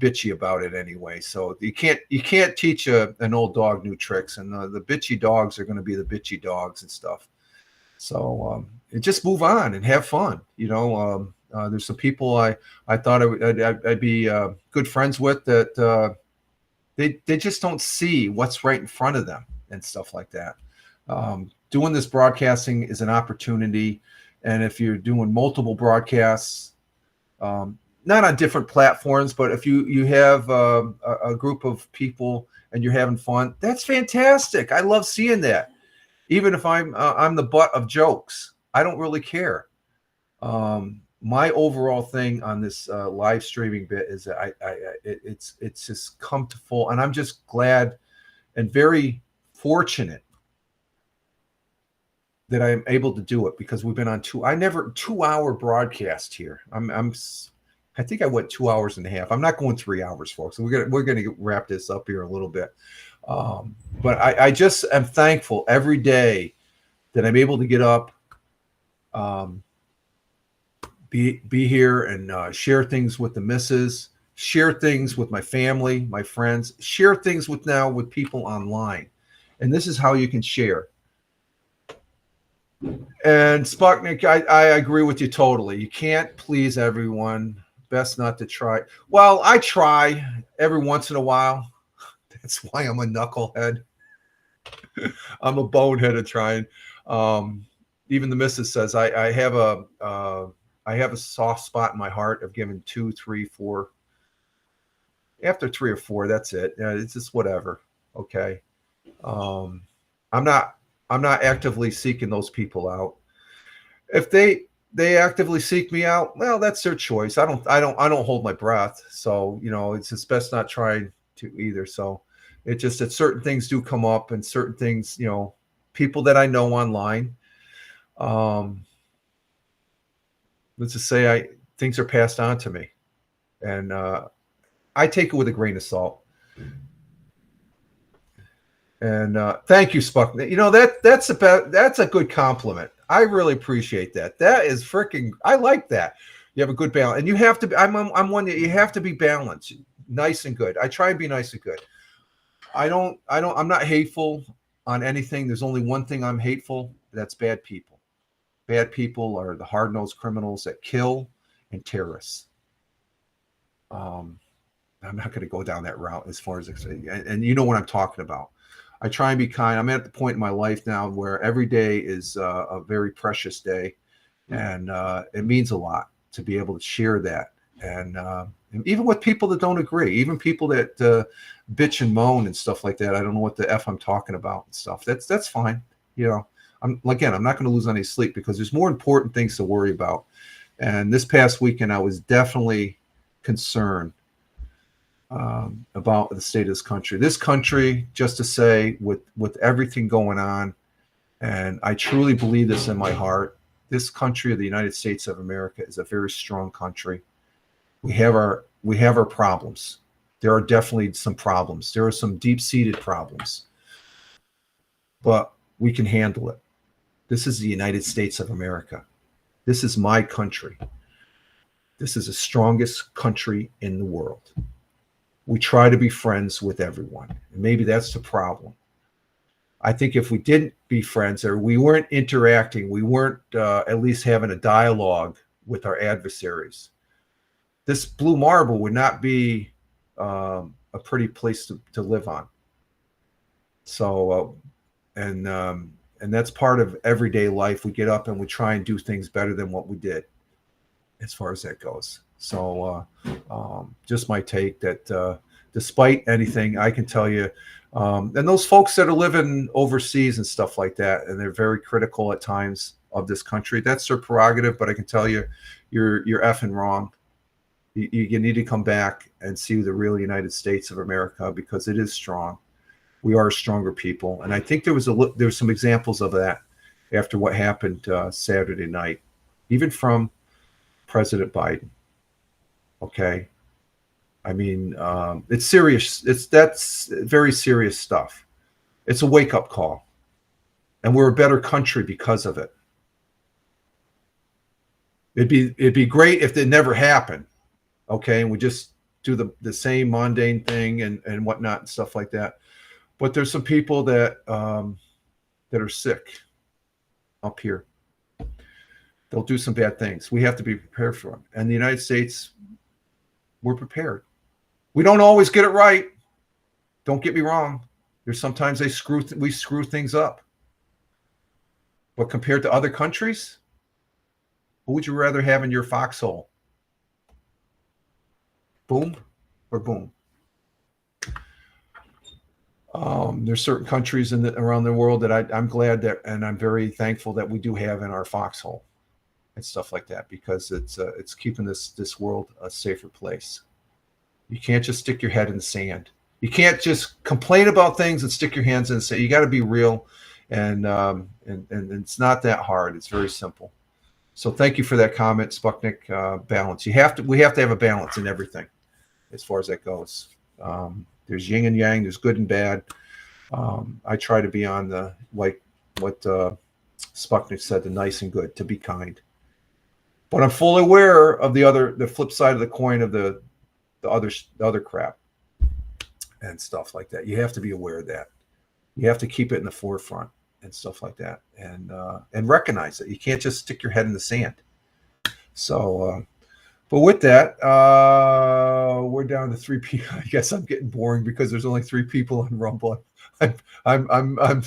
bitchy about it anyway. So you can't teach an old dog new tricks, and the bitchy dogs are going to be the bitchy dogs and stuff. So just move on and have fun. There's some people I thought I'd be good friends with that they just don't see what's right in front of them and stuff like that. Doing this broadcasting is an opportunity, and if you're doing multiple broadcasts, not on different platforms, but if you have a group of people and you're having fun, that's fantastic. I love seeing that. Even if I'm the butt of jokes, I don't really care. My overall thing on this live streaming bit is that it's just come to full, and I'm just glad and very fortunate that I'm able to do it, because we've been on 2-hour broadcast here. I think I went 2 hours and a half. I'm not going 3 hours, folks. We're gonna wrap this up here a little bit. But I just am thankful every day that I'm able to get up, be here and share things with the missus, share things with my family, my friends, share things with people online. And this is how you can share. And Sputnik, I agree with you totally. You can't please everyone. Best not to try. Well, I try every once in a while. That's why I'm a knucklehead. I'm a bonehead at trying. Even the missus says I have a soft spot in my heart of giving 2, 3, 4. After 3 or 4, that's it. It's just whatever. Okay. I'm not actively seeking those people out. If they actively seek me out, well, that's their choice. I don't hold my breath. So, it's just best not trying to either. So it's just that certain things do come up, and certain things, people that I know online, let's just say things are passed on to me, and I take it with a grain of salt. And thank you, Spuck. That's a good compliment. I really appreciate that. That is freaking. I like that. You have a good balance, and you have to be. I'm one that you have to be balanced, nice and good. I try and be nice and good. I'm not hateful on anything. There's only one thing I'm hateful. That's bad people. Bad people are the hard-nosed criminals that kill, and terrorists. I'm not going to go down that route as far as, and you know what I'm talking about. I try and be kind. I'm at the point in my life now where every day is a very precious day, and it means a lot to be able to share that. And even with people that don't agree, even people that bitch and moan and stuff like that. I don't know what the F I'm talking about and stuff. That's fine. I'm not going to lose any sleep, because there's more important things to worry about. And this past weekend, I was definitely concerned about the state of this country. This country, just to say, with everything going on, and I truly believe this in my heart, this country of the United States of America is a very strong country. We have our problems. There are definitely some problems. There are some deep-seated problems, but we can handle it. This is the United States of America. This is my country. This is the strongest country in the world. We try to be friends with everyone. And maybe that's the problem. I think if we didn't be friends, or we weren't interacting, we weren't at least having a dialogue with our adversaries, this blue marble would not be a pretty place to live on. So, and that's part of everyday life. We get up and we try and do things better than what we did, as far as that goes. So just my take that despite anything, I can tell you, and those folks that are living overseas and stuff like that, and they're very critical at times of this country, that's their prerogative. But I can tell you, you're effing wrong. You need to come back and see the real United States of America, because it is strong. We are stronger people. And I think there was some examples of that after what happened Saturday night, even from President Biden. Okay. I mean, it's serious. That's very serious stuff. It's a wake-up call. And we're a better country because of it. It'd be great if it never happened. Okay, and we just do the same mundane thing and whatnot and stuff like that. But there's some people that are sick up here. They'll do some bad things. We have to be prepared for them. And the United States, we're prepared. We don't always get it right. Don't get me wrong. There's sometimes we screw things up. But compared to other countries, who would you rather have in your foxhole? Boom or boom? There's certain countries around the world that I'm glad that, and I'm very thankful that we do have in our foxhole and stuff like that, because it's keeping this world a safer place. You can't just stick your head in the sand. You can't just complain about things and stick your hands in and say, you got to be real. And it's not that hard. It's very simple. So thank you for that comment, Sputnik. Balance. We have to have a balance in everything as far as that goes. There's yin and yang. There's good and bad. I try to be on the, like what Sputnik said, the nice and good, to be kind. But I'm fully aware of the flip side of the coin of the other crap and stuff like that. You have to be aware of that. You have to keep it in the forefront and stuff like that, and recognize it. You can't just stick your head in the sand. So, but with that, we're down to 3 people. I guess I'm getting boring because there's only 3 people on Rumble. I'm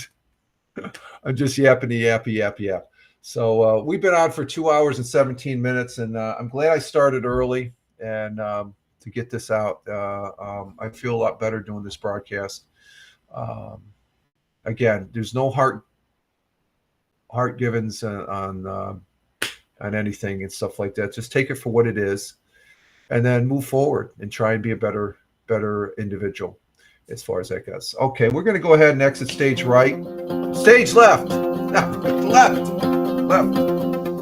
just yappy. So we've been on for 2 hours and 17 minutes, and I'm glad I started early and to get this out. I feel a lot better doing this broadcast. Again, there's no heart givens on anything and stuff like that. Just take it for what it is, and then move forward and try and be a better individual as far as that goes. Okay, we're going to go ahead and exit stage right, stage left, left.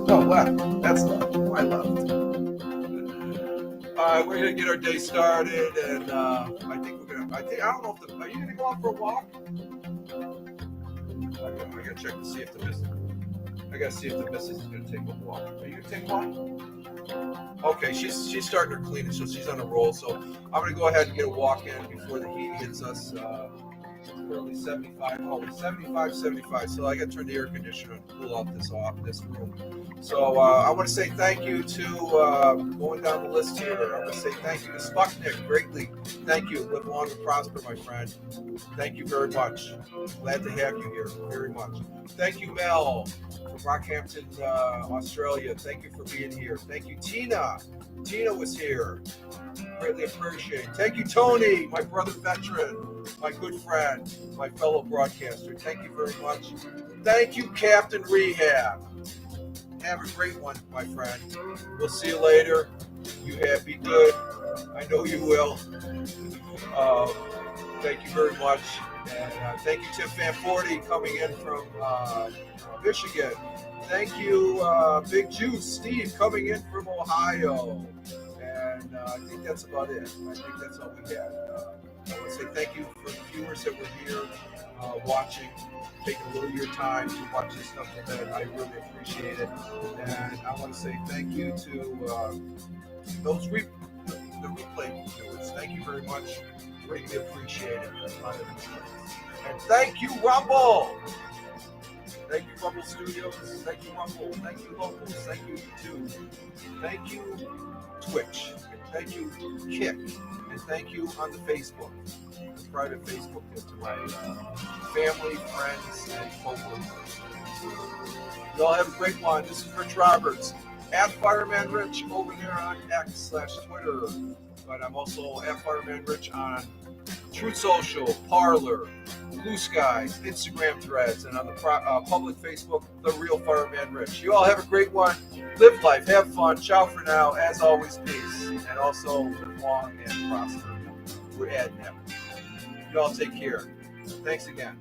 No, left. That's left. Why left? All right, we're gonna get our day started, and I don't know if are you gonna go out for a walk? I gotta check to see if the missus. I gotta see if the missus is gonna take a walk. Are you gonna take a walk? Okay, she's starting her cleaning, so she's on a roll. So I'm gonna go ahead and get a walk in before the heat hits us. Currently 75. Oh, 75. So I got to turn the air conditioner and cool out this room. So I want to say thank you to going down the list here. I want to say thank you to Sputnik greatly. Thank you. Live long and prosper, my friend. Thank you very much. Glad to have you here very much. Thank you, Mel from Rockhampton, Australia. Thank you for being here. Thank you, Tina. Tina was here. Greatly appreciate it. Thank you, Tony, my brother veteran, my good friend, my fellow broadcaster. Thank you very much. Thank you, Captain Rehab. Have a great one, my friend. We'll see you later. You have be good. I know you will. Thank you very much. And thank you, Tim Fanforti, coming in from Michigan. Thank you, Big Juice Steve, coming in from Ohio. And I think that's about it. I think that's all we got. I want to say thank you for the viewers that were here watching, taking a little of your time to watch this stuff. I really appreciate it. And I want to say thank you to those the replay viewers. Thank you very much. Greatly appreciate it. And thank you, Rumble. Thank you, Rumble Studios. Thank you, Rumble. Thank you, Locals. Thank you, YouTube. Thank you, Twitch. Thank you, Kick. And thank you on the Facebook, the private Facebook, to my family, friends, and hopefully. You all have a great one. This is Rich Roberts, at Fireman Rich over there on X/Twitter. But I'm also at Fireman Rich on Truth Social, Parler, Blue Sky, Instagram Threads, and on the public Facebook, The Real Fireman Rich. You all have a great one. Live life, have fun. Ciao for now. As always, peace. And also live long and prosper. We're adding that. You all take care. Thanks again.